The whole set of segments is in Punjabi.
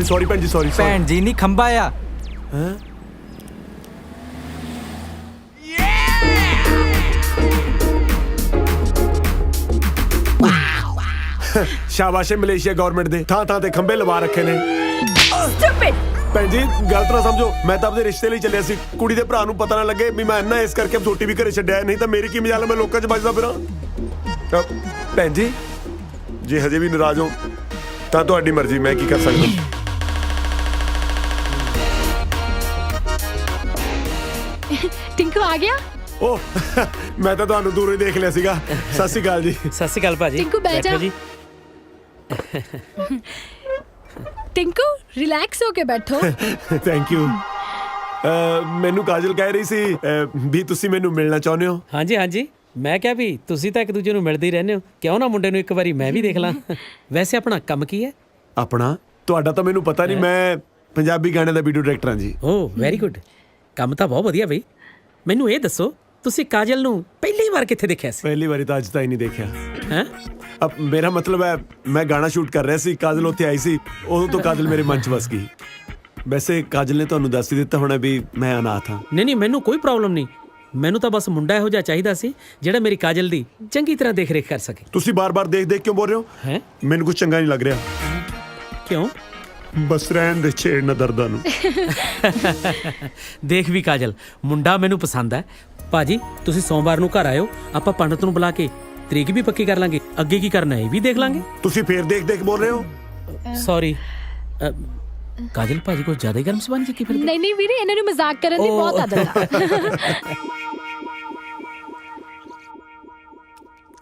सॉरी भैन जी, सॉरी। भैन जी नहीं, खंबा आ। शाबाश है मलेशिया गवर्नमेंट दे थां थां ते खंबे लवा रखे ने। भैन जी गलत ना समझो, मैं तो अपने रिश्ते लिए चलिया सी। कुड़ी दे भरा नूं पता ना लगे भी मैं इन्ना इस करके छोटी भी घरे छड्डिया, नहीं तो मेरी की मजाल मैं लोकां च बजदा फिरां। भैन जी जे हजे भी नाराज हो तां तुहाडी मर्जी, मैं की कर सकदा। टिंकू आ गया? ओह मैं तो तुहानू दूरों ही देख लिया सीगा। सत श्री अकाल जी। सत श्री अकाल भाजी। टिंकू बैठ जा। टिंकू रिलैक्स होके बैठो। Thank you. मैनू काजल कह रही सी भी तुसी मैनू मिलना चाਹੁੰਦੇ ਹੋ। ਹਾਂਜੀ ਹਾਂਜੀ, ਮੈਂ ਕਿਹਾ ਵੀ ਤੁਸੀਂ ਤਾਂ ਇੱਕ ਦੂਜੇ ਨੂੰ ਮਿਲਦੇ ਹੀ ਰਹਿੰਦੇ ਹੋ, ਕਿਉਂ ਨਾ ਮੁੰਡੇ ਨੂੰ ਇੱਕ ਵਾਰੀ ਮੈਂ ਵੀ ਦੇਖ ਲਾਂ। ਵੈਸੇ ਆਪਣਾ ਕੰਮ ਕੀ ਹੈ? ਆਪਣਾ ਤੁਹਾਡਾ ਤਾਂ ਮੈਨੂੰ ਪਤਾ ਨਹੀਂ, ਮੈਂ ਪੰਜਾਬੀ ਗਾਣੇ ਦਾ ਵੀਡੀਓ ਡਾਇਰੈਕਟਰ ਹਾਂ ਜੀ। ਓ ਵੈਰੀ ਗੁੱਡ, ਕੰਮ ਤਾਂ ਬਹੁਤ ਵਧੀਆ ਬਈ। ਮੈਨੂੰ ਇਹ ਦੱਸੋ ਤੁਸੀਂ ਕਾਜਲ ਨੂੰ ਪਹਿਲੀ ਵਾਰ ਕਿੱਥੇ ਦੇਖਿਆ ਸੀ? ਪਹਿਲੀ ਵਾਰੀ ਤਾਂ ਅੱਜ ਤਾਈਂ ਨਹੀਂ ਦੇਖਿਆ। ਹੈਂ? अब मेरा मतलब है मैं गाना शूट कर रहा सी, काजल उत्थे आई सी, उदों तो काजल मेरे मन च बस गई। वैसे काजल ने तुहानू दस ही दिता होना भी मैं अनाथ हाँ। नहीं नहीं, मैनू कोई प्रॉब्लम नहीं, मैनू तो बस मुंडा इहो जिहा चाहीदा सी जिहड़ा मेरी काजल दी चंगी तरह देख रेख कर सके। तुसी बार बार देख देख क्यों बोल रहे हो? हैं? मैनू कुछ चंगा नहीं लग रहा। क्यों? बस रहन दे छेड़ना दर्दां नू। देख भी काजल, मुंडा मैनू पसंद है। भाजी तुसी सोमवार नू घर आयो, आपां पंडित नू बुला के तरीक भी पक्की कर लांगे, अगे की करना है भी देख लांगे। तुसी फिर देख देख बोल रहे हो? सॉरी काजल भाजी को ज्यादा ही गर्म सबानी चुकी फिर। नहीं नहीं वीरे, इन्हां नू मजाक करन दी बहुत आदत है।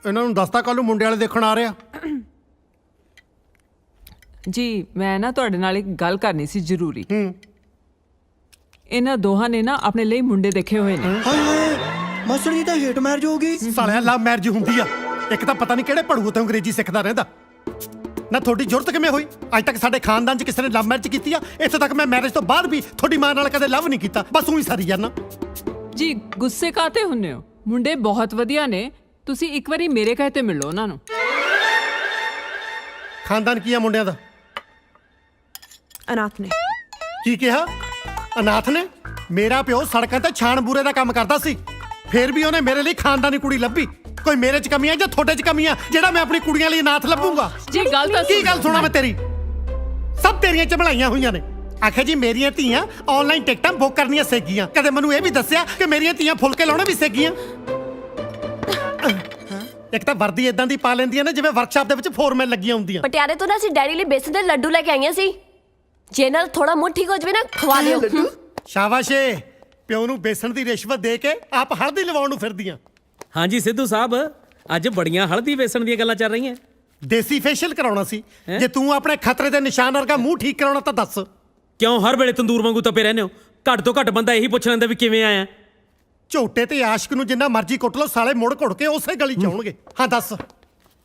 ਇਹਨਾਂ ਨੂੰ ਦੱਸਤਾ ਕੱਲ ਨੂੰ ਮੁੰਡੇ ਵਾਲੇ ਦੇਖਣ ਆ ਰਿਹਾ। ਜੀ ਮੈਂ ਨਾ ਤੁਹਾਡੇ ਨਾਲ ਇੱਕ ਗੱਲ ਕਰਨੀ ਸੀ ਜ਼ਰੂਰੀ। ਇਹਨਾਂ ਦੋਹਾਂ ਨੇ ਨਾ ਆਪਣੇ ਲਈ ਮੁੰਡੇ ਦੇਖੇ ਹੋਏ ਨੇ। ਹਾਏ ਹਾਏ ਮਾਸੜ ਜੀ ਤਾਂ ਹੇਟ ਮੈਰਿਜ ਹੋ ਗਈ। ਸਾਲਿਆ ਲਵ ਮੈਰਿਜ ਹੁੰਦੀ ਆ। ਇੱਕ ਤਾਂ ਪਤਾ ਨਹੀਂ ਕਿਹੜੇ ਭੜੂ ਤੋਂ ਅੰਗਰੇਜ਼ੀ ਸਿੱਖਦਾ ਰਹਿੰਦਾ ਨਾ। ਤੁਹਾਡੀ ਜ਼ਰੂਰਤ ਕਿਵੇਂ ਹੋਈ? ਅੱਜ ਤੱਕ ਸਾਡੇ ਖਾਨਦਾਨ 'ਚ ਕਿਸੇ ਨੇ ਲਵ ਮੈਰਿਜ ਕੀਤੀ ਆ? ਇੱਥੇ ਤੱਕ ਮੈਂ ਮੈਰਿਜ ਤੋਂ ਬਾਅਦ ਵੀ ਤੁਹਾਡੀ ਮਾਂ ਨਾਲ ਕਦੇ ਲਵ ਨਹੀਂ ਕੀਤਾ, ਬਸ ਉਹੀ ਸਾਰੀ ਜਾਨਾ। ਜੀ ਗੁੱਸੇ ਕਾਤੇ ਹੁੰਨੇ ਹੋ? ਮੁੰਡੇ ਬਹੁਤ ਵਧੀਆ ਨੇ, ਤੁਸੀਂ ਇੱਕ ਵਾਰੀ ਮੇਰੇ ਕਹੇ ਤੇ ਮਿਲੋ ਉਹਨਾਂ ਨੂੰ। ਖਾਨਦਾਨ ਕੀ ਆ ਮੁੰਡਿਆਂ ਦਾ? ਅਨਾਥ ਨੇ। ਕੀ ਕਿਹਾ? ਅਨਾਥ ਨੇ? ਮੇਰਾ ਪਿਓ ਸੜਕਾਂ ਤੇ ਛਾਣ ਬੂਰੇ ਦਾ ਕੰਮ ਕਰਦਾ ਸੀ, ਫਿਰ ਵੀ ਉਹਨੇ ਮੇਰੇ ਲਈ ਖਾਨਦਾਨੀ ਕੁੜੀ ਲੱਭੀ। ਕੋਈ ਮੇਰੇ 'ਚ ਕਮੀਆਂ ਜਾਂ ਤੁਹਾਡੇ 'ਚ ਕਮੀਆਂ ਜਿਹੜਾ ਮੈਂ ਆਪਣੀ ਕੁੜੀਆਂ ਲਈ ਅਨਾਥ ਲੱਭੂਗਾ? ਜੀ ਗੱਲ ਤਾਂ ਕੀ ਗੱਲ ਸੁਣਾ ਮੈਂ ਤੇਰੀ? ਸਭ ਤੇਰੀਆਂ ਚਮਲਾਈਆਂ ਹੋਈਆਂ ਨੇ। ਆਖਿਆ ਜੀ ਮੇਰੀਆਂ ਧੀਆਂ ਆਨਲਾਈਨ ਟਿਕਟਾਂ ਬੁੱਕ ਕਰਨੀਆਂ ਸਿੱਖ ਗਈਆਂ, ਕਦੇ ਮੈਨੂੰ ਇਹ ਵੀ ਦੱਸਿਆ ਕਿ ਮੇਰੀਆਂ ਧੀਆਂ ਫੁਲਕੇ ਲਾਉਣੇ ਵੀ ਸਿੱਖ ਗਈਆਂ। ਇੱਕ ਤਾਂ ਵਰਦੀ ਇਦਾਂ ਦੀ ਪਾ ਲੈਂਦੀਆਂ ਨੇ ਜਿਵੇਂ ਵਰਕਸ਼ਾਪ ਦੇ ਵਿੱਚ ਫੋਰਮੈਨ ਲੱਗੀਆਂ ਹੁੰਦੀਆਂ। ਪਟਿਆਲੇ ਤੋਂ ਨਾ ਅਸੀਂ ਡੈਡੀ ਲਈ ਬੇਸਨ ਦੇ ਲੱਡੂ ਲੈ ਕੇ ਆਈਆਂ ਸੀ, ਜੇ ਨਾਲ ਥੋੜਾ ਮੂੰਹ ਠੀਕ ਹੋ ਜਵੇ ਨਾ ਖਵਾ ਦਿਓ। ਸ਼ਾਬਾਸ਼ ਏ, ਪਿਓ ਨੂੰ ਬੇਸਣ ਦੀ ਰਿਸ਼ਵਤ ਦੇ ਕੇ ਆਪ ਹਲਦੀ ਲਵਾਉਣ ਨੂੰ ਫਿਰਦੀਆਂ। हाँ जी सिद्धू साहब, ਅੱਜ ਬੜੀਆਂ ਹਲਦੀ ਵੇਸਣ ਦੀਆਂ ਗੱਲਾਂ ਚੱਲ ਰਹੀਆਂ। ਦੇਸੀ ਫੇਸ਼ੀਅਲ ਕਰਾਉਣਾ ਸੀ। ਜੇ ਤੂੰ ਆਪਣੇ ਖਤਰੇ ਦੇ ਨਿਸ਼ਾਨ ਵਰਗਾ ਮੂੰਹ ਠੀਕ ਕਰਾਉਣਾ ਤਾਂ ਦੱਸ। ਕਿਉਂ ਹਰ ਵੇਲੇ ਤੰਦੂਰ ਵਾਂਗੂ ਤਪੇ ਰਹਿੰਦੇ ਹੋ? ਘੱਟ ਤੋਂ ਘੱਟ ਬੰਦਾ ਇਹੀ ਪੁੱਛ ਲੈਂਦਾ ਵੀ ਕਿਵੇਂ ਆਇਆ। ਝੋਟੇ ਤੇ ਆਸ਼ਕ ਨੂੰ ਜਿੰਨਾ ਮਰਜ਼ੀ ਕੁੱਟ ਲਓ, ਸਾਲੇ ਮੁੜ ਘੁੜ ਕੇ ਉਸੇ ਗਲੀ ਚ ਆਉਣਗੇ। ਹਾਂ ਦੱਸ।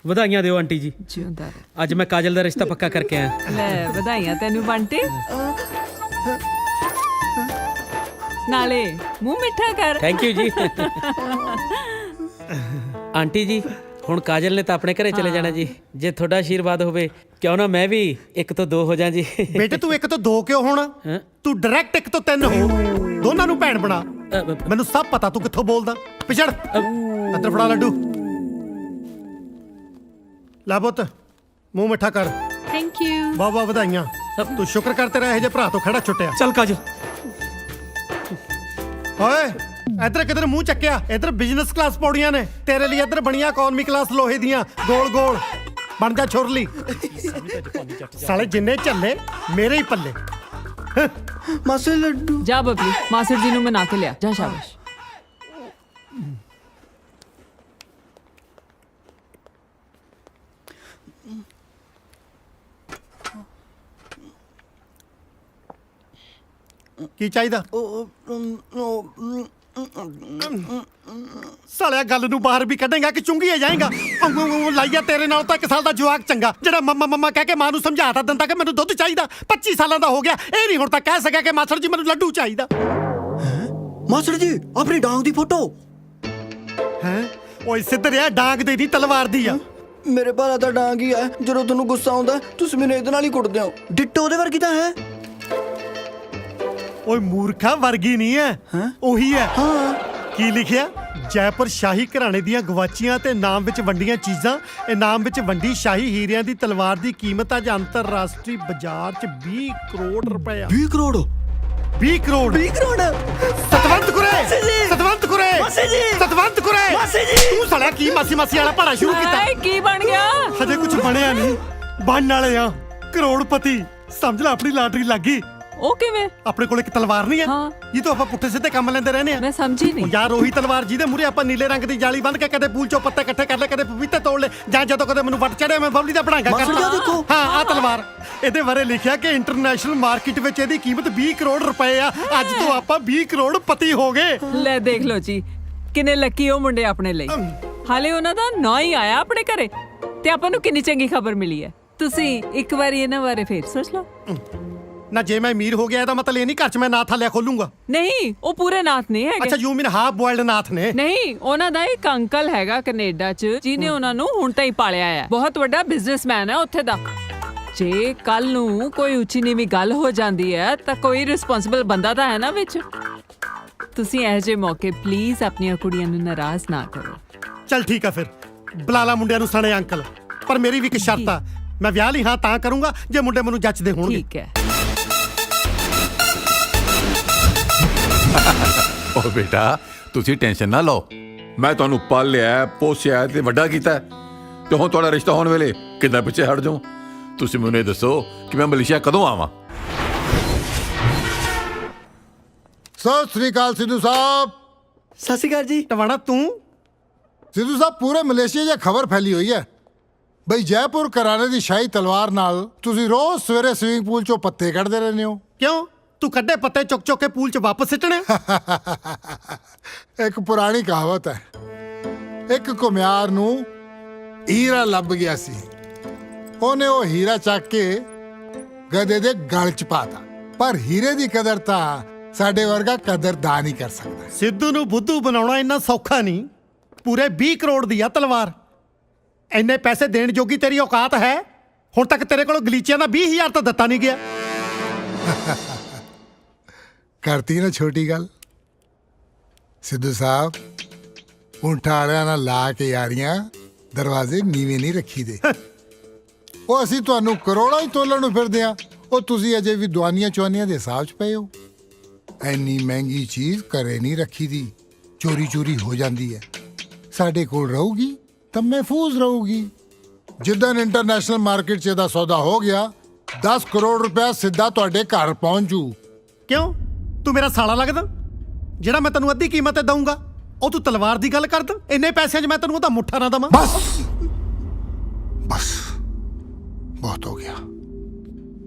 ਵਧਾਈਆਂ ਦਿਓ ਆਂਟੀ ਜੀ, ਜਿਉਂਦਾ ਰਹਿ। ਅੱਜ ਮੈਂ ਕਾਜਲ ਦਾ ਰਿਸ਼ਤਾ ਪੱਕਾ ਕਰਕੇ ਆਇਆ। ਲੈ ਵਧਾਈਆਂ ਤੈਨੂੰ ਬੰਟੇ। ਨਾਲੇ ਮੂੰਹ ਮਿੱਠਾ ਕਰ। ਥੈਂਕ ਯੂ ਜੀ। ਆਂਟੀ ਜੀ ਹੁਣ ਕਾਜਲ ਨੇ ਤਾਂ ਆਪਣੇ ਘਰੇ ਚਲੇ ਜਾਣਾ ਜੀ, ਜੇ ਤੁਹਾਡਾ ਆਸ਼ੀਰਵਾਦ ਹੋਵੇ ਕਿਉਂ ਨਾ ਮੈਂ ਵੀ 1 ਤੋਂ 2 ਹੋ ਜਾ ਜੀ। ਬੇਟੇ ਤੂੰ 1 ਤੋਂ 2 ਕਿਉਂ ਹੋਣਾ? ਤੂੰ ਡਾਇਰੈਕਟ 1 ਤੋਂ 3 ਹੋ, ਦੋਨਾਂ ਨੂੰ ਭੈਣ ਬਣਾ। ਮੈਨੂੰ ਸਭ ਪਤਾ ਤੂੰ ਕਿੱਥੋਂ ਬੋਲਦਾ। ਪਿਛੜ ਅੰਦਰ ਫੜਾ ਲੱਡੂ। ਲੈ ਪੁੱਤ ਮੂੰਹ ਮਿੱਠਾ ਕਰ। Thank you. ਵਾਹ ਵਾਹ ਵਧਾਈਆਂ। ਤੂੰ ਸ਼ੁਕਰ ਕਰ ਤੇਰਾ ਇਹੋ ਜਿਹੇ ਭਰਾ ਤੋਂ ਖੜਾ ਛੁੱਟਿਆ। ਚੱਲ ਕਾਜਲ। ਓਏ ਇੱਧਰ ਕਿਧਰ ਮੂੰਹ ਚੱਕਿਆ? ਇੱਧਰ ਬਿਜ਼ਨਸ ਕਲਾਸ ਪੌੜੀਆਂ ਨੇ ਤੇਰੇ ਲਈ, ਇੱਧਰ ਬਣੀਆਂ ਇਕਨੋਮੀ ਕਲਾਸ ਲੋਹੇ ਦੀਆਂ ਗੋਲ ਗੋਲ। ਬਣ ਜਾ ਛੁਰਲੀ। ਸਾਲੇ ਜਿੰਨੇ ਝੱਲੇ ਮੇਰੇ ਹੀ ਪੱਲੇ। ਮਾਸੜ ਲੱਡੂ। ਜਾ ਬਬਲੀ, ਮਾਸੜ ਜੀ ਨੂੰ ਮਨਾ ਕੇ ਲਿਆ ਜਾ। ਸ਼ਾਬਾਸ਼। ਕੀ ਚਾਹੀਦਾ? ਸਾਲਿਆ ਗੱਲ ਨੂੰ ਬਾਹਰ ਵੀ ਕੱਢੇਗਾ ਕਿ ਚੁੰਗੀਏ ਜਾਏਗਾ। ਲਾਈਆ ਤੇਰੇ ਨਾਲ ਤਾਂ 1 ਸਾਲ ਦਾ ਜਵਾਕ ਚੰਗਾ, ਜਿਹੜਾ ਮੰਮਾ ਮੰਮਾ ਕਹਿ ਕੇ ਮਾਂ ਨੂੰ ਸਮਝਾਤਾ ਦਿੰਦਾ ਕਿ ਮੈਨੂੰ ਦੁੱਧ ਚਾਹੀਦਾ। 25 ਸਾਲਾਂ ਦਾ ਹੋ ਗਿਆ, ਇਹ ਨਹੀਂ ਹੁਣ ਤੱਕ ਕਹਿ ਸਕਿਆ ਕਿ ਮਾਸੜ ਜੀ ਮੈਨੂੰ ਲੱਡੂ ਚਾਹੀਦਾ। ਮਾਸੜ ਜੀ ਆਪਣੀ ਡਾਂਗ ਦੀ ਫੋਟੋ। ਹੈ ਓਏ ਸਿੱਧਰਿਆ, ਡਾਂਗ ਦੇ ਦੀ ਤਲਵਾਰ ਦੀ ਆ। ਮੇਰੇ ਭਾਰਾ ਤਾਂ ਡਾਂਗ ਹੀ ਹੈ। ਜਦੋਂ ਤੁਹਾਨੂੰ ਗੁੱਸਾ ਆਉਂਦਾ ਤੁਸੀਂ ਮੈਨੂੰ ਇਹਦੇ ਨਾਲ ਹੀ ਕੁੱਟਦੇ ਹੋ। ਡਿੱਟੋ ਉਹਦੇ ਵਰਗੀ ਤਾਂ ਹੈ। ਓਏ ਮੂਰਖਾ, ਵਰਗੀ ਨਹੀਂ ਹੈ, ਉਹੀ ਹੈ। ਹਾਂ ਕੀ ਲਿਖਿਆ? ਜੈਪੁਰ ਸ਼ਾਹੀ ਘਰਾਣੇ ਦੀਆਂ ਗਵਾਚੀਆਂ ਤੇ ਨਾਮ ਵਿੱਚ ਵੰਡੀਆਂ ਚੀਜ਼ਾਂ, ਇਨਾਮ ਵਿੱਚ ਵੰਡੀ ਸ਼ਾਹੀ ਹੀਰਿਆਂ ਦੀ ਤਲਵਾਰ ਦੀ ਕੀਮਤ ਅੱਜ ਅੰਤਰਰਾਸ਼ਟਰੀ ਬਾਜ਼ਾਰ 'ਚ 20 ਕਰੋੜ ਰੁਪਏ। 20 ਕਰੋੜ 20 ਕਰੋੜ 20 ਕਰੋੜ। ਸਤਵੰਤ ਕੁਰੇ, ਮਾਸੀ ਜੀ! ਸਤਵੰਤ ਕੁਰੇ, ਮਾਸੀ ਜੀ! ਸਤਵੰਤ ਕੁਰੇ। ਮਾਸੀ ਜੀ! ਤੂੰ ਸਾਲਿਆ ਕੀ ਮਾਸੀ ਮਾਸੀ ਵਾਲਾ ਭਾੜਾ ਸ਼ੁਰੂ ਕੀਤਾ? ਹਾਏ ਕੀ ਬਣ ਗਿਆ? ਹਜੇ ਕੁਝ ਬਣਿਆ ਨਹੀਂ, ਬਣਨ ਵਾਲੇ ਆ ਕਰੋੜਪਤੀ। ਸਮਝ ਲੈ ਆਪਣੀ ਲਾਟਰੀ ਲੱਗ ਗਈ। ਉਹ ਕਿਵੇਂ? ਆਪਣੇ ਕੋਲ ਇੱਕ ਤਲਵਾਰ ਨਹੀਂ ਹੈ ਹਾਂ। ਇਹ ਤੋਂ ਆਪਾਂ ਪੁੱਠੇ ਸਿੱਧੇ ਕੰਮ ਲੈਂਦੇ ਰਹਿੰਦੇ ਆ। ਮੈਂ ਸਮਝੀ ਨਹੀਂ। ਯਾਰ ਉਹੀ ਤਲਵਾਰ ਜਿਹਦੇ ਮੂਰੇ ਆਪਾਂ ਨੀਲੇ ਰੰਗ ਦੀ ਜਾਲੀ ਬੰਨ੍ਹ ਕੇ ਕਦੇ ਪੂਲ ਚੋਂ ਪੱਤੇ ਇਕੱਠੇ ਕਰ ਲੈ, ਕਦੇ ਪਪੀਤੇ ਤੋੜ ਲੈ, ਜਾਂ ਜਦੋਂ ਕਦੇ ਮੈਨੂੰ ਵੱਟ ਚੜਿਆ ਮੈਂ ਬਬਲੀ ਦਾ ਬਣਾਂਗਾ ਮਾਸੜ ਜੀ, ਕਰਦਾ। ਦੇਖੋ। ਹਾਂ ਆਹ ਤਲਵਾਰ, ਇਹਦੇ ਬਾਰੇ ਲਿਖਿਆ ਕਿ ਇੰਟਰਨੈਸ਼ਨਲ ਮਾਰਕੀਟ ਵਿੱਚ ਇਹਦੀ ਕੀਮਤ 20 ਕਰੋੜ ਰੁਪਏ ਆ। ਅੱਜ ਤੋਂ ਆਪਾਂ 20 ਕਰੋੜ ਪਤੀ ਹੋ ਗਏ। ਲੈ ਦੇਖ ਲਓ ਜੀ, ਕਿੰਨੇ ਲੱਕੀ ਉਹ ਮੁੰਡੇ ਆਪਣੇ ਲਈ। ਹਾਲੇ ਉਹਨਾਂ ਦਾ ਨਾਂ ਹੀ ਆਇਆ ਆਪਣੇ ਘਰੇ ਤੇ ਆਪਾਂ ਨੂੰ ਕਿੰਨੀ ਚੰਗੀ ਖਬਰ ਮਿਲੀ ਹੈ। ਤੁਸੀਂ ਇੱਕ ਵਾਰੀ ਇਹਨਾਂ ਬਾਰੇ ਫੇਰ ਸੋਚ ਲਓ। ਨਾ ਜੇ ਮੈਂ ਅਮੀਰ ਹੋ ਗਿਆ ਇਹਦਾ ਮਤਲਬ ਇਹ ਨਹੀਂ ਘਰ 'ਚ ਮੈਂ ਨਾਥ ਹਾਲਿਆ ਖੋਲੂੰਗਾ। ਨਹੀਂ, ਉਹ ਪੂਰੇ ਨਾਥ ਨਹੀਂ ਹੈਗੇ। ਅੱਛਾ, ਯੂ ਮੀਨ ਹਾਫ ਬੋਇਲਡ ਨਾਥ ਨੇ? ਨਹੀਂ, ਉਹਨਾਂ ਦਾ ਇੱਕ ਅੰਕਲ ਹੈਗਾ ਕੈਨੇਡਾ 'ਚ ਜਿਹਨੇ ਉਹਨਾਂ ਨੂੰ ਹੁਣ ਤਾਂ ਹੀ ਪਾਲਿਆ ਹੈ। ਬਹੁਤ ਵੱਡਾ ਬਿਜ਼ਨਸਮੈਨ ਹੈ ਉੱਥੇ ਦਾ। ਜੇ ਕੱਲ ਨੂੰ ਕੋਈ ਉੱਚੀ ਨੀਵੀਂ ਗੱਲ ਹੋ ਜਾਂਦੀ ਹੈ ਤਾਂ ਕੋਈ ਰਿਸਪੌਂਸਿਬਲ ਬੰਦਾ ਤਾਂ ਹੈ ਨਾ ਵਿੱਚ। ਤੁਸੀਂ ਇਹੋ ਜਿਹੇ ਮੌਕੇ ਪਲੀਜ਼ ਆਪਣੀਆਂ ਕੁੜੀਆਂ ਨੂੰ ਨਾਰਾਜ਼ ਨਾ ਕਰੋ। ਚੱਲ ਠੀਕ ਆ, ਫਿਰ ਬੁਲਾ ਲਾ ਮੁੰਡਿਆਂ ਨੂੰ ਸਣੇ ਅੰਕਲ। ਪਰ ਮੇਰੀ ਵੀ ਇੱਕ ਸ਼ਰਤ ਆ, ਮੈਂ ਵਿਆਹ ਲਈ ਹਾਂ ਤਾਂ ਕਰੂੰਗਾ ਜੇ ਮੁੰਡੇ ਮੈਨੂੰ ਜੱਚਦੇ ਹੋਣਗੇ। ਠੀਕ ਹੈ। ਓ ਬੇਟਾ, ਤੁਸੀਂ ਟੈਨਸ਼ਨ ਨਾ ਲਓ। ਮੈਂ ਤੁਹਾਨੂੰ ਪਾਲਿਆ, ਪੋਸਿਆ ਤੇ ਵੱਡਾ ਕੀਤਾ, ਤੇ ਹੁਣ ਤੁਹਾਡਾ ਰਿਸ਼ਤਾ ਹੋਣ ਵੇਲੇ ਕਿੱਦਾਂ ਪਿੱਛੇ ਹਟ ਜਾਉ? ਤੁਸੀਂ ਮੈਨੂੰ ਇਹ ਦੱਸੋ ਕਿ ਮੈਂ ਮਲੇਸ਼ੀਆ ਕਦੋਂ ਆਵਾਂ? ਸਤਿ ਸ੍ਰੀ ਅਕਾਲ ਸਿੱਧੂ ਸਾਹਿਬ। ਸਤਿ ਸ਼੍ਰੀ ਅਕਾਲ ਜੀ। ਟਵਾਣਾ ਤੂੰ? ਸਿੱਧੂ ਸਾਹਿਬ, ਪੂਰੇ ਮਲੇਸ਼ੀਆ 'ਚ ਖਬਰ ਫੈਲੀ ਹੋਈ ਹੈ ਬਈ ਜੈਪੁਰ ਘਰਾਣੇ ਦੀ ਸ਼ਾਹੀ ਤਲਵਾਰ ਨਾਲ ਤੁਸੀਂ ਰੋਜ਼ ਸਵੇਰੇ ਸਵਿਮਿੰਗ ਪੂਲ 'ਚੋਂ ਪੱਤੇ ਕੱਢਦੇ ਰਹਿੰਦੇ ਹੋ। ਕਿਉਂ? ਤੂੰ ਕੱਢੇ ਪੱਤੇ ਚੁੱਕ ਚੁੱਕ ਕੇ ਪੂਲ 'ਚ ਵਾਪਸ ਸਿੱਟਣੇ? ਇੱਕ ਪੁਰਾਣੀ ਕਹਾਵਤ ਹੈ, ਇੱਕ ਘੁਮਿਆਰ ਨੂੰ ਹੀਰਾ ਲੱਭ ਗਿਆ ਸੀ। ਉਹਨੇ ਉਹ ਹੀਰਾ ਚੱਕ ਕੇ ਗਧੇ ਦੇ ਗਲ 'ਚ ਪਾਤਾ। ਪਰ ਹੀਰੇ ਦੀ ਕਦਰ ਤਾਂ ਸਾਡੇ ਵਰਗਾ ਕਦਰਦਾਨ ਹੀ ਕਰ ਸਕਦਾ। ਸਿੱਧੂ ਨੂੰ ਬੁੱਧੂ ਬਣਾਉਣਾ ਇੰਨਾ ਸੌਖਾ ਨਹੀਂ। ਪੂਰੇ 20 ਕਰੋੜ ਦੀ ਆ ਤਲਵਾਰ। ਇੰਨੇ ਪੈਸੇ ਦੇਣ ਜੋਗੀ ਤੇਰੀ ਔਕਾਤ ਹੈ? ਹੁਣ ਤੱਕ ਤੇਰੇ ਕੋਲੋਂ ਗਲੀਚਿਆਂ ਦਾ 20,000 ਤਾਂ ਦਿੱਤਾ ਨਹੀਂ ਗਿਆ। ਕਰਤੀ ਨਾ ਛੋਟੀ ਗੱਲ। ਸਿੱਧੂ ਸਾਹਿਬ, ਊਂਠਾਂ ਵਾਲਿਆਂ ਨਾਲ ਲਾ ਕੇ ਯਾਰੀਆਂ ਦਰਵਾਜ਼ੇ ਨੀਵੇਂ ਨਹੀਂ ਰੱਖੀਦੇ। ਉਹ ਅਸੀਂ ਤੁਹਾਨੂੰ ਕਰੋੜਾਂ ਹੀ ਤੋਲਣ ਨੂੰ ਫਿਰਦੇ ਆ, ਉਹ ਤੁਸੀਂ ਅਜੇ ਵੀ ਦੁਆਨੀਆਂ ਚੁਆਨੀਆਂ ਦੇ ਹਿਸਾਬ 'ਚ ਪਏ ਹੋ। ਐਨੀ ਮਹਿੰਗੀ ਚੀਜ਼ ਘਰੇ ਨਹੀਂ ਰੱਖੀ ਦੀ, ਚੋਰੀ ਚੋਰੀ ਹੋ ਜਾਂਦੀ ਹੈ। ਸਾਡੇ ਕੋਲ ਰਹੂਗੀ ਤਾਂ ਮਹਿਫੂਜ਼ ਰਹੂਗੀ। ਜਿੱਦਾਂ ਇੰਟਰਨੈਸ਼ਨਲ ਮਾਰਕੀਟ 'ਚ ਇਹਦਾ ਸੌਦਾ ਹੋ ਗਿਆ, 10 ਕਰੋੜ ਰੁਪਇਆ ਸਿੱਧਾ ਤੁਹਾਡੇ ਘਰ ਪਹੁੰਚੂ। ਕਿਉਂ? ਤੂੰ ਮੇਰਾ ਸਾਲਾ ਲੱਗਦਾ? ਜਿਹੜਾ ਮੈਂ ਤੈਨੂੰ ਅੱਧੀ ਕੀਮਤ ਤੇ ਦਊਂਗਾ ਉਹ ਤੂੰ ਤਲਵਾਰ ਦੀ ਗੱਲ ਕਰਦਾ? ਇੰਨੇ ਪੈਸਿਆਂ 'ਚ ਮੈਂ ਤੈਨੂੰ ਉਹਦਾ ਮੁੱਠਾ ਨਾ ਦਵਾਂ? ਬਸ ਬਸ, ਬਹੁਤ ਹੋ ਗਿਆ।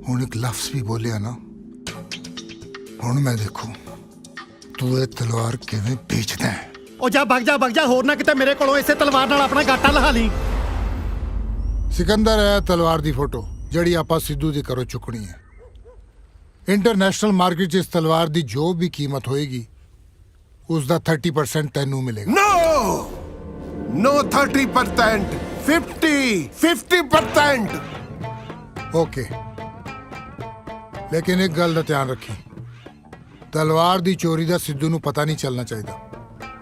ਹੁਣ ਇੱਕ ਲਫ਼ਜ਼ ਵੀ ਬੋਲਿਆ ਨਾ, ਹੁਣ ਮੈਂ ਦੇਖੂ ਤੂੰ ਇਹ ਤਲਵਾਰ ਕਿਵੇਂ ਵੇਚਦਾ ਹੈ। ਉਹ ਜਾ ਭੱਗ ਜਾ, ਹੋਰ ਨਾ ਕਿਤੇ ਮੇਰੇ ਕੋਲੋਂ ਇਸੇ ਤਲਵਾਰ ਨਾਲ ਆਪਣਾ ਗਾਟਾ ਲਹਾ ਲਈ। ਸਿਕੰਦਰ ਹੈ ਤਲਵਾਰ ਦੀ ਫੋਟੋ, ਜਿਹੜੀ ਆਪਾਂ ਸਿੱਧੂ ਦੀ ਘਰੋਂ ਚੁੱਕਣੀ ਹੈ। ਇੰਟਰਨੈਸ਼ਨਲ ਮਾਰਕੀਟ 'ਚ ਇਸ ਤਲਵਾਰ ਦੀ ਜੋ ਵੀ ਕੀਮਤ ਹੋਏਗੀ ਉਸ ਦਾ 30% ਤੈਨੂੰ ਮਿਲੇਗਾ। No 30%, 50%। ਓਕੇ, ਲੇਕਿਨ ਇੱਕ ਗੱਲ ਦਾ ਧਿਆਨ ਰੱਖੀ, ਤਲਵਾਰ ਦੀ ਚੋਰੀ ਦਾ ਸਿੱਧੂ ਨੂੰ ਪਤਾ ਨਹੀਂ ਚੱਲਣਾ ਚਾਹੀਦਾ।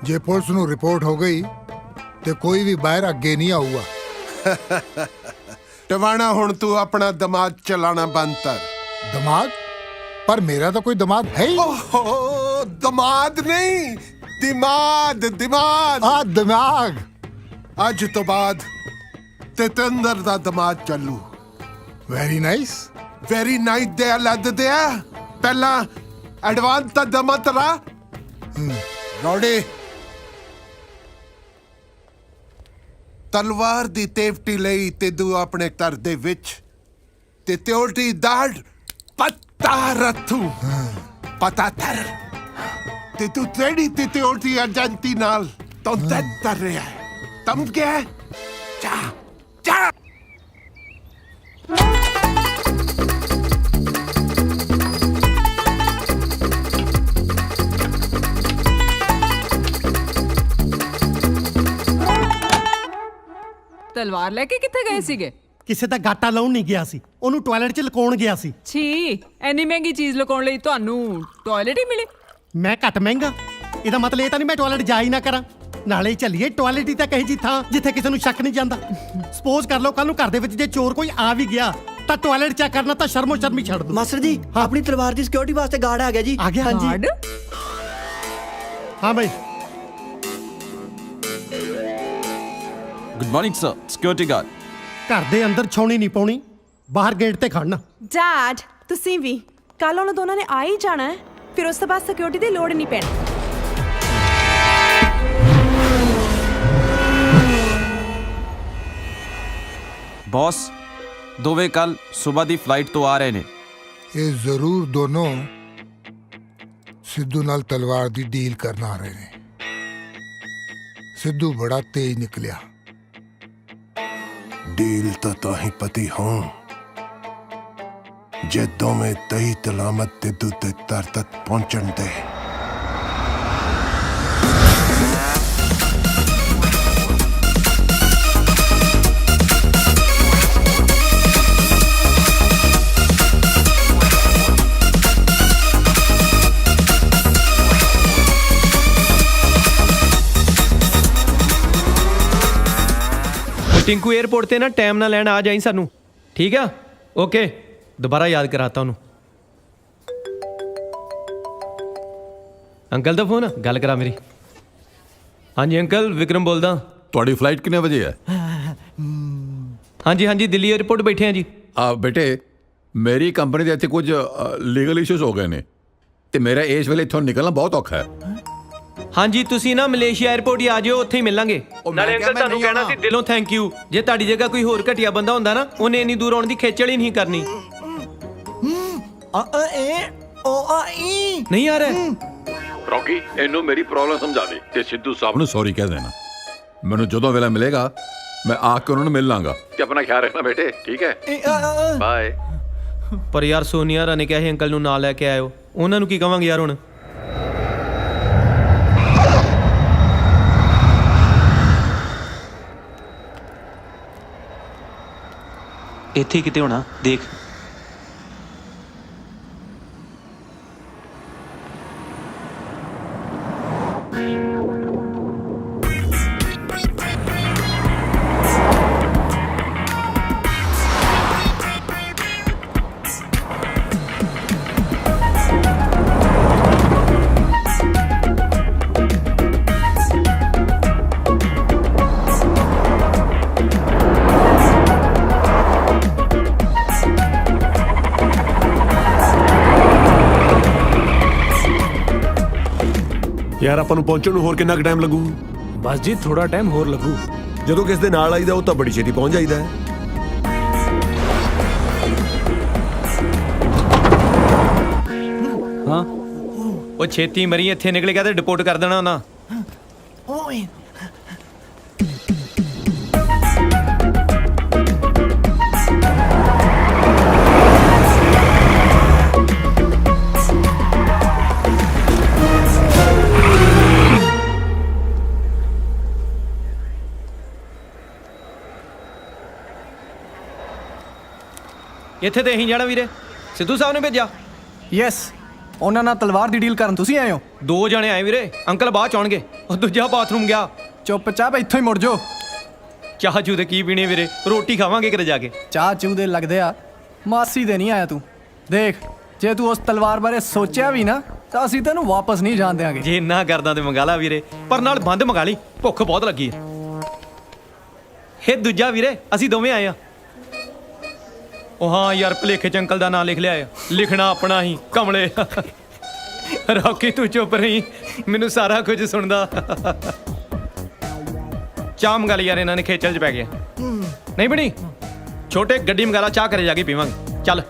ਜੇ ਪੁਲਿਸ ਨੂੰ ਰਿਪੋਰਟ ਹੋ ਗਈ ਤੇ ਕੋਈ ਵੀ ਬਾਹਰ ਅੱਗੇ ਨਹੀਂ ਆਊਗਾ। ਟਵਾਣਾ, ਹੁਣ ਤੂੰ ਆਪਣਾ ਦਿਮਾਗ ਚਲਾਣਾ ਬੰਦ ਕਰ। ਦਿਮਾਗ? ਪਰ ਮੇਰਾ ਤਾਂ ਕੋਈ ਦਿਮਾਗ ਹੈ ਹੀ। ਓਹ, ਦਿਮਾਗ ਨਹੀਂ, ਦਿਮਾਗ। ਆ ਦਿਮਾਗ? ਅੱਜ ਤੋਂ ਬਾਅਦ ਤੇਤੰਦਰ ਦਾ ਦਿਮਾਗ ਚੱਲੂ। Very nice. ਵੈਰੀ ਨਾਈਟ ਦੇ ਲੱਦ ਦੇ ਆ। ਪਹਿਲਾਂ ਐਡਵਾਂਸ ਤਾਂ ਦਮਾ ਤਰਾ ਰੋੜੇ। ਤਲਵਾਰ ਦੀ ਤੇਫਟੀ ਲਈ ਤੇ ਤੂੰ ਆਪਣੇ ਘਰ ਦੇ ਵਿੱਚ ਤੇ ਤਿਉਲਟੀ ਦਾੜ ਪੱਤਾ ਰੱਥੂ ਪਤਾ ਥਰ ਤੇ ਤੂੰ ਤੇੜੀ ਤੇ ਤਿਉਲਟੀ ਅਜੰਤੀ ਨਾਲ तो दर्द कर रहा है तुम क्या है जा जा ਤਲਵਾਰ ਲੈ ਕੇ ਕਿੱਥੇ ਗਏ ਸੀਗੇ? ਕਿਸੇ ਦਾ ਗਾਟਾ ਲਾਉਣ ਨਹੀਂ ਗਿਆ ਸੀ, ਉਹਨੂੰ ਟਾਇਲਟ 'ਚ ਲਕਾਉਣ ਗਿਆ ਸੀ। ਛੀ, ਐਨੀ ਮਹਿੰਗੀ ਚੀਜ਼ ਲੁਕਾਉਣ ਲਈ ਤੁਹਾਨੂੰ ਟਾਇਲਟ ਹੀ ਮਿਲੀ? ਮੈਂ ਘੱਟ ਮਹਿੰਗਾ, ਇਹਦਾ ਮਤਲਬ ਇਹ ਤਾਂ ਨਹੀਂ ਮੈਂ ਟਾਇਲਟ ਜਾ ਹੀ ਨਾ ਕਰਾਂ। ਨਾਲੇ ਚੱਲੀਏ ਟਾਇਲਟ ਹੀ ਤਾਂ ਕਹੀ ਜੀ ਥਾਂ ਜਿੱਥੇ ਕਿਸੇ ਨੂੰ ਸ਼ੱਕ ਨਹੀਂ ਜਾਂਦਾ। ਸਪੋਜ਼ ਕਰ ਲਓ ਕੱਲ ਨੂੰ ਘਰ ਦੇ ਵਿੱਚ ਜੇ ਚੋਰ ਕੋਈ ਆ ਵੀ ਗਿਆ ਤਾਂ ਟਾਇਲਟ ਚੈੱਕ ਕਰਨਾ ਤਾਂ ਸ਼ਰਮੋ ਸ਼ਰਮੀ ਛੱਡ ਦੋ। ਮਾਸਟਰ ਜੀ ਆਪਣੀ ਤਲਵਾਰ ਦੀ ਸਿਕਿਉਰਿਟੀ ਵਾਸਤੇ ਗਾਰਡ ਆ ਗਿਆ ਜੀ। ਆ ਗਿਆ? ਹਾਂਜੀ ਗਾਰਡ? ਹਾਂ ਬਈ। Good morning sir, security guard. ਘਰ ਦੇ ਅੰਦਰ ਛਾਉਣੀ ਨਹੀਂ ਪਾਉਣੀ, ਬਾਹਰ ਗੇਟ ਤੇ ਖੜਨਾ। ਡੈਡ ਤੁਸੀਂ ਵੀ ਕੱਲ ਉਹਨਾਂ ਦੋਨਾਂ ਨੇ ਆ ਹੀ ਜਾਣਾ ਹੈ, ਫਿਰ ਉਸ ਤੋਂ ਬਾਅਦ ਸਿਕਿਉਰਿਟੀ ਦੀ ਲੋੜ ਨਹੀਂ ਪੈਣੀ। ਬੌਸ ਦੋਵੇਂ ਕੱਲ ਸਵੇਰ ਦੀ ਫਲਾਈਟ ਤੋਂ ਆ ਰਹੇ ਨੇ। ਇਹ ਜ਼ਰੂਰ ਦੋਨੋਂ ਸਿੱਧੂ ਨਾਲ ਤਲਵਾਰ ਦੀ ਡੀਲ ਕਰਨ ਆ ਰਹੇ ਨੇ। ਸਿੱਧੂ ਬੜਾ ਤੇਜ਼ ਨਿਕਲਿਆ। डील तो ही पति हूं जे दोवें तही तलामत तिदू ते तर तक पहुंचण दे। टिंकू एयरपोर्ट ते ना टाइम ना लैन आ जाई सानू, ठीक है? ओके, दोबारा याद कराता हूँ। अंकल दा फोन गल करा मेरी। हाँ जी अंकल, विक्रम बोलदा। ਤੁਹਾਡੀ ਫਲਾਈਟ ਕਿੰਨੇ ਵਜੇ ਹੈ? हाँ जी हाँ जी, दिल्ली एयरपोर्ट बैठे हैं जी। ਬੇਟੇ ਮੇਰੀ ਕੰਪਨੀ ਦੇ ਇੱਥੇ ਕੁਝ ਲੀਗਲ ਇਸ਼ੂਜ਼ ਹੋ ਗਏ ਨੇ ਤੇ ਮੇਰਾ ਇਸ ਵੇਲੇ ਇੱਥੋਂ ਨਿਕਲਣਾ ਬਹੁਤ ਔਖਾ ਹੈ। हाँ जी तुसी ना मलेशिया एयरपोर्ट ही आ जाओ, उत्थे ही मिलांगे। नाले अंकल ਤੁਹਾਨੂੰ ਕਹਿਣਾ ਸੀ ਦਿਲੋਂ थैंक यू। ਜੇ ਤੁਹਾਡੀ ਜਗ੍ਹਾ ਕੋਈ ਹੋਰ ਘਟਿਆ ਬੰਦਾ ਹੁੰਦਾ ਨਾ, ਉਹਨੇ ਇੰਨੀ ਦੂਰ ਆਉਣ ਦੀ ਖੇਚਲ ਹੀ ਨਹੀਂ ਕਰਨੀ। ਨਹੀਂ ਆ ਰਿਹਾ ਰੌਕੀ, ਇਹਨੂੰ ਮੇਰੀ ਪ੍ਰੋਬਲਮ ਸਮਝਾ ਦੇ ਤੇ ਸਿੱਧੂ ਸਾਹਿਬ ਨੂੰ ਸੌਰੀ ਕਹਿ ਦੇਣਾ। ਮੈਨੂੰ ਜਦੋਂ ਵੇਲਾ ਮਿਲੇਗਾ ਮੈਂ ਆ ਕੇ ਉਹਨਾਂ ਨੂੰ ਮਿਲ ਲਾਂਗਾ ਤੇ ਆਪਣਾ ਖਿਆਲ ਰੱਖਣਾ ਬੇਟੇ, ਠੀਕ ਹੈ? ਬਾਏ। ਪਰ ਯਾਰ ਸੋਨੀਆ ਰਾ ਨੇ ਕਿਹਾ ਸੀ ਅੰਕਲ ਨੂੰ ਨਾਲ ਲੈ ਕੇ ਆਇਓ, ਉਹਨਾਂ ਨੂੰ ਕੀ ਕਵਾਂਗੇ ਯਾਰ ਹੁਣ? ਇੱਥੇ ਕਿਤੇ ਹੋਣਾ, ਦੇਖ। ਯਾਰ ਆਪਾਂ ਨੂੰ ਪਹੁੰਚਣ ਨੂੰ ਹੋਰ ਕਿੰਨਾ ਕੁ ਟਾਈਮ ਲੱਗੂ? ਬਸ ਜੀ ਥੋੜਾ ਟਾਈਮ ਹੋਰ ਲੱਗੂ। ਜਦੋਂ ਕਿਸ ਦੇ ਨਾਲ ਆਈਦਾ ਉਹ ਤਾਂ ਬੜੀ ਛੇਤੀ ਪਹੁੰਚ ਜਾਈਦਾ ਹੈ। ਹਾਂ ਉਹ ਛੇਤੀ ਮਰੀ, ਇੱਥੇ ਨਿਕਲ ਗਿਆ ਤੇ ਡਿਪੋਰਟ ਕਰ ਦੇਣਾ ਉਹਨਾਂ। ਇੱਥੇ ਤੇ ਅਸੀਂ ਜਾਣਾ ਵੀਰੇ, ਸਿੱਧੂ ਸਾਹਿਬ ਨੇ ਭੇਜਿਆ। ਯੈਸ, ਉਹਨਾਂ ਨਾਲ ਤਲਵਾਰ ਦੀ ਡੀਲ ਕਰਨ ਤੁਸੀਂ ਆਏ ਹੋ? 2 ਜਣੇ ਆਏ ਵੀਰੇ, ਅੰਕਲ ਬਾਅਦ ਚ ਆਉਣਗੇ। ਉਹ ਦੂਜਾ ਬਾਥਰੂਮ ਗਿਆ। ਚੁੱਪਚਾਪ ਇੱਥੋਂ ਹੀ ਮੁੜ ਜਾਓ। ਚਾਹ ਚੂ ਦੇ ਕੀ ਪੀਣੇ ਵੀਰੇ, ਰੋਟੀ ਖਾਵਾਂਗੇ ਕਿਤੇ ਜਾ ਕੇ। ਚਾਹ ਚੂ ਦੇ ਲੱਗਦੇ ਆ, ਮਾਸੀ ਦੇ ਨਹੀਂ ਆਇਆ ਤੂੰ। ਦੇਖ ਜੇ ਤੂੰ ਉਸ ਤਲਵਾਰ ਬਾਰੇ ਸੋਚਿਆ ਵੀ ਨਾ ਤਾਂ ਅਸੀਂ ਤੈਨੂੰ ਵਾਪਸ ਨਹੀਂ ਜਾਣ ਦਿਆਂਗੇ। ਜੇ ਇੰਨਾ ਕਰਦਾ ਤੇ ਮੰਗਾ ਲਾ ਵੀਰੇ, ਪਰ ਨਾਲ ਬੰਦ ਮੰਗਾ ਲਈ, ਭੁੱਖ ਬਹੁਤ ਲੱਗੀ ਹੈ। ਇਹ ਦੂਜਾ ਵੀਰੇ, ਅਸੀਂ ਦੋਵੇਂ ਆਏ ਆ। ਉਹ ਹਾਂ ਯਾਰ, ਭਲੇਖੇ ਚ ਅੰਕਲ ਦਾ ਨਾਂ ਲਿਖ ਲਿਆ ਆ, ਲਿਖਣਾ ਆਪਣਾ ਹੀ ਕਮਲੇ। ਰੌਕੀ ਤੂੰ ਚੁੱਪ ਰਹੀ, ਮੈਨੂੰ ਸਾਰਾ ਕੁਝ ਸੁਣਦਾ। ਚਾਹ ਮੰਗਾ ਲਈ ਯਾਰ, ਇਹਨਾਂ ਨੇ ਖੇਚਲ ਚ ਪੈ ਗਿਆ। ਨਹੀਂ ਬਣੀ ਛੋਟੇ, ਗੱਡੀ ਮੰਗਾ ਲਾ, ਚਾਹ ਘਰੇ ਜਾ ਕੇ ਪੀਵਾਂਗੇ। ਚੱਲ।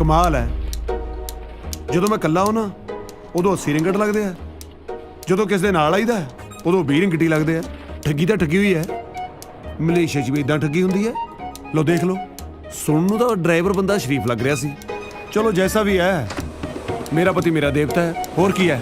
ਕਮਾਲ ਹੈ। ਜਦੋਂ ਮੈਂ ਇਕੱਲਾ ਹਾਂ ਨਾ ਉਦੋਂ 80 ਰਿੰਗਟ ਲੱਗਦੇ ਆ, ਜਦੋਂ ਕਿਸੇ ਦੇ ਨਾਲ ਆਈਦਾ ਉਦੋਂ 20 ਰਿੰਗਟ ਹੀ ਲੱਗਦੇ ਆ। ਠੱਗੀ ਤਾਂ ਠੱਗੀ ਹੋਈ ਹੈ, ਮਲੇਸ਼ੀਆ 'ਚ ਵੀ ਇਦਾਂ ਠੱਗੀ ਹੁੰਦੀ ਹੈ। ਲਓ ਦੇਖ ਲਓ, ਸੁਣਨ ਨੂੰ ਤਾਂ ਡਰਾਈਵਰ ਬੰਦਾ ਸ਼ਰੀਫ ਲੱਗ ਰਿਹਾ ਸੀ। ਚਲੋ ਜੈਸਾ ਵੀ ਹੈ, ਮੇਰਾ ਪਤੀ ਮੇਰਾ ਦੇਵਤਾ ਹੈ, ਹੋਰ ਕੀ ਹੈ।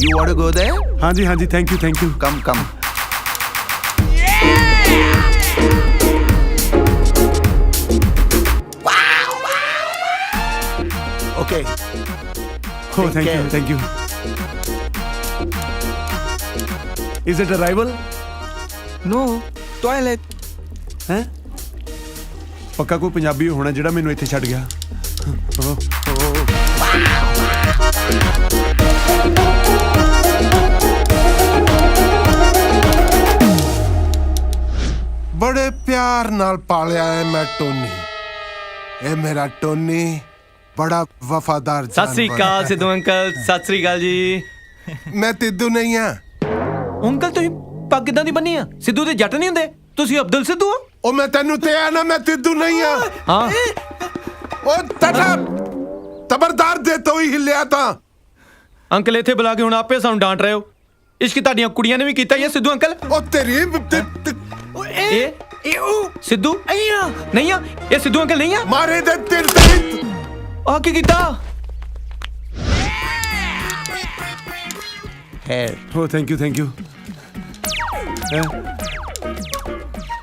You want to go there? ਹਾਂਜੀ ਹਾਂਜੀ, thank you thank you. Come, come. Okay. Oh, thank you, thank you. Is it arrival? No, toilet. ਹੈਂ? ਪੱਕਾ ਕੋਈ ਪੰਜਾਬੀ ਹੋਣਾ ਜਿਹੜਾ ਮੈਨੂੰ ਇੱਥੇ ਛੱਡ ਗਿਆ। ਬੜੇ ਪਿਆਰ ਨਾਲ ਪਾਲਿਆ ਹੈ ਮੈਂ ਟੋਨੀ। ਇਹ ਮੇਰਾ ਟੋਨੀ ਬੜਾ ਵਫਾਦਾਰ ਸਤਿ ਸ੍ਰੀ ਅਕਾਲ ਸਿੱਧੂ ਅੰਕਲ। ਸਤਿ ਸ੍ਰੀ ਅਕਾਲ ਜੀ। ਮੈਂ ਤਿੱਦੂ ਨਹੀਂ ਆ। ਅੰਕਲ ਤੁਸੀਂ ਪੱਗ ਕਿੱਦਾਂ ਦੀ ਬੰਨੀ ਆ? ਸਿੱਧੂ ਦੇ ਜੱਟ ਨਹੀਂ ਹੁੰਦੇ, ਤੁਸੀਂ ਅਬਦੁਲ ਸਿੱਧੂ ਹੋ। ਉਹ ਮੈਂ ਤੈਨੂੰ ਤੇ ਆ ਨਾ, ਮੈਂ ਤਿੱਦੂ ਨਹੀਂ ਆ। ਹਾਂ ਉਹ ਤਟਾ ਤਬਰਦਾਰ ਦੇ ਤੋਂ ਹੀ ਹਿੱਲਿਆ ਤਾਂ। ਅੰਕਲ ਇੱਥੇ ਬੁਲਾ ਕੇ ਹੁਣ ਆਪੇ ਸਾਨੂੰ ਡਾਂਟ ਰਹੇ ਹੋ। ਇਸ਼ਕ ਤੁਹਾਡੀਆਂ ਕੁੜੀਆਂ ਨੇ ਵੀ ਕੀਤਾ ਹੀ ਹੈ ਸਿੱਧੂ ਅੰਕਲ। ਉਹ ਤੇਰੀ ਇਹ ਸਿੱਧੂ ਨਹੀਂ ਆ, ਇਹ ਸਿੱਧੂ ਅੰਕਲ ਨਹੀਂ ਆ। ਮਾਰੇ ਦੇ ਤੇਰ ਤੇ ਆ ਕੀ ਕੀਤਾ? Oh, thank you, thank you.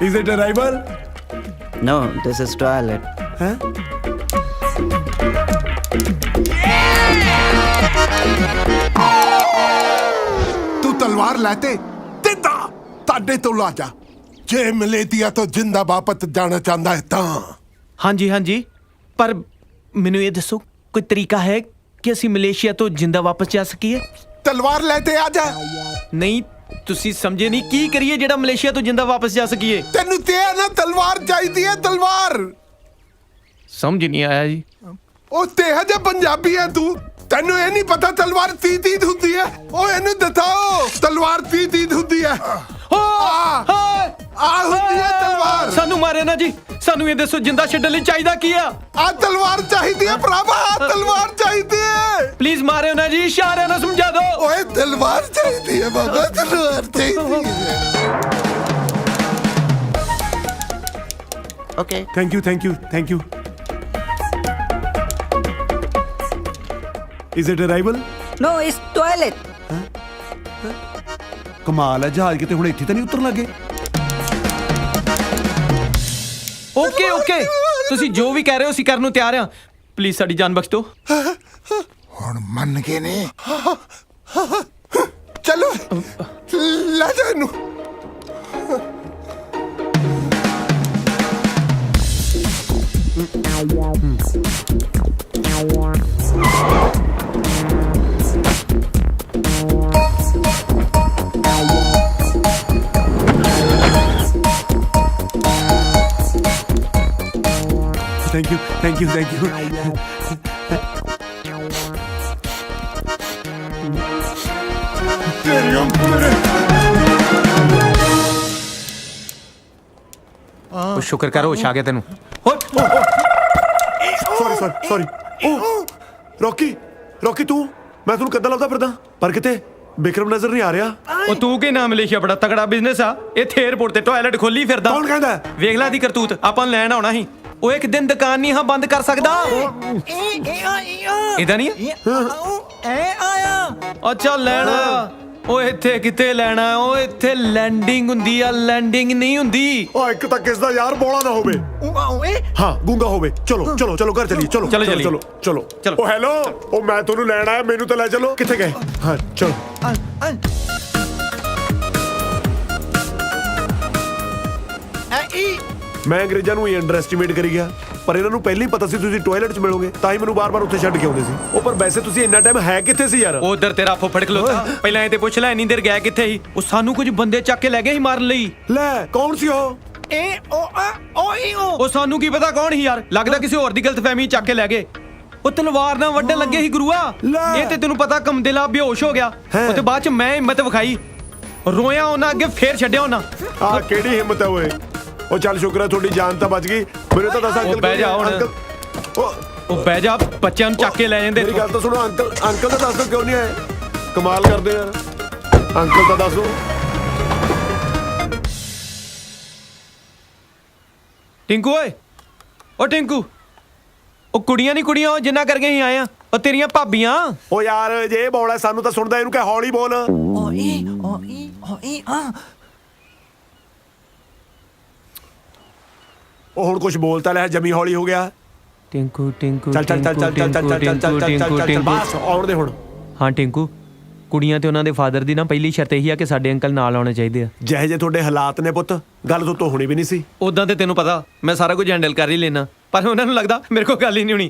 Is it arrival? No, this is toilet. Huh? ਤੂੰ ਤਲਵਾਰ ਲੈਤੇ ਤਿੱਦਾ ਤੁਹਾਡੇ ਤੋਂ ਲਾ ਜਾ। ਜੇ ਮਲੇਸ਼ੀਆ ਤੋਂ ਜਿੰਦਾ ਵਾਪਸ ਜਾਣਾ ਚਾਹੁੰਦਾ ਹੈ ਤਾਂ। ਹਾਂਜੀ ਹਾਂਜੀ, ਪਰ ਮੈਨੂੰ ਇਹ ਦੱਸੋ ਕੋਈ ਤਰੀਕਾ ਹੈ ਕਿ ਅਸੀਂ ਮਲੇਸ਼ੀਆ ਤੋਂ ਜਿੰਦਾ ਵਾਪਸ ਜਾ ਸਕੀਏ? ਤਲਵਾਰ ਲੈ ਤੇ ਆ ਜਾ। ਨਹੀਂ ਤੁਸੀਂ ਸਮਝੇ ਨਹੀਂ, ਕੀ ਕਰੀਏ ਜਿਹੜਾ ਮਲੇਸ਼ੀਆ ਤੋਂ ਜਿੰਦਾ ਵਾਪਸ ਜਾ ਸਕੀਏ? ਤੈਨੂੰ ਤੇ ਨਾ ਤਲਵਾਰ ਚਾਹੀਦੀ ਹੈ, ਤਲਵਾਰ। ਸਮਝ ਨਹੀਂ ਆਇਆ ਜੀ। ਉਹ ਤੇ ਹਜੇ ਪੰਜਾਬੀ ਹੈ ਤੂੰ, ਤੈਨੂੰ ਇਹ ਨਹੀਂ ਪਤਾ ਤਲਵਾਰ 30 ਹੁੰਦੀ ਹੈ। ਉਹ ਇਹਨੂੰ ਦਿਖਾਓ, ਤਲਵਾਰ 30 ਹੁੰਦੀ ਹੈ। ਆ ਹੁੰਦੀ ਹੈ ਤਲਵਾਰ। ਸਾਨੂੰ ਮਾਰੇ ਨਾ ਜੀ, ਸਾਨੂੰ ਇਹ ਦੱਸੋ ਜਿੰਦਾ ਛੱਡਣ ਲਈ ਚਾਹੀਦਾ ਕੀ ਆ? ਆ ਤਲਵਾਰ ਚਾਹੀਦੀ ਹੈ ਭਰਾਵਾ, ਆ ਤਲਵਾਰ ਚਾਹੀਦੀ ਹੈ। ਪਲੀਜ਼ ਮਾਰਿਓ ਨਾ ਜੀ, ਇਸ਼ਾਰਿਆਂ ਨਾਲ ਸਮਝਾ ਦਿਓ। ਓਏ ਤਲਵਾਰ ਚਾਹੀਦੀ ਹੈ ਬਾਬਾ, ਤਲਵਾਰ ਚਾਹੀਦੀ ਹੈ। Okay. Thank you, thank you, thank you. Is it arrival? No, it's toilet. ਕਮਾਲ ਹੈ, ਜਹਾਜ਼ ਕਿਤੇ ਹੁਣ ਇੱਥੇ ਤਾਂ ਨਹੀਂ ਉਤਰਨ ਲੱਗੇ। ਓਕੇ ਓਕੇ, ਤੁਸੀਂ ਜੋ ਵੀ ਕਹਿ ਰਹੇ ਹੋ ਅਸੀਂ ਕਰਨ ਨੂੰ ਤਿਆਰ ਹਾਂ। ਪਲੀਜ਼ ਸਾਡੀ ਜਾਨ ਬਖਸ਼ ਦਿਓ। ਹੁਣ ਮੰਨ ਗਏ ਨੇ। ਚਲੋ ਲੈ ਜਾ ਇਹਨੂੰ। Thank you, thank you, thank you. ਉਹ ਸ਼ੁਕਰ ਕਰ ਹੋਸ਼ ਆ ਗਿਆ ਤੈਨੂੰ। ਸੌਰੀ ਰੌਕੀ ਤੂੰ, ਮੈਂ ਤੁਹਾਨੂੰ ਕਦੋਂ ਲੱਭਦਾ ਫਿਰਦਾ, ਪਰ ਕਿਤੇ ਬਿਕਰਮ ਨਜ਼ਰ ਨਹੀਂ ਆ ਰਿਹਾ। ਉਹ ਤੂੰ ਕੀ ਨਾਮ ਮਲੇਸ਼ੀਆ ਬੜਾ ਤਗੜਾ ਬਿਜ਼ਨਸ ਆ, ਇੱਥੇ 에어ਪੋਰਟ ਤੇ ਟਾਇਲਟ ਖੋਲੀ ਫਿਰਦਾ। ਕੌਣ ਕਹਿੰਦਾ? ਵੇਖ ਲੈ ਦੀ ਕਰਤੂਤ, ਆਪਾਂ ਨੂੰ ਲੈਣ ਆਉਣਾ ਸੀ। ਉਹ ਇੱਕ ਦਿਨ ਦੁਕਾਨ ਨਹੀਂ ਹਾਂ ਬੰਦ ਕਰ ਸਕਦਾ। ਇਦਾਂ ਨਹੀਂ ਅੱਛਾ ਲੈਣਾ। ਉਹ ਇੱਥੇ ਕਿਤੇ ਲੈਣਾ, ਉਹ ਇੱਥੇ ਲੈਂਡਿੰਗ ਹੁੰਦੀ ਆ, ਲੈਂਡਿੰਗ ਨਹੀਂ ਹੁੰਦੀ। ਉਹ ਇੱਕ ਤਾਂ ਕਿਸ ਦਾ ਯਾਰ ਬੋਲਾ ਨਾ ਹੋਵੇ। ਹਾਂ ਗੂੰਗਾ ਹੋਵੇ। ਚਲੋ ਘਰ ਚਲੀਏ। ਚਲੋ। ਉਹ ਹੈਲੋ, ਉਹ ਮੈਂ ਤੁਹਾਨੂੰ ਲੈਣ ਆਇਆ, ਮੈਨੂੰ ਤਾਂ ਲੈ ਚਲੋ। ਕਿੱਥੇ ਗਏ? ਹਾਂ ਚਲੋ। ਮੈਂ ਅੰਗਰੇਜ਼ਾਂ ਨੂੰ ਹੀ ਅੰਡਰ ਐਸਟੀਮੇਟ ਕਰੀ ਗਿਆ। ਪਰ ਇਹਨਾਂ ਨੂੰ ਪਹਿਲਾਂ ਹੀ ਪਤਾ ਸੀ ਤੁਸੀਂ ਟਾਇਲਟ 'ਚ ਮਿਲੋਗੇ, ਤਾਂ ਹੀ ਮੈਨੂੰ ਬਾਰ-ਬਾਰ ਉੱਥੇ ਛੱਡ ਕੇ ਆਉਂਦੇ ਸੀ। ਉਹ ਪਰ ਵੈਸੇ ਤੁਸੀਂ ਇੰਨਾ ਟਾਈਮ ਹੈ ਕਿੱਥੇ ਸੀ ਯਾਰ? ਉਧਰ ਤੇਰਾ ਫੁੱਫੜ ਖਲੋਤਾ, ਪਹਿਲਾਂ ਇਹ ਤੇ ਪੁੱਛ ਲੈ ਇੰਨੀ ਦੇਰ ਗਿਆ ਕਿੱਥੇ ਸੀ? ਉਹ ਸਾਨੂੰ ਕੁਝ ਬੰਦੇ ਚੱਕ ਕੇ ਲੈ ਗਏ ਸੀ ਮਾਰਨ ਲਈ। ਲੈ ਕੌਣ ਸੀ ਉਹ? ਉਹ ਸਾਨੂੰ ਕੀ ਪਤਾ ਕੌਣ ਸੀ ਯਾਰ, ਲੱਗਦਾ ਕਿਸੇ ਹੋਰ ਦੀ ਗਲਤਫਹਿਮੀ ਚੱਕ ਕੇ ਲੈ ਗਏ। ਉਹ ਤਲਵਾਰ ਨਾਲ ਵੱਢਣ ਲੱਗੇ ਸੀ ਗੁਰੂਆ। ਇਹ ਤੇ ਤੈਨੂੰ ਪਤਾ ਕਮਦਿਲਾ ਬੇਹੋਸ਼ ਹੋ ਗਿਆ। ਉਹ ਤੇ ਬਾਅਦ ਚ ਮੈਂ ਹਿੰਮਤ ਵਿਖਾਈ, ਰੋਇਆ ਉਹਨਾਂ ਅੱਗੇ, ਫੇਰ ਛੱਡਿਆ ਉਹਨਾਂ। ਆਹ ਕਿਹੜੀ ਹਿੰਮਤ ਹੈ ਓਏ? ਉਹ ਚੱਲ ਸ਼ੁਕਰ ਹੈ ਤੁਹਾਡੀ ਜਾਨ ਤਾਂ ਬਚ ਗਈ। ਮੈਨੂੰ ਤਾਂ ਦੱਸ ਅੰਕਲ ਬਹਿ ਜਾ ਹੁਣ। ਉਹ ਬਹਿ ਜਾ, ਬੱਚਿਆਂ ਨੂੰ ਚੱਕ ਕੇ ਲੈ ਜਾਂਦੇ। ਮੇਰੀ ਗੱਲ ਤਾਂ ਸੁਣੋ ਅੰਕਲ, ਅੰਕਲ ਤਾਂ ਦੱਸ ਦਿਓ ਕਿਉਂ ਨਹੀਂ ਆਏ? ਕਮਾਲ ਕਰਦੇ ਯਾਰ, ਅੰਕਲ ਤਾਂ ਦੱਸੋ। ਟਿੰਕੂ ਓਏ, ਉਹ ਟਿੰਕੂ, ਉਹ ਕੁੜੀਆਂ ਨਹੀਂ ਕੁੜੀਆਂ ਉਹ ਜਿੰਨਾ ਕਰਕੇ ਹੀ ਆਏ ਆ, ਉਹ ਤੇਰੀਆਂ ਭਾਬੀਆਂ। ਉਹ ਯਾਰ ਜੇ ਇਹ ਬੋਲ ਹੈ ਸਾਨੂੰ ਤਾਂ ਸੁਣਦਾ, ਇਹਨੂੰ ਕਹਿ ਹੌਲੀ ਬੋਲ। ਉਹ ਹੁਣ ਕੁਝ ਬੋਲਤਾ ਲੈ, ਜਮੀ ਹੌਲੀ ਹੋ ਗਿਆ। ਟਿੰਕੂ ਟਿੰਕੂ ਚੱਲ ਚੱਲ ਚੱਲ ਚੱਲ ਚੱਲ ਚੱਲ ਚੱਲ ਚੱਲ ਚੱਲ ਬਸ ਆਉਣ ਦੇ ਹੁਣ। ਹਾਂ ਟਿੰਕੂ, ਕੁੜੀਆਂ ਤੇ ਉਹਨਾਂ ਦੇ ਫਾਦਰ ਦੀ ਨਾ ਪਹਿਲੀ ਸ਼ਰਤ ਇਹੀ ਆ ਕਿ ਸਾਡੇ ਅੰਕਲ ਨਾਲ ਆਉਣੇ ਚਾਹੀਦੇ ਆ। ਜਿਹੇ ਜੇ ਤੁਹਾਡੇ ਹਾਲਾਤ ਨੇ ਪੁੱਤ, ਗੱਲ ਤੋਂ ਹੋਣੀ ਵੀ ਨਹੀਂ ਸੀ। ਉਦਾਂ ਤੇ ਤੈਨੂੰ ਪਤਾ ਮੈਂ ਸਾਰਾ ਕੁਝ ਹੈਂਡਲ ਕਰ ਹੀ ਲੈਣਾ, ਪਰ ਉਹਨਾਂ ਨੂੰ ਲੱਗਦਾ ਮੇਰੇ ਕੋਲ ਗੱਲ ਹੀ ਨਹੀਂ ਹੋਣੀ।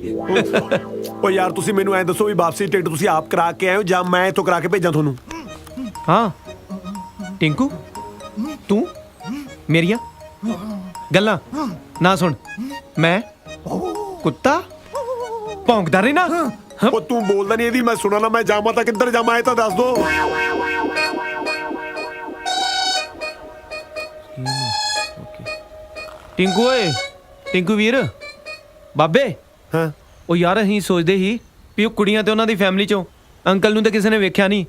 ਉਹ ਯਾਰ ਤੁਸੀਂ ਮੈਨੂੰ ਐਂ ਦੱਸੋ ਵੀ ਵਾਪਸੀ ਟਿਕਟ ਤੁਸੀਂ ਆਪ ਕਰਾ ਕੇ ਆਏ ਹੋ ਜਾਂ ਮੈਂ ਇੱਥੋਂ ਕਰਾ ਕੇ ਭੇਜਾਂ ਤੁਹਾਨੂੰ? ਹਾਂ ਟਿੰਕੂ, ਤੂੰ ਮੇਰੀਆਂ ਗੱਲਾਂ ਨਾ ਸੁਣ। ਮੈਂ ਕੁੱਤਾ ਭੌਂਕਦਾ ਰਹਿਣਾ। ਉਹ ਤੂੰ ਬੋਲਦਾ ਨਹੀਂ, ਇਹਦੀ ਮੈਂ ਸੁਣਾ ਨਾ। ਮੈਂ ਜਾਵਾਂ ਤਾਂ ਕਿੱਧਰ ਜਾਵਾਂ ਇਹ ਤਾਂ ਦੱਸ ਦੋ। ਟਿੰਕੂ ਓਏ, ਟਿੰਕੂ ਵੀਰ, ਬਾਬੇ। ਹਾਂ ਉਹ ਯਾਰ ਅਸੀਂ ਸੋਚਦੇ ਸੀ ਵੀ ਉਹ ਕੁੜੀਆਂ ਤੇ ਉਹਨਾਂ ਦੀ ਫੈਮਿਲੀ ਚੋਂ ਅੰਕਲ ਨੂੰ ਤਾਂ ਕਿਸੇ ਨੇ ਵੇਖਿਆ ਨਹੀਂ,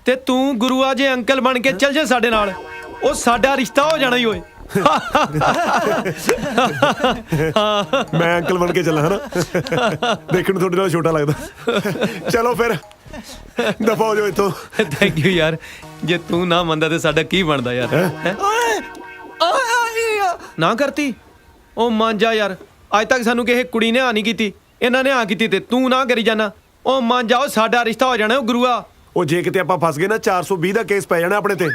ਤੇ ਤੂੰ ਗੁਰੂਆ ਜੇ ਅੰਕਲ ਬਣ ਕੇ ਚੱਲ ਜਾ ਸਾਡੇ ਨਾਲ, ਉਹ ਸਾਡਾ ਰਿਸ਼ਤਾ ਹੋ ਜਾਣਾ ਹੀ ਓਏ। ਮੈਂ ਅੰਕਲ ਬਣ ਕੇ ਚੱਲਾਂ ਹਨਾ, ਦੇਖਣ ਨੂੰ ਤੁਹਾਡੇ ਨਾਲ ਛੋਟਾ ਲੱਗਦਾ। ਚਲੋ ਫਿਰ ਦਫਾ ਹੋ ਜਾਓ ਇੱਥੋਂ। ਥੈਂਕ ਯੂ ਯਾਰ, ਜੇ ਤੂੰ ਨਾ ਮੰਨਦਾ ਤੇ ਸਾਡਾ ਕੀ ਬਣਦਾ ਯਾਰ? ਨਾ ਕਰਤੀ ਉਹ ਮੰਨ ਜਾ ਯਾਰ, ਅੱਜ ਤੱਕ ਸਾਨੂੰ ਕਿਸੇ ਕੁੜੀ ਨੇ ਆ ਨਹੀਂ ਕੀਤੀ, ਇਹਨਾਂ ਨੇ ਆ ਕੀਤੀ ਤੇ ਤੂੰ ਨਾ ਕਰੀ ਜਾਣਾ। ਉਹ ਮੰਨ ਜਾਓ, ਸਾਡਾ ਰਿਸ਼ਤਾ ਹੋ ਜਾਣਾ ਉਹ ਗੁਰੂਆ। ਉਹ ਜੇ ਕਿਤੇ ਆਪਾਂ ਫਸ ਗਏ ਨਾ 420 ਦਾ ਕੇਸ ਪੈ ਜਾਣਾ ਆਪਣੇ ਤੇ।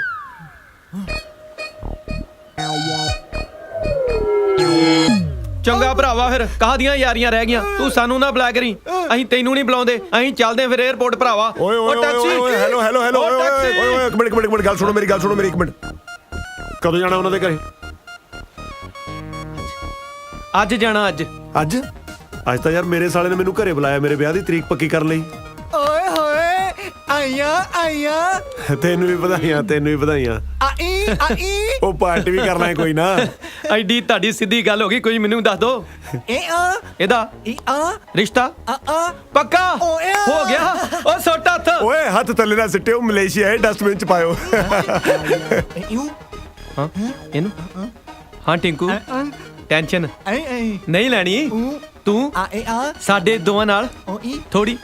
ਚੰਗਾ ਭਰਾਵਾ, ਫਿਰ ਕਾਹਦੀਆਂ ਯਾਰੀਆਂ ਰਹਿ ਗਈਆਂ? ਤੂੰ ਸਾਨੂੰ ਨਾ ਬੁਲਾਇਆ ਕਰੀ, ਅਸੀਂ ਤੈਨੂੰ ਨਹੀਂ ਬੁਲਾਉਂਦੇ। ਅਸੀਂ ਚੱਲਦੇ ਫਿਰ 에어ਪੋਰਟ ਭਰਾਵਾ। ਓਏ ਓਏ ਓਏ ਹੈਲੋ ਹੈਲੋ ਹੈਲੋ ਓਏ ਓਏ ਇੱਕ ਮਿੰਟ ਗੱਲ ਸੁਣੋ, ਮੇਰੀ ਗੱਲ ਸੁਣੋ, ਮੇਰੀ ਇੱਕ ਮਿੰਟ। ਕਦੋਂ ਜਾਣਾ ਉਹਨਾਂ ਦੇ ਘਰੇ? ਅੱਜ ਜਾਣਾ। ਅੱਜ ਅੱਜ ਅੱਜ ਤਾਂ ਯਾਰ ਮੇਰੇ ਸਾਲੇ ਨੇ ਮੈਨੂੰ ਘਰੇ ਬੁਲਾਇਆ ਮੇਰੇ ਵਿਆਹ ਦੀ ਤਰੀਕ ਪੱਕੀ ਕਰਨ ਲਈ। ਓਏ ਹੋਏ, ਆਈਆਂ ਤੈਨੂੰ ਵੀ ਵਧਾਈਆਂ, ਤੈਨੂੰ ਵੀ ਵਧਾਈਆਂ। ਆਈ ਉਹ ਪਾਰਟੀ ਵੀ ਕਰਨਾ ਹੈ ਕੋਈ ਨਾ। ਐਡੀ ਤੁਹਾਡੀ ਸਿੱਧੀ ਗੱਲ ਹੋ ਗਈ, ਕੋਈ ਮੈਨੂੰ ਦੱਸ ਦੋ। ਇਹਦਾ ਰਿਸ਼ਤਾ ਪੱਕਾ ਹੋ ਗਿਆ? ਉਹ ਸੁੱਟ ਹੱਥ। ਓਏ ਹੱਥ ਥੱਲੇ ਨਾ ਸਿੱਟਿਓ, ਮਲੇਸ਼ੀਆ ਹੈ, ਡਸਟਬਿਨ ਚ ਪਾਇਓ। ਹਾਂ ਇਹਨੂੰ। ਹਾਂ ਟਿੰਕੂ, ਟੈਨਸ਼ਨ ਨਹੀਂ ਲੈਣੀ ਤੂੰ ਸਾਡੇ ਦੋਵਾਂ ਨਾਲ ਥੋੜੀ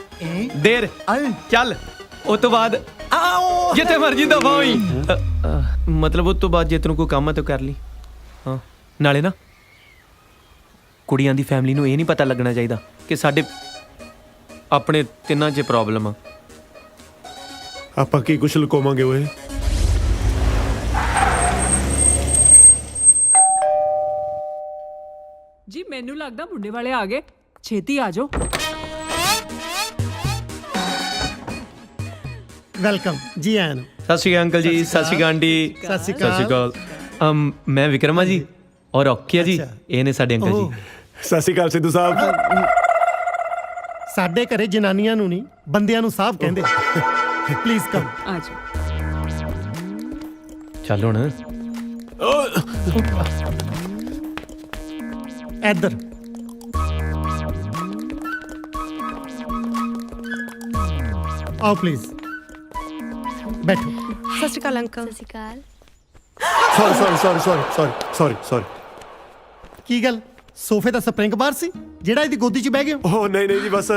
ਦੇਰ ਚੱਲ, ਉਸ ਤੋਂ ਬਾਅਦ ਜਿੱਥੇ ਮਰਜੀ ਦਫਾ ਹੋਈ। ਮਤਲਬ ਉਸ ਤੋਂ ਬਾਅਦ ਜੇ ਤੈਨੂੰ ਕੋਈ ਕੰਮ ਹੈ ਤਾਂ ਕਰ ਲਈ। ਹਾਂ ਨਾਲੇ ਨਾ ਕੁੜੀਆਂ ਦੀ ਫੈਮਿਲੀ ਨੂੰ ਇਹ ਨਹੀਂ ਪਤਾ ਲੱਗਣਾ ਚਾਹੀਦਾ ਕਿ ਸਾਡੇ ਆਪਣੇ ਤਿੰਨਾਂ 'ਚ ਪ੍ਰੋਬਲਮ ਆ। ਆਪਾਂ ਕੀ ਕੁਛ ਲੁਕਾਵਾਂਗੇ ਓਏ? ਜੀ ਮੈਨੂੰ ਲੱਗਦਾ ਮੁੰਡੇ ਵਾਲੇ ਆ ਗਏ, ਛੇਤੀ ਆ ਜਾਓ। ਵੈਲਕਮ ਜੀ ਆਇਆਂ ਨੂੰ। ਸਤਿ ਸ਼੍ਰੀ ਅਕਾਲ ਅੰਕਲ ਜੀ। ਸਤਿ ਸ਼੍ਰੀ ਅਕਾਲ ਆਂਟੀ। ਸਤਿ ਸ਼੍ਰੀ ਅਕਾਲ। ਮੈਂ ਵਿਕਰਮਾ ਜੀ ਔਰ ਔਖਿਆ ਜੀ, ਇਹ ਨੇ ਸਾਡੇ ਅੰਕਲ ਜੀ। ਸਤਿ ਸ਼੍ਰੀ ਅਕਾਲ ਸਿੱਧੂ ਸਾਹਿਬ। ਸਾਡੇ ਘਰੇ ਜਨਾਨੀਆਂ ਨੂੰ ਨਹੀਂ, ਬੰਦਿਆਂ ਨੂੰ ਸਾਹਿਬ ਕਹਿੰਦੇ। Please come. ਆ ਜਾਓ। ਚੱਲ ਹੁਣ ਇੱਧਰ ਆਓ ਪਲੀਜ਼, ਬੈਠੋ। ਸਤਿ ਸ਼੍ਰੀ ਅਕਾਲ ਅੰਕਲ। ਸਤਿ ਸ਼੍ਰੀ ਅਕਾਲ। ਸੌਰੀ। ਕੀ ਗੱਲ, ਸੋਫੇ ਦਾ ਸਪਰਿੰਗ ਬਾਰ ਸੀ ਜਿਹੜਾ ਇਹਦੀ ਗੋਦੀ 'ਚ ਬਹਿ ਗਏ? ਉਹ ਨਹੀਂ ਜੀ, ਬਸ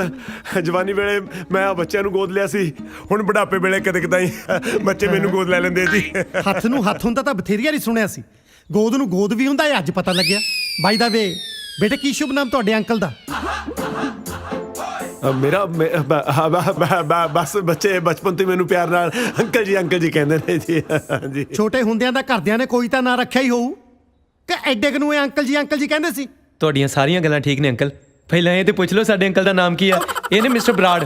ਜਵਾਨੀ ਵੇਲੇ ਮੈਂ ਆ ਬੱਚਿਆਂ ਨੂੰ ਗੋਦ ਲਿਆ ਸੀ, ਹੁਣ ਬੁਢਾਪੇ ਵੇਲੇ ਕਦੇ ਕਦਾਈ ਬੱਚੇ ਮੈਨੂੰ ਗੋਦ ਲੈ ਲੈਂਦੇ ਜੀ। ਹੱਥ ਨੂੰ ਹੱਥ ਹੁੰਦਾ ਤਾਂ ਬਥੇਰੀਆ ਨਹੀਂ ਸੁਣਿਆ ਸੀ, ਗੋਦ ਨੂੰ ਗੋਦ ਵੀ ਹੁੰਦਾ, ਇਹ ਅੱਜ ਪਤਾ ਲੱਗਿਆ। ਬਾਈ ਦਾ ਵੇ ਬੇਟੇ, ਕੀ ਸ਼ੁਭ ਨਾਮ ਤੁਹਾਡੇ ਅੰਕਲ ਦਾ? ਮੇਰਾ ਬਸ ਬੱਚੇ ਬਚਪਨ ਤੋਂ ਮੈਨੂੰ ਪਿਆਰ ਨਾਲ ਅੰਕਲ ਜੀ ਕਹਿੰਦੇ ਨੇ ਜੀ। ਛੋਟੇ ਹੁੰਦਿਆਂ ਦਾ ਘਰਦਿਆਂ ਨੇ ਕੋਈ ਤਾਂ ਨਾਂ ਰੱਖਿਆ ਹੀ ਹੋਊ ਕਿ ਐਡੇ ਕੁ ਨੂੰ ਇਹ ਅੰਕਲ ਜੀ ਕਹਿੰਦੇ ਸੀ? ਤੁਹਾਡੀਆਂ ਸਾਰੀਆਂ ਗੱਲਾਂ ਠੀਕ ਨੇ ਅੰਕਲ। ਪਹਿਲਾਂ ਇਹ ਤੇ ਪੁੱਛ ਲਓ ਸਾਡੇ ਅੰਕਲ ਦਾ ਨਾਮ ਕੀ ਆ। ਇਹ ਨੇ ਮਿਸਟਰ ਬਰਾੜ।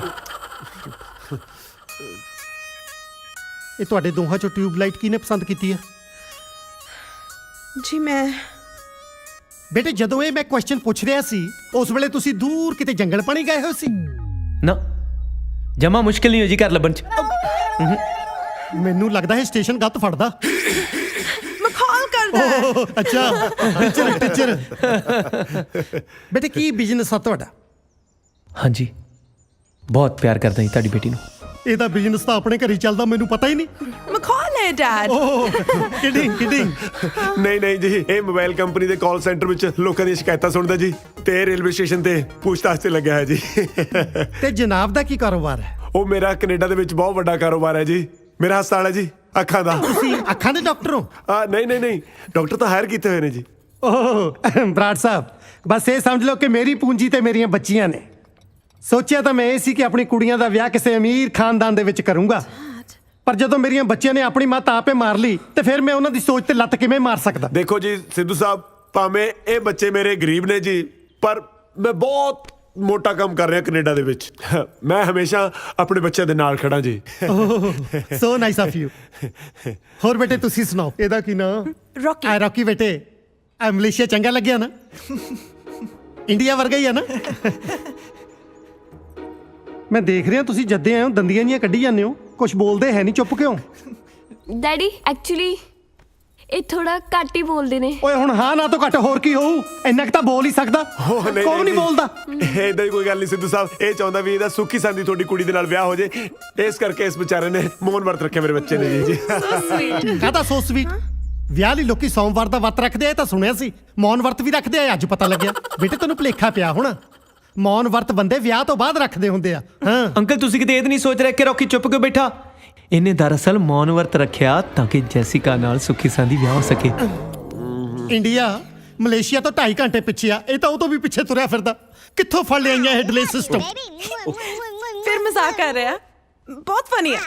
ਇਹ ਤੁਹਾਡੇ ਦੋਹਾਂ ਚੋਂ ਟਿਊਬਲਾਈਟ ਕਿਹਨੇ ਪਸੰਦ ਕੀਤੀ ਆ? ਜੀ ਮੈਂ ਬੇਟੇ ਜਦੋਂ ਇਹ ਮੈਂ ਕੁਐਸਚਨ ਪੁੱਛ ਰਿਹਾ ਸੀ ਉਸ ਵੇਲੇ ਤੁਸੀਂ ਦੂਰ ਕਿਤੇ ਜੰਗਲ ਪਾਣੀ ਗਏ ਹੋਏ ਸੀ? ਨਾ ਜਮਾ ਮੁਸ਼ਕਿਲ ਨਹੀਂ ਹੋ ਜੀ ਘਰ ਲੱਭਣ ਚ। ਮੈਨੂੰ ਲੱਗਦਾ ਹੈ ਸਟੇਸ਼ਨ ਗਲਤ ਫੜਦਾ। ਮਖੌਲ ਕਰਦਾ ਹੈ। ਓਹ, ਅੱਛਾ ਟੀਚਰ ਬੇਟੇ ਕੀ ਬਿਜ਼ਨਸ ਆ ਤੁਹਾਡਾ? ਹਾਂਜੀ ਬਹੁਤ ਪਿਆਰ ਕਰਦਾ ਜੀ ਤੁਹਾਡੀ ਬੇਟੀ ਨੂੰ। ਇਹਦਾ ਬਿਜ਼ਨਸ ਤਾਂ ਆਪਣੇ ਘਰੇ ਚੱਲਦਾ, ਮੈਨੂੰ ਪਤਾ ਹੀ ਨਹੀਂ। ਮਖੌਲ ਹੈ ਡੈਡ। ਓਹ ਕਿਡਿੰਗ ਨਹੀਂ ਜੀ, ਇਹ ਮੋਬਾਈਲ ਕੰਪਨੀ ਦੇ ਕਾਲ ਸੈਂਟਰ ਵਿੱਚ ਲੋਕਾਂ ਦੀਆਂ ਸ਼ਿਕਾਇਤਾਂ ਸੁਣਦਾ ਜੀ, ਤੇ ਰੇਲਵੇ ਸਟੇਸ਼ਨ ਤੇ ਪੁੱਛਤਾਛ ਤੇ ਲੱਗਿਆ ਹੈ ਜੀ। ਤੇ ਜਨਾਬ ਦਾ ਕੀ ਕਾਰੋਬਾਰ ਹੈ? ਉਹ ਮੇਰਾ ਕੈਨੇਡਾ ਦੇ ਵਿੱਚ ਬਹੁਤ ਵੱਡਾ ਕਾਰੋਬਾਰ ਹੈ ਜੀ। ਮੇਰਾ ਹਸਪਤਾਲ ਹੈ ਜੀ ਅੱਖਾਂ ਦਾ। ਤੁਸੀਂ ਅੱਖਾਂ ਦੇ ਡਾਕਟਰ ਹੋ? ਨਹੀਂ ਡਾਕਟਰ ਤਾਂ ਹਾਇਰ ਕੀਤੇ ਹੋਏ ਨੇ ਜੀ। ਓਹ ਬਰਾੜ ਸਾਹਿਬ, ਬਸ ਇਹ ਸਮਝ ਲਓ ਕਿ ਮੇਰੀ ਪੂੰਜੀ ਤੇ ਮੇਰੀਆਂ ਬੱਚੀਆਂ ਨੇ। ਸੋਚਿਆ ਤਾਂ ਮੈਂ ਇਹ ਸੀ ਕਿ ਆਪਣੀ ਕੁੜੀਆਂ ਦਾ ਵਿਆਹ ਕਿਸੇ ਅਮੀਰ ਖਾਨਦਾਨ ਦੇ ਵਿੱਚ ਕਰੂੰਗਾ, ਪਰ ਜਦੋਂ ਮੇਰੀਆਂ ਬੱਚੀਆਂ ਨੇ ਆਪਣੀ ਮੱਤ ਆਪੇ ਮਾਰ ਲਈ ਤੇ ਫਿਰ ਮੈਂ ਉਹਨਾਂ ਦੀ ਸੋਚ ਤੇ ਲੱਤ ਕਿਵੇਂ ਮਾਰ ਸਕਦਾ? ਦੇਖੋ ਜੀ ਸਿੱਧੂ ਸਾਹਿਬ, ਭਾਵੇਂ ਇਹ ਬੱਚੇ ਮੇਰੇ ਗਰੀਬ ਨੇ ਜੀ, ਪਰ ਮੈਂ ਬਹੁਤ ਮੋਟਾ ਕੰਮ ਕਰ ਰਿਹਾ ਕੈਨੇਡਾ ਦੇ ਵਿੱਚ। ਮੈਂ ਹਮੇਸ਼ਾ ਆਪਣੇ ਬੱਚਿਆਂ ਦੇ ਨਾਲ ਖੜਾ ਜੀ। So nice of you. ਹੋਰ ਬੇਟੇ ਤੁਸੀਂ ਸੁਣਾਓ, ਇਹਦਾ ਕੀ ਨਾਮ? ਰੌਕੀ। ਰੌਕੀ ਬੇਟੇ, ਆ ਮਲੇਸ਼ੀਆ ਚੰਗਾ ਲੱਗਿਆ ਨਾ? ਇੰਡੀਆ ਵਰਗਾ ਹੀ ਆ ਨਾ? ਮੈਂ ਦੇਖ ਰਿਹਾ ਤੁਸੀਂ ਜੱਦੇ ਆਏ ਹੋ ਦੰਦੀਆਂ ਜੀਆਂ ਕੱਢੀ ਜਾਂਦੇ ਹੋ, ਕੁਝ ਬੋਲਦੇ ਹੈ ਨਹੀਂ, ਚੁੱਪ ਕਿਉਂ? ਡੈਡੀ ਐਕਚੁਅਲੀ ਇਹ ਥੋੜਾ ਘੱਟ ਹੀ ਬੋਲਦੇ ਨੇ। ਓਏ ਹੁਣ ਹਾਂ ਨਾ ਤੋਂ ਘੱਟ ਹੋਰ ਕੀ ਹੋਊ? ਇੰਨਾ ਕੁ ਤਾਂ ਬੋਲ ਹੀ ਸਕਦਾ। ਕੌਣ ਨਹੀਂ ਬੋਲਦਾ? ਏਦਾਂ ਹੀ ਕੋਈ ਗੱਲ ਨਹੀਂ ਸਿੱਧੂ ਸਾਹਿਬ, ਇਹ ਚਾਹੁੰਦਾ ਵੀ ਇਹਦਾ ਸੁੱਖੀ ਸੰਦੀ ਤੁਹਾਡੀ ਕੁੜੀ ਦੇ ਨਾਲ ਵਿਆਹ ਹੋ ਜੇ, ਇਸ ਕਰਕੇ ਇਸ ਵਿਚਾਰੇ ਨੇ ਮੌਨ ਵਰਤ ਰੱਖਿਆ ਮੇਰੇ ਬੱਚੇ ਨੇ ਜੀ। ਕਾਹਦਾ ਸੋ ਸਵੀਟ? ਵਿਆਹ ਲਈ ਲੋਕੀ ਸੋਮਵਾਰ ਦਾ ਵਰਤ ਰੱਖਦੇ ਆ, ਇਹ ਤਾਂ ਸੁਣਿਆ ਸੀ। ਮੌਨ ਵਰਤ ਵੀ ਰੱਖਦੇ ਆ, ਅੱਜ ਪਤਾ ਲੱਗਿਆ। ਬੇਟੇ ਤੈਨੂੰ ਭੁਲੇਖਾ ਪਿਆ ਹੋਣਾ, ਮੌਨ ਵਰਤ ਬੰਦੇ ਵਿਆਹ ਤੋਂ ਬਾਅਦ ਰੱਖਦੇ ਹੁੰਦੇ ਆ। ਹਾਂ ਅੰਕਲ ਤੁਸੀਂ ਕਿਤੇ ਇਹ ਨਹੀਂ ਸੋਚ ਰਹੇ ਕਿ ਰੌਕੀ ਚੁੱਪ ਕਿਉਂ ਬੈਠਾ? ਇਹਨੇ ਦਰਅਸਲ ਮੌਨ ਵਰਤ ਰੱਖਿਆ ਤਾਂ ਕਿ ਜੈਸਿਕਾ ਨਾਲ ਸੁੱਖੀ ਸਾਂਦੀ ਵਿਆਹ ਹੋ ਸਕੇ। ਇੰਡੀਆ ਮਲੇਸ਼ੀਆ ਤੋਂ 2.5 ਘੰਟੇ ਪਿੱਛੇ ਆ, ਇਹ ਤਾਂ ਉਹ ਤੋਂ ਵੀ ਪਿੱਛੇ ਤੁਰਿਆ ਫਿਰਦਾ। ਕਿੱਥੋਂ ਫੜ ਲਿਆਈਆਂ ਇਹ ਡਿਲੇ ਸਿਸਟਮ? ਫਿਰ ਮਜ਼ਾਕ ਕਰ ਰਿਹਾ, ਬਹੁਤ ਫਨੀ ਹੈ।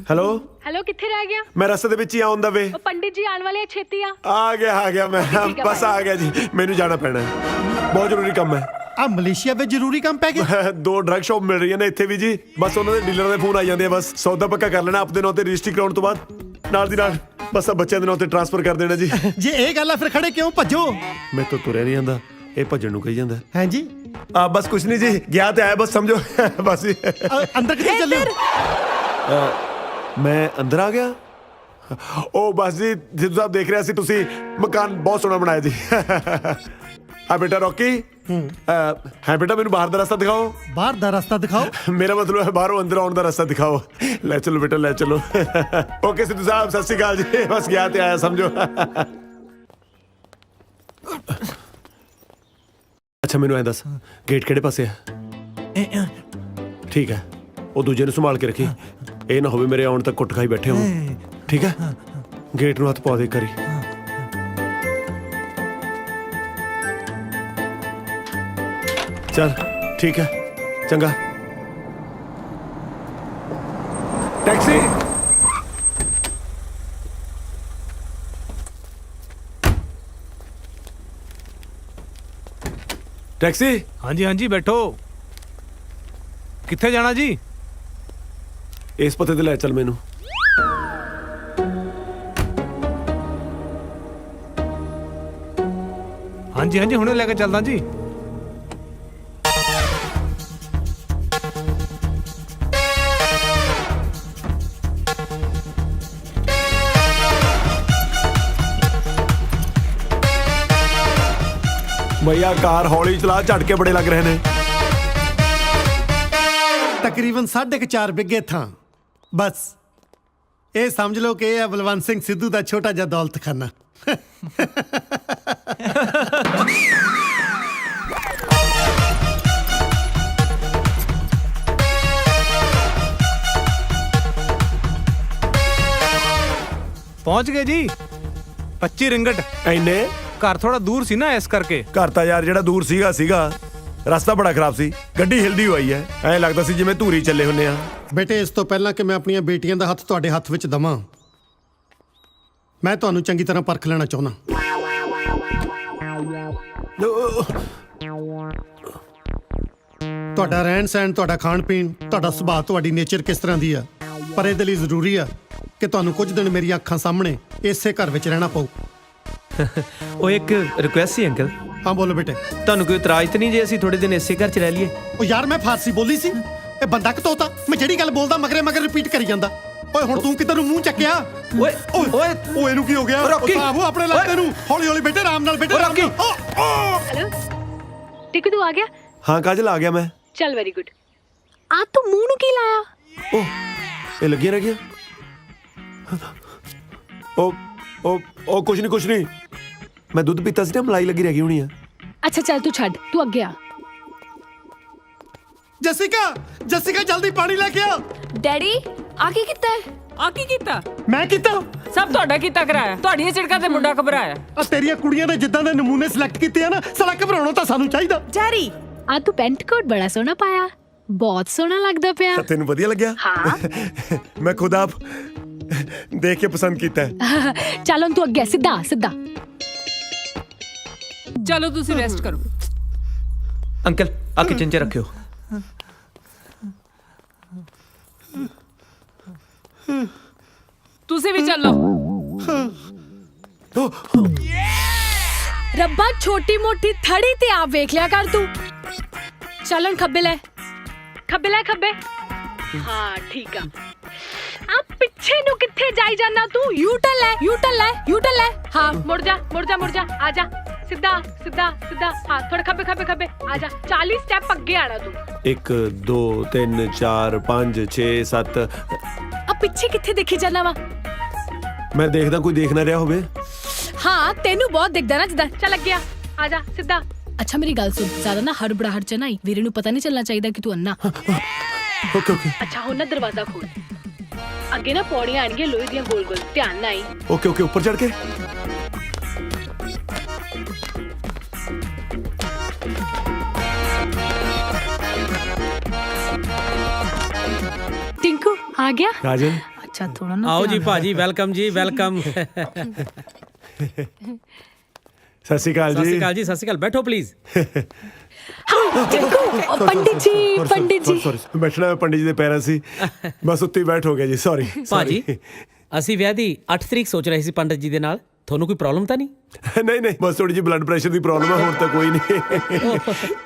ਹੈਲੋ ਕਿੱਥੇ ਰਹਿ ਗਿਆ? ਮੈਂ ਰਸਤੇ ਦੇ ਵਿੱਚ ਹੀ ਆਉਂਦਾ ਵੇ। ਉਹ ਪੰਡਿਤ ਜੀ ਆਉਣ ਵਾਲੇ ਆ, ਛੇਤੀ ਆ। ਆ ਗਿਆ ਮੈਂ ਬਸ ਆ ਗਿਆ ਜੀ। ਮੈਨੂੰ ਜਾਣਾ ਪੈਣਾ ਹੈ, ਬਹੁਤ ਜ਼ਰੂਰੀ ਕੰਮ ਹੈ। ਆ ਮਲੇਸ਼ੀਆ ਵਿੱਚ ਜ਼ਰੂਰੀ ਕੰਮ ਪੈ ਗਿਆ? 2 ਡਰੱਗ ਸ਼ਾਪ ਮਿਲ ਰਹੀਆਂ ਨੇ ਇੱਥੇ ਵੀ ਜੀ, ਬਸ ਉਹਨਾਂ ਦੇ ਡੀਲਰ ਦੇ ਫੋਨ ਆ ਜਾਂਦੇ ਆ। ਬਸ ਸੌਦਾ ਪੱਕਾ ਕਰ ਲੈਣਾ, ਆਪਣੇ ਨਾਂ ਤੇ ਰਜਿਸਟਰੀ ਕਰਾਉਣ ਤੋਂ ਬਾਅਦ ਨਾਲ ਦੀ ਨਾਲ ਬਸ ਬੱਚਿਆਂ ਦੇ ਨਾਂ ਤੇ ਟ੍ਰਾਂਸਫਰ ਕਰ ਦੇਣਾ ਜੀ। ਜੇ ਇਹ ਗੱਲ ਆ ਫਿਰ ਖੜੇ ਕਿਉਂ? ਭੱਜੋ। ਮੈਂ ਤਾਂ ਤੁਰਿਆ ਨਹੀਂ ਜਾਂਦਾ, ਇਹ ਭੱਜਣ ਨੂੰ ਕਹੀ ਜਾਂਦਾ। ਹੈ ਜੀ ਬਸ ਕੁਛ ਨਹੀਂ ਜੀ, ਗਿਆ ਤੇ ਆਇਆ ਬਸ ਸਮਝੋ। ਬਸ ਜੀ। ਅੰਦਰ ਕਿੱਥੇ ਚੱਲੇ ਹੋ? ਮੈਂ ਅੰਦਰ ਆ ਗਿਆ। ਉਹ ਬਸ ਜੀ ਜਿੱਦੋਂ ਸਾਹਿਬ ਦੇਖ ਰਿਹਾ ਸੀ ਤੁਸੀਂ ਮਕਾਨ ਬਹੁਤ ਸੋਹਣਾ ਬਣਾਇਆ ਜੀ। ਆ ਬੇਟਾ ਰੌਕੀ, ਹੈ ਬੇਟਾ ਮੈਨੂੰ ਬਾਹਰ ਦਾ ਰਸਤਾ ਦਿਖਾਓ। ਬਾਹਰ ਦਾ ਰਸਤਾ ਦਿਖਾਓ? ਮੇਰਾ ਮਤਲਬ ਹੈ ਬਾਹਰੋਂ ਅੰਦਰ ਆਉਣ ਦਾ ਰਸਤਾ ਦਿਖਾਓ। ਲੈ ਚਲੋ ਬੇਟਾ ਲੈ ਚਲੋ। ਓਕੇ ਸਿੱਧੂ ਸਾਹਿਬ ਸਤਿ ਸ਼੍ਰੀ ਅਕਾਲ ਜੀ। ਬਸ ਗਿਆ ਤੇ ਆਇਆ ਸਮਝੋ। ਅੱਛਾ ਮੈਨੂੰ ਐਂ ਦੱਸ, ਗੇਟ ਕਿਹੜੇ ਪਾਸੇ ਆ? ਠੀਕ ਹੈ, ਉਹ ਦੂਜੇ ਨੂੰ ਸੰਭਾਲ ਕੇ ਰੱਖੀ, ਇਹ ਨਾ ਹੋਵੇ ਮੇਰੇ ਆਉਣ ਤੱਕ ਕੁੱਟ ਖਾਈ ਬੈਠੇ ਹੋ। ਠੀਕ ਹੈ, ਗੇਟ ਨੂੰ ਹੱਥ ਪਾ ਦੇ ਕਰੀ। ਚੱਲ ਠੀਕ ਹੈ, ਚੰਗਾ। ਟੈਕਸੀ। ਟੈਕਸੀ। ਹਾਂਜੀ ਬੈਠੋ। ਕਿੱਥੇ ਜਾਣਾ ਜੀ? ਇਸ ਪਤੇ ਤੇ ਲੈ ਚੱਲ ਮੈਨੂੰ। ਹਾਂਜੀ ਹੁਣੇ ਲੈ ਕੇ ਚੱਲਦਾ ਜੀ। ਭਈਆ ਕਾਰ ਹੌਲੀ ਚਲਾ, ਝਟਕੇ ਬੜੇ ਲੱਗ ਰਹੇ ਨੇ। ਤਕਰੀਬਨ 4.5 ਬਿੱਗੇ ਥਾਂ। ਬਸ ਇਹ ਸਮਝ ਲਓ ਕਿ ਇਹ ਹੈ ਬਲਵੰਤ ਸਿੰਘ ਸਿੱਧੂ ਦਾ ਛੋਟਾ ਜਿਹਾ ਦੌਲਤਖਾਨਾ। ਪਹੁੰਚ ਗਏ ਜੀ। 25 ਰਿੰਗਟ। ਐਨੇ? ਘਰ ਥੋੜਾ ਦੂਰ ਸੀ ਨਾ, ਇਸ ਕਰਕੇ। ਘਰ ਤਾਂ ਯਾਰ ਜਿਹੜਾ ਦੂਰ ਸੀਗਾ ਰਸਤਾ ਬੜਾ ਖਰਾਬ ਸੀ, ਗੱਡੀ ਹਿਲਦੀ ਹੋਈ ਹੈ, ਐਂ ਲੱਗਦਾ ਸੀ ਜਿਵੇਂ ਧੂਰੀ ਚੱਲੇ ਹੁੰਨੇ ਆ। ਬੇਟੇ ਇਸ ਤੋਂ ਪਹਿਲਾਂ ਕਿ ਮੈਂ ਆਪਣੀਆਂ ਬੇਟੀਆਂ ਦਾ ਹੱਥ ਤੁਹਾਡੇ ਹੱਥ ਵਿੱਚ ਦਵਾਂ, ਮੈਂ ਤੁਹਾਨੂੰ ਚੰਗੀ ਤਰ੍ਹਾਂ ਪਰਖ ਲੈਣਾ ਚਾਹੁੰਦਾ। ਤੁਹਾਡਾ ਰਹਿਣ ਸਹਿਣ, ਤੁਹਾਡਾ ਖਾਣ ਪੀਣ, ਤੁਹਾਡਾ ਸੁਭਾਅ, ਤੁਹਾਡੀ ਨੇਚਰ ਕਿਸ ਤਰ੍ਹਾਂ ਦੀ ਆ, ਪਰ ਇਹਦੇ ਲਈ ਜ਼ਰੂਰੀ ਆ ਕਿ ਤੁਹਾਨੂੰ ਕੁਝ ਦਿਨ ਮੇਰੀਆਂ ਅੱਖਾਂ ਸਾਹਮਣੇ ਇਸੇ ਘਰ ਵਿੱਚ ਰਹਿਣਾ ਪਊ। ਉਹ ਇੱਕ ਰਿਕੁਐਸਟ ਸੀ ਅੰਕਲ। ਹਾਂ ਬੋਲੋ ਬੇਟੇ। ਤੁਹਾਨੂੰ ਕੋਈ ਇਤਰਾਜ਼ ਤਾਂ ਨਹੀਂ ਜੇ ਅਸੀਂ ਥੋੜੇ ਦਿਨ ਇਸੇ ਘਰ 'ਚ ਰਹਿ ਲਈਏ? ਉਹ ਯਾਰ ਮੈਂ ਫਾਰਸੀ ਬੋਲੀ ਸੀ, ਇਹ ਬੰਦਾ ਕਿ ਤੋਤਾ? ਮੈਂ ਜਿਹੜੀ ਗੱਲ ਬੋਲਦਾ ਮਗਰੇ ਮਗਰ ਰਿਪੀਟ ਕਰੀ ਜਾਂਦਾ। ਓਏ ਹੁਣ ਤੂੰ ਕਿੱਧਰ ਨੂੰ ਮੂੰਹ ਚੱਕਿਆ? ਓਏ ਓਏ ਓਏ ਇਹਨੂੰ ਕੀ ਹੋ ਗਿਆ? ਸਾਹਬ ਆਪਣੇ ਲੱਗਦੇ ਨੂੰ ਹੌਲੀ ਹੌਲੀ ਬੇਟੇ, ਆਰਾਮ ਨਾਲ ਬੇਟੇ, ਆਰਾਮ ਨਾਲ। हेलो टिकू तू आ गया? ਹਾਂ ਕਾਜਲ ਆ ਗਿਆ ਮੈਂ। चल वेरी गुड। आ तू मुंह नु की लाया? ਓ ਇਹ ਲੱਗਿਆ ਰਹਿ ਗਿਆ। ਉਹ ਕੁਛ ਨਹੀਂ ਮੈਂ ਦੁੱਧ ਪੀਤਾ ਸੀ ਨਾ, ਮਲਾਈ ਲੱਗੀ ਰਹਿ ਗਈ ਹੋਣੀ ਆ। अच्छा चल तू छड़, तू अगे आ। ਜਸਿਕਾ ਜਲਦੀ ਪਾਣੀ ਲੈ ਕੇ ਆ। ਡੈਡੀ ਆ ਕੀ ਕੀਤਾ ਹੈ? ਆ ਕੀ ਕੀਤਾ? ਮੈਂ ਕੀਤਾ? ਸਭ ਤੁਹਾਡਾ ਕੀਤਾ ਕਰਾਇਆ। ਤੁਹਾਡੀਆਂ ਝਿੜਕਾਂ ਤੇ ਮੁੰਡਾ ਘਬਰਾਇਆ। ਆ ਤੇਰੀਆਂ ਕੁੜੀਆਂ ਨੇ ਜਿੱਦਾਂ ਦੇ ਨਮੂਨੇ ਸਿਲੈਕਟ ਕੀਤੇ ਆ ਨਾ, ਸਾਲਾ ਘਬਰਾਉਣਾ ਤਾਂ ਸਾਨੂੰ ਚਾਹੀਦਾ। ਜੈਰੀ आ तू पेंट कोट बड़ा सोहना पाया, बहुत सोहना लगदा पिया। ਤੈਨੂੰ ਵਧੀਆ ਲੱਗਿਆ? हाँ ਮੈਂ ਖੁਦ ਆਪ ਦੇਖ ਕੇ ਪਸੰਦ ਕੀਤਾ ਹੈ। चल हुन तू अगे सीधा सीधा। ਚਲੋ ਤੁਸੀਂ ਰੈਸਟ ਕਰੋ। ਅੰਕਲ ਆ ਕਿਚਨ 'ਚ ਰੱਖਿਓ। ਤੁਸੀਂ ਵੀ ਚੱਲੋ। रब्बा छोटी मोटी थड़ी ते आप वेख लिया कर तू। चल हुन खब्बे ले खब्बे। हाँ ठीक आ। आप पिछे नु किथे जाई जाना तू? यू टर्न ले। हाँ मुड़ जा आ जा सीधा हाँ थोड़ा खब्बे आ जा। 40 स्टेप अगे आना तू। 1 2 3 4 5 6 7। अब पिछे किथे देखी जाना वा? मैं देखदा कोई देख ना रहा होवे। हाँ तेनू बहुत दिखदा ना जिदा। चल अगे आ जा सीधा। अच्छा मेरी गल सुन, ज्यादा ना हड़बड़ाहट च ना आई, वीरे नू पता नहीं चलना चाहिए कि तू अन्ना। ओके अच्छा हुन ना दरवाजा खोल, अगे ना पौड़ियां आणगे लोहे दियां गोल गोल, ध्यान ना आई। ओके ऊपर चढ़ के। टिंकू आ गया? काजल अच्छा थोड़ा ना आओ जी भाजी, वेलकम जी वेलकम। सत श्री अकाल जी। सत श्री अकाल, बैठो प्लीज। पंडित जी सॉरी बैठना मैं पंडित जी ਦੇ ਪੈਰਾਂ ਸੀ, ਬਸ ਉੱਤੇ ਹੀ ਬੈਠ ਹੋ ਗਿਆ ਜੀ। ਸੌਰੀ ਭਾਜੀ ਅਸੀਂ ਵਿਆਹ ਦੀ 8 ਤਰੀਕ ਸੋਚ ਰਹੇ ਸੀ ਪੰਡਿਤ ਜੀ ਦੇ ਨਾਲ। ਤੁਹਾਨੂੰ ਕੋਈ ਪ੍ਰੋਬਲਮ ਤਾਂ ਨਹੀਂ? ਨਹੀਂ ਬਸ ਥੋੜੀ ਜਿਹੀ ਬਲੱਡ ਪ੍ਰੈਸ਼ਰ ਦੀ ਪ੍ਰੋਬਲਮ ਹੈ, ਹੋਰ ਤਾਂ ਕੋਈ ਨਹੀਂ।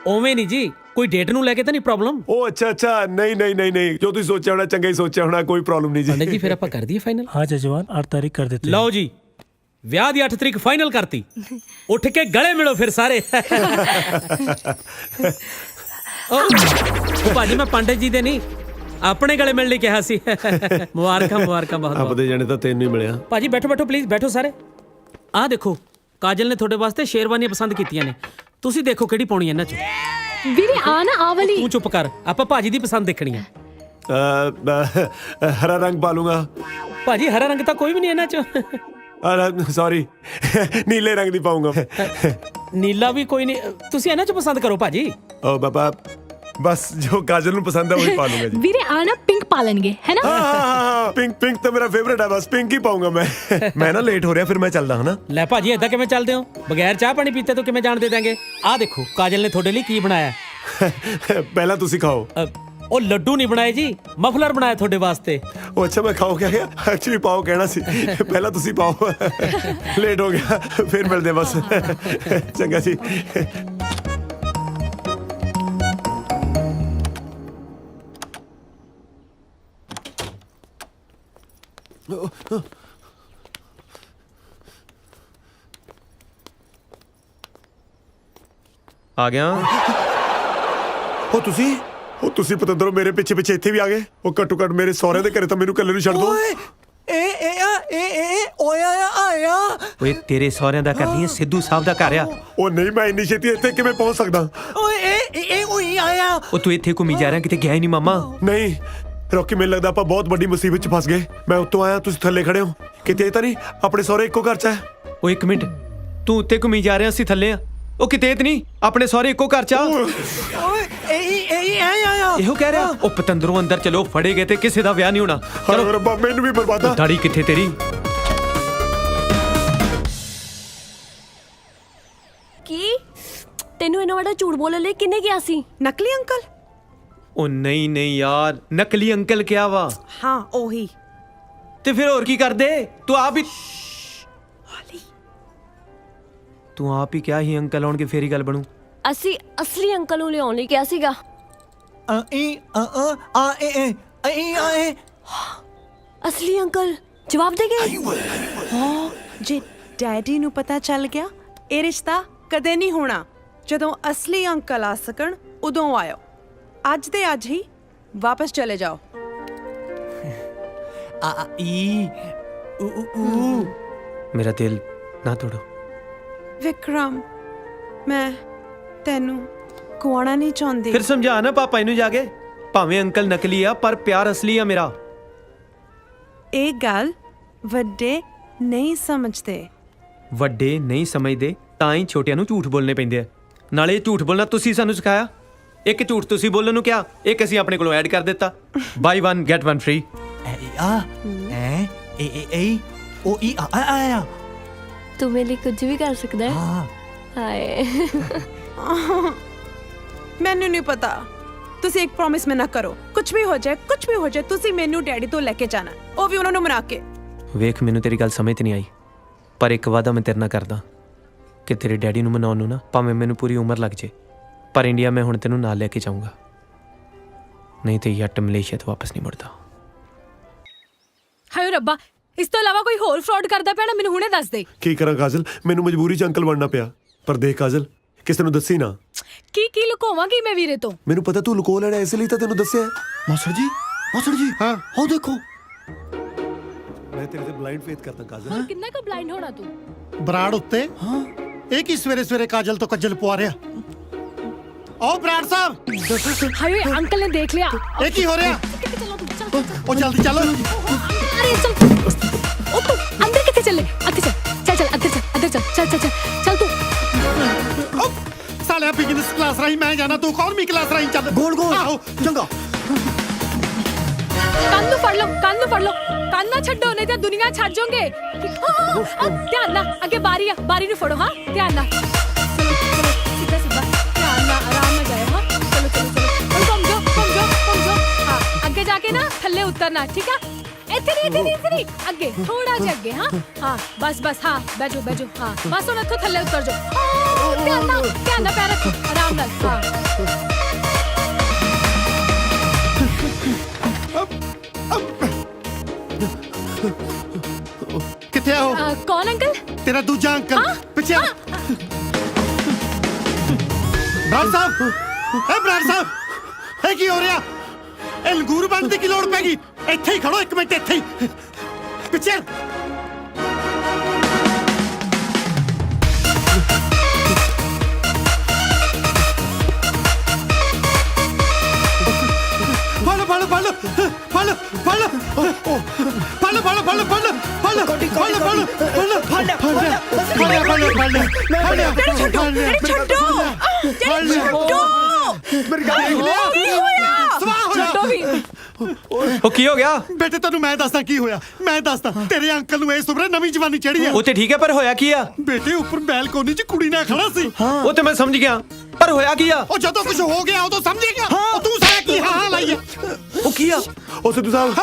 ਓਵੇਂ ਨਹੀਂ ਜੀ, ਕੋਈ ਡੇਟ ਨੂੰ ਲੈ ਕੇ ਤਾਂ ਨਹੀਂ ਪ੍ਰੋਬਲਮ? ਉਹ ਅੱਛਾ ਨਹੀਂ ਜੋ ਤੁਸੀਂ ਸੋਚਿਆ ਹੋਣਾ ਚੰਗਾ ਹੀ ਸੋਚਿਆ ਹੋਣਾ, ਕੋਈ ਪ੍ਰੋਬਲਮ ਨਹੀਂ ਜੀ। ਪੰਡਿਤ ਜੀ ਫਿਰ ਆਪਾਂ ਕਰ ਦਈਏ ਫਾਈਨਲ? हाँ जजमान 8 तारीख कर देते हैं। ਲਓ ਜੀ ਵਿਆਹ ਦੀ 8 ਤਰੀਕ ਫਾਈਨਲ ਕਰਤੀ। ਉੱਠ ਕੇ ਗਲੇ ਮਿਲੋ ਫਿਰ ਸਾਰੇ। ਭਾਜੀ ਮੈਂ ਪੰਡਿਤ ਜੀ ਦੇ ਨਹੀਂ ਆਪਣੇ ਗਲੇ ਮਿਲਣ ਲਈ ਕਿਹਾ ਸੀ। ਮੁਬਾਰਕਾਂ ਬਹੁਤ। ਆਪਦੇ ਜਾਣੇ ਤਾਂ ਤੈਨੂੰ ਹੀ ਮਿਲਿਆ। ਭਾਜੀ ਬੈਠੋ ਪਲੀਜ਼ ਬੈਠੋ ਸਾਰੇ। ਆਹ ਦੇਖੋ ਕਾਜਲ ਨੇ ਤੁਹਾਡੇ ਵਾਸਤੇ ਸ਼ੇਰਵਾਨੀਆਂ ਪਸੰਦ ਕੀਤੀਆਂ ਨੇ, ਤੁਸੀਂ ਦੇਖੋ ਕਿਹੜੀ ਪਾਉਣੀ ਇਹਨਾਂ ਚੋਂ। ਵੀਰੇ ਆ ਨਾ ਆ ਵਾਲੀ। ਤੂੰ ਚੁੱਪ ਕਰ, ਆਪਾਂ ਭਾਜੀ ਦੀ ਪਸੰਦ ਦੇਖਣੀ ਹੈ। ਹਰਾ ਰੰਗ ਪਾ ਲੂੰਗਾ। ਭਾਜੀ ਹਰਾ ਰੰਗ ਤਾਂ ਕੋਈ ਵੀ ਨਹੀਂ ਇਹਨਾਂ ਚੋਂ। ਸੌਰੀ ਨੀਲੇ ਰੰਗ ਦੀ ਪਾਉਂਗਾ। ਨੀਲਾ ਵੀ ਕੋਈ ਨਹੀਂ, ਤੁਸੀਂ ਇਹਨਾਂ ਚੋਂ ਪਸੰਦ ਕਰੋ ਭਾਜੀ। ਓ ਬਾਬਾ ਬਸ ਜੋ ਕਾਜਲ ਨੂੰ ਪਸੰਦ ਹੈ ਉਹੀ ਪਾ ਲੂੰਗਾ ਜੀ। ਵੀਰੇ ਆ ਨਾ ਪਿੰਕ ਪਾ ਲੈਣਗੇ ਹੈ ਨਾ? ਹਾਂ ਪਿੰਕ ਤਾਂ ਮੇਰਾ ਫੇਵਰੇਟ ਹੈ, ਬਸ ਪਿੰਕ ਹੀ ਪਾਉਂਗਾ ਮੈਂ ਨਾ ਲੇਟ ਹੋ ਰਿਹਾ, ਫਿਰ ਮੈਂ ਚੱਲਦਾ ਹਾਂ ਨਾ। ਲੈ ਭਾਜੀ ਏਦਾਂ ਕਿਵੇਂ ਚੱਲਦੇ ਹੋ? ਬਗੈਰ ਚਾਹ ਪਾਣੀ ਪੀਤੇ ਤੋਂ ਕਿਵੇਂ ਜਾਣ ਦੇ ਦਾਂਗੇ? ਆਹ ਦੇਖੋ ਕਾਜਲ ਨੇ ਤੁਹਾਡੇ ਲਈ ਕੀ ਬਣਾਇਆ। ਪਹਿਲਾਂ ਤੁਸੀਂ ਖਾਓ। ਉਹ ਲੱਡੂ ਨਹੀਂ ਬਣਾਏ ਜੀ, ਮਫਲਰ ਬਣਾਇਆ ਤੁਹਾਡੇ ਵਾਸਤੇ। ਉਹ ਅੱਛਾ ਮੈਂ ਖਾਓ ਕਿਹਾ ਗਿਆ? ਐਕਚੁਅਲੀ ਪਾਓ ਕਹਿਣਾ ਸੀ, ਪਹਿਲਾਂ ਤੁਸੀਂ ਪਾਓ। ਲੇਟ ਹੋ ਗਿਆ, ਫਿਰ ਮਿਲਦੇ ਬਸ। ਚੰਗਾ ਜੀ। ਆ ਗਿਆ। ਉਹ ਤੁਸੀਂ ਪਤੰਦਰੋਂ ਮੇਰੇ ਪਿੱਛੇ ਇੱਥੇ ਵੀ ਆ ਗਏ। ਉਹ ਘੱਟੋ ਘੱਟ ਮੇਰੇ ਸਹੁਰੇ ਦੇ ਘਰੇ ਤਾਂ ਮੈਨੂੰ ਇਕੱਲੇ ਨੂੰ ਛੱਡ ਦੋ। ਆਇਆ ਓਏ ਤੇਰੇ ਸਹੁਰਿਆਂ ਦਾ ਘਰ ਨਹੀਂ, ਸਿੱਧੂ ਸਾਹਿਬ ਦਾ ਘਰ ਆ। ਉਹ ਨਹੀਂ ਮੈਂ ਇੰਨੀ ਛੇਤੀ ਇੱਥੇ ਕਿਵੇਂ ਪਹੁੰਚ ਸਕਦਾ? ਓਏ ਆਇਆ। ਉਹ ਤੂੰ ਇੱਥੇ ਘੁੰਮੀ ਜਾ ਰਿਹਾ, ਕਿਤੇ ਗਿਆ ਹੀ ਨਹੀਂ ਮਾਮਾ? ਨਹੀਂ ਰੌਕੀ, ਮੈਨੂੰ ਲੱਗਦਾ ਆਪਾਂ ਬਹੁਤ ਵੱਡੀ ਮੁਸੀਬਤ 'ਚ ਫਸ ਗਏ। ਮੈਂ ਉੱਤੋਂ ਆਇਆ, ਤੁਸੀਂ ਥੱਲੇ ਖੜੇ ਹੋ। ਕਿਤੇ ਤਾਂ ਨਹੀਂ ਆਪਣੇ ਸਹੁਰੇ ਇੱਕੋ ਘਰ 'ਚ ਹੈ? ਓ ਇੱਕ ਮਿੰਟ, ਤੂੰ ਉੱਤੇ ਘੁੰਮੀ ਜਾ ਰਿਹਾ, ਅਸੀਂ ਥੱਲੇ ਆ। ਉਹ ਕਿਤੇ ਨਹੀਂ ਆਪਣੇ ਸਹੁਰੇ ਇੱਕੋ ਘਰ 'ਚ ਆ। ਇਹੋ ਕਹਿ ਰਿਹਾ। ਉਹ ਪਤੰਦਰੋਂ ਅੰਦਰ ਚਲੋ, ਫੜੇ ਗਏ ਤੇ ਕਿਸੇ ਦਾ ਵਿਆਹ ਨਹੀਂ ਹੋਣਾ। ਚਲੋ ਰੱਬਾ ਮੈਨੂੰ ਵੀ ਬਰਬਾਦਾ। ਦਾੜੀ ਕਿੱਥੇ ਤੇਰੀ? ਤੈਨੂੰ ਇਹਨਾਂ ਵੱਡਾ ਝੂਠ ਬੋਲਣ ਲਈ ਕਿੰਨੇ ਕਿਹਾ ਸੀ? ਨਕਲੀ ਅੰਕਲ? ਉਹ ਨਹੀਂ ਨਹੀਂ ਯਾਰ, ਨਕਲੀ ਅੰਕਲ ਕਿਹਾ ਵਾ। ਹਾਂ ਉਹੀ। ਤੇ ਫਿਰ ਹੋਰ ਕੀ ਕਰਦੇ? ਤੂੰ ਆਪ ਹੀ ਕਿਹਾ ਸੀ ਅੰਕਲ ਆਉਣਗੇ ਫੇਰ ਹੀ ਗੱਲ ਬਣੂ। ਅਸੀਂ ਅਸਲੀ ਅੰਕਲ ਨੂੰ ਲਿਆਉਣ ਲਈ ਕਿਹਾ ਸੀਗਾ। ਅਸਲੀ ਅੰਕਲ ਜਵਾਬ ਦੇ ਗਏ। ਹਾਂ, ਜੇ ਡੈਡੀ ਨੂੰ ਪਤਾ ਚੱਲ ਗਿਆ ਇਹ ਰਿਸ਼ਤਾ ਕਦੇ ਨਹੀਂ ਹੋਣਾ। ਜਦੋਂ ਅਸਲੀ ਅੰਕਲ ਆ ਸਕਣ ਉਦੋਂ ਆਇਓ। ਅੱਜ ਦੇ ਅੱਜ ਹੀ ਵਾਪਸ ਚਲੇ ਜਾਓ। ਮੇਰਾ ਦਿਲ ਨਾ ਤੋੜੋ ਵਿਕਰਮ, ਮੈਂ ਤੈਨੂੰ ਗਵਾਉਣਾ ਨਹੀਂ ਚਾਹੁੰਦੀ। ਫਿਰ ਸਮਝਾ ਨਾ ਪਾਪਾ ਇਹਨੂੰ ਜਾ ਕੇ, ਭਾਵੇਂ ਅੰਕਲ ਨਕਲੀ ਆ ਪਰ ਪਿਆਰ ਅਸਲੀ ਆ ਮੇਰਾ। ਇਹ ਗੱਲ ਵੱਡੇ ਨਹੀਂ ਸਮਝਦੇ। ਵੱਡੇ ਨਹੀਂ ਸਮਝਦੇ ਤਾਂ ਹੀ ਛੋਟਿਆਂ ਨੂੰ ਝੂਠ ਬੋਲਣੇ ਪੈਂਦੇ ਆ। ਨਾਲੇ ਝੂਠ ਬੋਲਣਾ ਤੁਸੀਂ ਸਾਨੂੰ ਸਿਖਾਇਆ। ਇੱਕ ਝੂਠ ਤੁਸੀਂ ਬੋਲਣ ਨੂੰ ਕਿਹਾ, ਇੱਕ ਅਸੀਂ ਆਪਣੇ ਕੋਲੋਂ ਐਡ ਕਰ ਦਿੱਤਾ। ਬਾਈ 1 ਗੈਟ 1 ਫ੍ਰੀ। ਤੂੰ ਮੇਰੇ ਲਈ ਕੁਝ ਵੀ ਕਰ ਸਕਦਾ ਹੈ। ਹਾਏ ਮੈਨੂੰ ਨਹੀਂ ਪਤਾ। ਤੁਸੀਂ ਇੱਕ ਪ੍ਰੋਮਿਸ ਮੈਂ ਨਾ ਕਰੋ। ਕੁਝ ਵੀ ਹੋ ਜਾਏ ਤੁਸੀਂ ਮੈਨੂੰ ਡੈਡੀ ਤੋਂ ਲੈ ਕੇ ਜਾਣਾ, ਉਹ ਵੀ ਉਹਨਾਂ ਨੂੰ ਮਨਾ ਕੇ। ਵੇਖ, ਮੈਨੂੰ ਤੇਰੀ ਗੱਲ ਸਮਝ ਤੇ ਨਹੀਂ ਆਈ, ਪਰ ਇੱਕ ਵਾਅਦਾ ਮੈਂ ਤੇਰੇ ਨਾਲ ਕਰਦਾ ਕਿ ਤੇਰੇ ਡੈਡੀ ਨੂੰ ਮਨਾਉਣ ਨੂੰ ਨਾ ਭਾਵੇਂ ਮੈਨੂੰ ਪੂਰੀ ਉਮਰ ਲੱਗ ਜੇ, ਪਰ ਇੰਡੀਆ ਮੈਂ ਹੁਣ ਤੈਨੂੰ ਨਾਲ ਲੈ ਕੇ ਜਾਊਂਗਾ। ਨਹੀਂ ਤੇ ਯੱਟ ਮਲੇਸ਼ੀਆ ਤੋਂ ਵਾਪਸ ਨਹੀਂ ਮੁੜਦਾ। ਹਾਏ ਰੱਬਾ, ਇਸ ਤੋਂ ਇਲਾਵਾ ਕੋਈ ਹੋਰ ਫਰਾਡ ਕਰਦਾ ਪਿਆ ਨਾ, ਮੈਨੂੰ ਹੁਣੇ ਦੱਸ ਦੇ। ਕੀ ਕਰਾਂ ਕਾਜਲ, ਮੈਨੂੰ ਮਜਬੂਰੀ 'ਚ ਅੰਕਲ ਬਣਨਾ ਪਿਆ। ਪਰ ਦੇਖ ਕਾਜਲ, ਕਿਸੇ ਨੂੰ ਦੱਸੀ ਨਾ। ਕੀ ਲੁਕੋਵਾਂਗੀ ਮੈਂ ਵੀਰੇ ਤੋਂ? ਮੈਨੂੰ ਪਤਾ ਤੂੰ ਲੁਕੋ ਲੈਣਾ, ਇਸ ਲਈ ਤਾਂ ਤੈਨੂੰ ਦੱਸਿਆ। ਮਾਸਟਰ ਜੀ ਹਾਂ ਉਹ ਦੇਖੋ। ਮੈਂ ਤੇਰੇ ਤੇ ਬਲਾਈਂਡ ਫੇਥ ਕਰਦਾ ਕਾਜਲ। ਹੋਰ ਕਿੰਨਾ ਕੁ ਬਲਾਈਂਡ ਹੋਣਾ ਤੂੰ? ਬਰਾੜ ਉੱਤੇ ਇਹ ਕੀ ਸਵੇਰੇ ਸਵੇਰੇ ਕਾਜਲ ਤੋਂ ਕੱਜਲ ਪਵਾ ਰਿਹਾ? ਓ ਬਰਾੜ ਸਾਹਿਬ। ਹਾਏ ਅੰਕਲ ਨੇ ਦੇਖ ਲਿਆ। ਇਹ ਕੀ ਹੋ ਰਿਹਾ? ਉਹ ਜਲਦੀ ਚੱਲੋ। ਅਰੇ ਚੱਲ, ਉਹ ਤੂੰ ਅੰਦਰ ਕਿੱਥੇ ਚੱਲੇ? ਅੱਗੇ ਚੱਲ ਚੱਲ ਤੂੰ। ਸਾਲਿਆ ਬਿਜ਼ਨਸ ਕਲਾਸ ਰਾਹੀਂ ਮੈਂ ਜਾਣਾ, ਤੂੰ ਇਕਨੋਮੀ ਕਲਾਸ ਰਾਹੀਂ ਚੱਲ। ਗੋਲ ਆਹੋ ਚੰਗਾ। ਕੰਨ ਨੂੰ ਫੜ ਲਓ, ਕੰਨ ਨਾ ਛੱਡੋ, ਨਹੀਂ ਤਾਂ ਦੁਨੀਆ ਛੱਡ ਜਾਓਗੇ। ਧਿਆਨ ਨਾਲ, ਅੱਗੇ ਬਾਰੀ ਆ, ਬਾਰੀ ਨੂੰ ਫੜੋ। ਹਾਂ ਧਿਆਨ ਨਾਲ, ਸਿੱਧਾ ਧਿਆਨ ਨਾਲ, ਆਰਾਮ ਨਾਲ ਜਾਓ। ਹਾਂ ਚਲੋ ਘੁੰਮ ਜਾਓ। ਹਾਂ ਅੱਗੇ ਜਾ ਕੇ ਨਾ ਥੱਲੇ ਉਤਰਨਾ, ਠੀਕ ਆ? ਇੱਥੇ ਨਹੀਂ ਅੱਗੇ, ਥੋੜਾ ਜਿਹਾ ਅੱਗੇ। ਹਾਂ ਬਸ ਹਾਂ ਬੈਜੋ। ਹਾਂ ਬਸ ਹੁਣ ਇੱਥੋਂ ਥੱਲੇ ਉਤਰ ਜਾਓ। ਧਿਆਨ ਨਾਲ ਪੈਰ ਰੱਖੋ, ਆਰਾਮ ਨਾਲ। ਹਾਂ ਕਿੱਥੇ ਆ ਉਹ? ਕੌਣ ਅੰਕਲ? ਤੇਰਾ ਦੂਜਾ ਅੰਕਲ ਪਿੱਛੇ। ਬਰਾੜ ਸਾਹਿਬ ਇਹ ਕੀ ਹੋ ਰਿਹਾ? ਇਹ ਲੰਗੂਰ ਬਣਨ ਦੀ ਕੀ ਲੋੜ ਪੈ ਗਈ? ਇੱਥੇ ਹੀ ਖੜੋ, ਇੱਕ ਮਿੰਟ ਇੱਥੇ ਹੀ ਪਿੱਛੇ। ਉਹ ਕੀ ਹੋ ਗਿਆ? ਬੇਟੇ ਤੈਨੂੰ ਮੈਂ ਦੱਸਦਾ ਕੀ ਹੋਇਆ। ਤੇਰੇ ਅੰਕਲ ਨੂੰ ਇਹ ਸੁਭਰੇ ਨਵੀਂ ਜਵਾਨੀ ਚੜੀ ਆ। ਉਹ ਤੇ ਠੀਕ ਹੈ, ਪਰ ਹੋਇਆ ਕੀ ਆ? ਬੇਟੇ ਉੱਪਰ ਬੈਲਕੋਨੀ 'ਚ ਕੁੜੀ ਨਾਲ ਖੜਾ ਸੀ। ਉਹ ਤੇ ਮੈਂ ਸਮਝ ਗਿਆ, ਪਰ ਹੋਇਆ ਕੀ ਆ? ਉਹ ਜਦੋਂ ਕੁਝ ਹੋ ਗਿਆ ਉਦੋਂ ਸਮਝੇਗਾ। ਉਹ ਤੂੰ ਸਾਰਾ ਕੀ ਹਾਂ ਲਾਈ? ਉਹ ਕੀ ਆ? ਉਹ ਸਿੱਧੂ ਸਾਹਿਬ,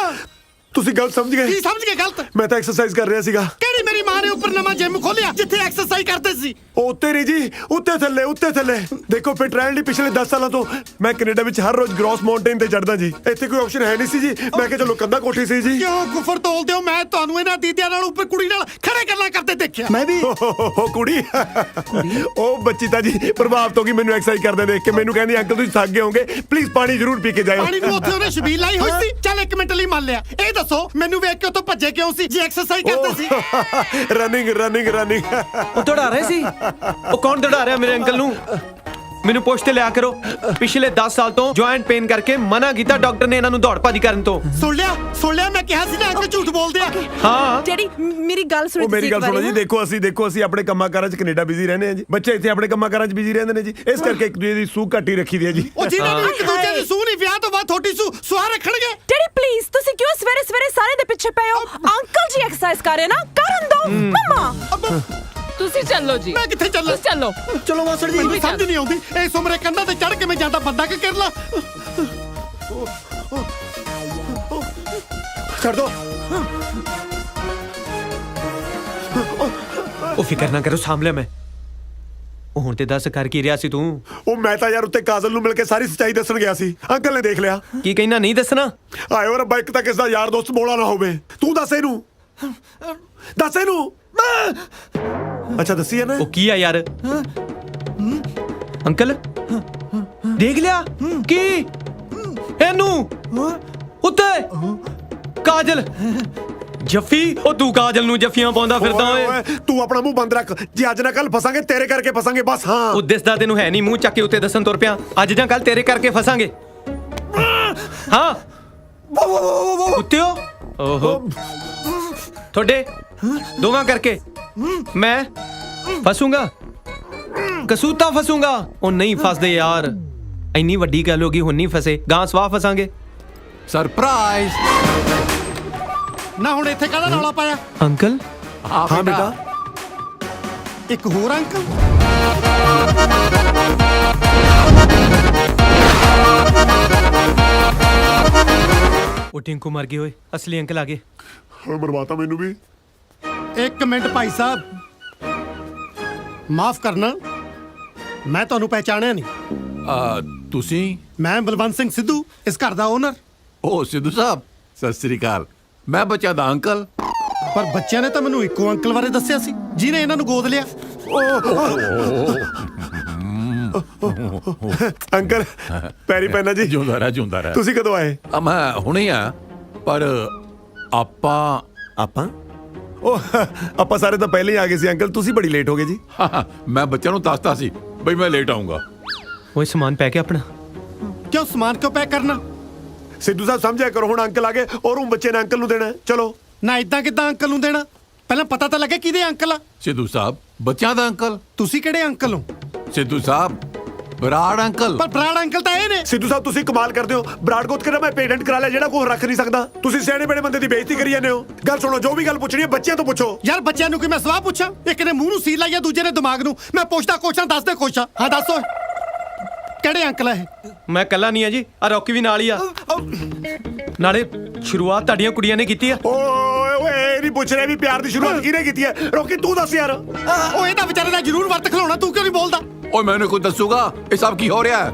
ਤੁਸੀਂ ਗਲਤ ਸਮਝ ਗਏ। ਕੀ ਸਮਝ ਗਏ ਗਲਤ? ਮੈਂ ਤਾਂ ਐਕਸਰਸਾਈਜ਼ ਕਰ ਰਿਹਾ ਸੀਗਾ। ਕਿਹੜੀ ਮੇਰੀ ਮਾਂ ਨੇ ਉੱਪਰ ਨਵਾਂ ਜਿਮ ਖੋਲਿਆ ਜਿੱਥੇ ਐਕਸਰਸਾਈਜ਼ ਕਰਦੇ ਸੀ? ਉਹ ਉੱਤੇ ਨਹੀਂ ਜੀ, ਉੱਤੇ ਥੱਲੇ। ਦੇਖੋ ਫਿਟ ਰਹਿਣ ਲਈ ਪਿਛਲੇ 10 ਸਾਲਾਂ ਤੋਂ ਮੈਂ ਕੈਨੇਡਾ ਵਿੱਚ ਹਰ ਰੋਜ਼ ਗ੍ਰੌਸ ਮਾਊਂਟੇਨ ਤੇ ਚੜਦਾ ਜੀ। ਇੱਥੇ ਕੋਈ ਆਪਸ਼ਨ ਹੈ ਨਹੀਂ ਸੀ ਜੀ। ਮੈਂ ਕਿਹਾ ਚਲੋ ਕੰਧਾ ਕੋਠੀ ਸੀ ਜੀ। ਕਿਉਂ ਕੁਫਰ ਤੋਲਦੇ ਹੋ? ਮੈਂ ਤੁਹਾਨੂੰ ਇਹਨਾਂ ਦੀਦਿਆਂ ਨਾਲ ਉੱਪਰ ਕੁੜੀ ਨਾਲ ਖੜੇ ਗੱਲਾਂ ਕਰਦੇ ਦੇਖਿਆ। ਮੈਂ ਵੀ ਉਹ ਕੁੜੀ ਉਹ ਬੱਚੀ ਤਾਂ ਜੀ ਪ੍ਰਭਾਵਿਤ ਹੋ ਗਈ ਮੈਨੂੰ ਐਕਸਰਸਾਈਜ਼ ਕਰਦੇ ਦੇਖ ਕੇ। ਮੈਨੂੰ ਕਹਿੰਦੀ ਅੰਕਲ ਤੁਸੀਂ ਥੱਕ ਗਏ ਹੋਗੇ, ਪਲੀਜ਼ ਪਾਣੀ ਜ਼ਰੂਰ ਪੀ ਕੇ ਜਾਇਓ। ਪਾਣੀ ਨੂੰ ਉੱਥੇ ਉਹਨੇ ਛਬੀਲ ਲਾਈ ਹੋਈ ਸੀ। ਚੱਲ ਇੱਕ ਮਿੰਟ ਲਈ ਮੰਨ ਲਿਆ। ਇਹ ਦੱਸੋ ਮੈਨੂੰ ਵੇਖ ਕੇ ਉੱਥੋਂ ਭੱਜੇ ਕਿਉਂ ਸੀ ਜੇ ਐਕਸਰਸਾਈਜ਼ ਕਰਦੇ ਸੀ? ਰਨਿੰਗ। ਉਹ ਦੌੜਾ ਰਹੇ ਸੀ। ਉਹ ਕੌਣ ਦੌੜਾ ਰਿਹਾ ਮੇਰੇ ਅੰਕਲ ਨੂੰ? ਮੈਨੂੰ ਪੁੱਛ ਤੇ ਲਿਆ ਕਰੋ। ਪਿਛਲੇ 10 ਸਾਲ ਤੋਂ ਜੁਆਇੰਟ ਪੇਨ ਕਰਕੇ ਮਨਾ ਕੀਤਾ ਡਾਕਟਰ ਨੇ ਇਹਨਾਂ ਨੂੰ ਦੌੜ ਭੱਜ ਕਰਨ ਤੋਂ। ਸੁਣ ਲਿਆ ਮੈਂ ਕਿਹਾ ਸੀ ਨਾ ਅੰਕਲ ਝੂਠ ਬੋਲਦੇ ਆ। ਹਾਂ ਡੈਡੀ ਮੇਰੀ ਗੱਲ ਸੁਣੋ। ਮੇਰੀ ਗੱਲ ਸੁਣੋ ਜੀ। ਦੇਖੋ ਅਸੀਂ ਆਪਣੇ ਕੰਮਾਂ ਕਾਰਾਂ 'ਚ ਕੈਨੇਡਾ ਬਿਜ਼ੀ ਰਹਿੰਦੇ ਆ ਜੀ। ਬੱਚੇ ਇੱਥੇ ਆਪਣੇ ਕੰਮਾਂ ਕਾਰਾਂ 'ਚ ਬਿਜ਼ੀ ਰਹਿੰਦੇ ਨੇ ਜੀ। ਇਸ ਕਰਕੇ ਇੱਕ ਦੂਜੇ ਦੀ ਸੂਹ ਘੱਟ ਹੀ ਰੱਖੀ ਦੀ ਹੈ ਜੀ। ਉਹ ਜਿਨ੍ਹਾਂ ਨੂੰ ਇੱਕ ਦੂਜੇ ਦੀ ਸੂਹ ਨਹੀਂ, ਵਿਆਹ ਤੋਂ ਬਾਅਦ ਥੋੜੀ ਸੂਹ ਰੱਖਣਗੇ। ਡੈਡੀ ਪਲੀਜ਼, ਤੁਸੀਂ ਕਿਉਂ ਸਵੇਰੇ ਸਾਰੇ ਦੇ ਪਿੱਛੇ ਪਏ ਹੋ? ਅੰਕਲ ਜੀ ਐਕਸਰਸਾਈਜ਼ ਕਰ ਰਹੇ ਨਾ, ਕਰਨ ਦੋ। ਮਮਾ ਤੁਸੀਂ ਚੱਲੋ ਜੀ। ਮੈਂ ਕਿੱਥੇ ਚੱਲਾਂ? ਤੁਸੀਂ ਚੱਲੋ। ਚਲੋ ਮਾਸੜ ਜੀ, ਮੈਨੂੰ ਸਮਝ ਨਹੀਂ ਆਉਂਦੀ ਇਸ ਉਮਰੇ ਕੰਧਾਂ ਤੇ ਚੜ ਕੇ ਮੈਂ ਜਾਂਦਾ ਬੰਦਾ ਕਿ ਕਿਰਲਾ। ਛੱਡ ਦੋ। ਉਹ ਫਿਕਰ ਨਾ ਕਰੋ, ਸਾਂਭ ਲਿਆ ਮੈਂ। ਉਹ ਹੁਣ ਤੇ ਦੱਸ ਕਰ ਕੀ ਰਿਹਾ ਸੀ ਤੂੰ? ਉਹ ਮੈਂ ਤਾਂ ਯਾਰ ਉੱਤੇ ਕਾਜਲ ਨੂੰ ਮਿਲ ਕੇ ਸਾਰੀ ਸੱਚਾਈ ਦੱਸਣ ਗਿਆ ਸੀ। ਅੰਕਲ ਨੇ ਦੇਖ ਲਿਆ। ਕੀ ਕਹਿਣਾ ਨਹੀਂ ਦੱਸਣਾ? ਆਇਓ ਰੱਬਾ, ਇੱਕ ਤਾਂ ਕਿਸ ਦਾ ਯਾਰ ਦੋਸਤ ਬੋਲਾ ਨਾ ਹੋਵੇ। ਤੂੰ ਦੱਸ ਇਹਨੂੰ, ਦੱਸ ਇਹਨੂੰ। ਅੱਛਾ ਦੱਸੀ ਹੈ ਨਾ। ਉਹ ਕੀ ਆ ਯਾਰ? ਅੰਕਲ ਦੇਖ ਲਿਆ ਕੀ ਇਹਨੂੰ ਉੱਤੇ ਕਾਜਲ ਜੱਫੀ? ਉਹ ਤੂੰ ਕਾਜਲ ਨੂੰ ਜੱਫੀਆਂ ਪਾਉਂਦਾ ਫਿਰਦਾ ਓਏ। ਤੂੰ ਆਪਣਾ ਮੂੰਹ ਬੰਦ ਰੱਖ। ਜੇ ਅੱਜ ਨਾ ਕੱਲ ਫਸਾਂਗੇ ਤੇਰੇ ਕਰਕੇ ਫਸਾਂਗੇ ਬਸ। ਹਾਂ ਉਹ ਦਿਸਦਾ ਤੈਨੂੰ ਹੈ ਨਹੀਂ, ਮੂੰਹ ਚੱਕ ਕੇ ਉੱਤੇ ਦੱਸਣ ਤੁਰ ਪਿਆ। ਅੱਜ ਜਾਂ ਕੱਲ ਤੇਰੇ ਕਰਕੇ ਫਸਾਂਗੇ। ਹਾਂ ਉੱਤੇ ਹੋ। ਓਹੋ ਤੁਹਾਡੇ ਦੋਵਾਂ ਕਰਕੇ ਮੈਂ ਫਸੂੰਗਾ, ਕਸੂਤਾ ਫਸੂੰਗਾ। ਉਹ ਨਹੀਂ ਫਸਦੇ ਯਾਰ, ਇੰਨੀ ਵੱਡੀ ਗੱਲ ਹੋ ਗਈ, ਹੁਣ ਨਹੀਂ ਫਸੇ, ਗਾਂ ਸਵਾਹ ਫਸਾਂਗੇ। ਸਰਪ੍ਰਾਈਜ਼। ਨਾ ਹੁਣ ਇੱਥੇ ਕਾਹਦਾ ਰੌਲਾ ਪਾਇਆ? ਅੰਕਲ ਹਾਂ ਬੇਟਾ। ਇੱਕ ਹੋਰ ਅੰਕਲ? ਉਹ ਟਿੰਕੂ ਮਰ ਗਏ ਓਏ, ਅਸਲੀ ਅੰਕਲ ਆ ਗਏ। ਓਏ ਮਰਵਾਤਾ ਮੈਨੂੰ ਵੀ। ਇੱਕ ਮਿੰਟ ਭਾਈ ਸਾਹਿਬ, ਮਾਫ ਕਰਨਾ, ਮੈਂ ਤੁਹਾਨੂੰ ਪਹਿਚਾਣਿਆ ਨਹੀਂ। ਤੁਸੀਂ? ਮੈਂ ਬਲਵੰਤ ਸਿੰਘ ਸਿੱਧੂ, ਇਸ ਘਰ ਦਾ ਓਨਰ। ਓ ਸਿੱਧੂ ਸਾਹਿਬ, ਸਤਿ ਸ੍ਰੀ ਅਕਾਲ। ਮੈਂ ਬੱਚਿਆਂ ਦਾ ਅੰਕਲ। ਪਰ ਬੱਚਿਆਂ ਨੇ ਤਾਂ ਮੈਨੂੰ ਇੱਕੋ ਅੰਕਲ ਬਾਰੇ ਦੱਸਿਆ ਸੀ ਜਿਹਨੇ ਇਹਨਾਂ ਨੂੰ ਗੋਦ ਲਿਆ। ਅੰਕਲ ਪੈਰੀ ਪੈਣਾ ਜੀ। ਜਿਉਂਦਾ ਰਹਿ, ਜਿਉਂਦਾ ਰਹਿ। ਤੁਸੀਂ ਕਦੋਂ ਆਏ? ਮੈਂ ਹੁਣੇ ਆ, ਪਰ ਆਪਾਂ ਆਪਾਂ ਸਾਰੇ ਤਾਂ ਪਹਿਲੇ ਹੀ ਆ ਗਏ ਸੀ ਅੰਕਲ। ਤੁਸੀਂ ਬੜੀ ਲੇਟ ਹੋ ਗਏ ਜੀ। ਮੈਂ ਬੱਚਿਆਂ ਨੂੰ ਦੱਸਤਾ ਸੀ ਬਈ ਮੈਂ ਲੇਟ ਆਉਂਗਾ। ਓਏ ਸਮਾਨ ਪੈਕ ਹੈ ਆਪਣਾ। ਕਿਉਂ ਸਮਾਨ ਕਿਉਂ ਪੈਕ ਕਰਨਾ? ਸਿੱਧੂ ਸਾਹਿਬ ਸਮਝਿਆ ਕਰੋ, ਹੁਣ ਅੰਕਲ ਆ ਗਏ ਔਰ ਉਹ ਬੱਚੇ ਨੇ ਅੰਕਲ ਨੂੰ ਦੇਣਾ। ਚਲੋ ਨਾ ਇਦਾਂ ਕਿਦਾਂ ਅੰਕਲ ਨੂੰ ਦੇਣਾ? ਪਹਿਲਾਂ ਪਤਾ ਤਾਂ ਲੱਗੇ ਕਿਹਦੇ ਅੰਕਲ ਆ। ਸਿੱਧੂ ਸਾਹਿਬ ਬੱਚਿਆਂ ਦਾ ਅੰਕਲ। ਤੁਸੀਂ ਕਿਹੜੇ ਅੰਕਲ ਹੋ? ਸਿੱਧੂ ਸਾਹਿਬ ਬਰਾੜ ਅੰਕਲ। ਪਰ ਬਰਾੜ ਅੰਕਲ ਤਾਂ ਇਹ ਨੇ। ਸਿੱਧੂ ਸਾਹਿਬ ਤੁਸੀਂ ਕਮਾਲ ਕਰਦੇ ਹੋ। ਬਰਾੜ ਗੋਤ ਕੇ ਮੈਂ ਪੇਟੈਂਟ ਕਰਾ ਲਿਆ ਜਿਹੜਾ ਕੋਈ ਰੱਖ ਨਹੀਂ ਸਕਦਾ। ਤੁਸੀਂ ਸਿਆਣੇ ਬੜੇ ਬੰਦੇ ਦੀ ਬੇਇੱਜ਼ਤੀ ਕਰੀ ਜਾਂਦੇ ਹੋ। ਗੱਲ ਸੁਣੋ, ਜੋ ਵੀ ਗੱਲ ਪੁੱਛਣੀ ਹੈ ਬੱਚਿਆਂ ਤੋਂ ਪੁੱਛੋ। ਯਾਰ ਬੱਚਿਆਂ ਨੂੰ ਕਿ ਮੈਂ ਸਵਾਲ ਪੁੱਛਾਂ? ਇੱਕ ਨੇ ਮੂੰਹ ਨੂੰ ਸੀਲ ਲਾਈਆ, ਦੂਜੇ ਨੇ ਦਿਮਾਗ ਨੂੰ। ਮੈਂ ਪੁੱਛਦਾ ਕੁਐਸਚਨ, ਦੱਸਦੇ ਕੁਐਸਚਨ। ਹਾਂ ਦੱਸੋ ਕਿਹੜੇ ਅੰਕਲ ਆ ਇਹ? ਮੈਂ ਕੱਲਾ ਨਹੀਂ ਆ ਜੀ, ਆ ਰੌਕੀ ਵੀ ਨਾਲ ਹੀ ਆ। ਨਾਲੇ ਸ਼ੁਰੂਆਤ ਤੁਹਾਡੀਆਂ ਕੁੜੀਆਂ ਨੇ ਕੀਤੀ ਆ। ਓਏ ਇਹ ਨਹੀਂ ਪੁੱਛ ਰਿਹਾ ਵੀ ਪਿਆਰ ਦੀ ਸ਼ੁਰੂਆਤ ਕਿਹਨੇ ਕੀਤੀ ਹੈ। ਰੋਕੀ ਤੂੰ ਦੱਸ ਯਾਰ। ਉਹ ਇਹ ਤਾਂ ਵਿਚਾਰੇ ਦਾ ਜ਼ਰੂਰ ਵਰਤ ਖਲਾਉਣਾ, ਤੂੰ ਕਿਉਂ ਨਹੀਂ ਬੋਲਦਾ? ਓਏ ਮੈਨੂੰ ਕੋਈ ਦੱਸੂਗਾ ਇਹ ਸਭ ਕੀ ਹੋ ਰਿਹਾ ਹੈ?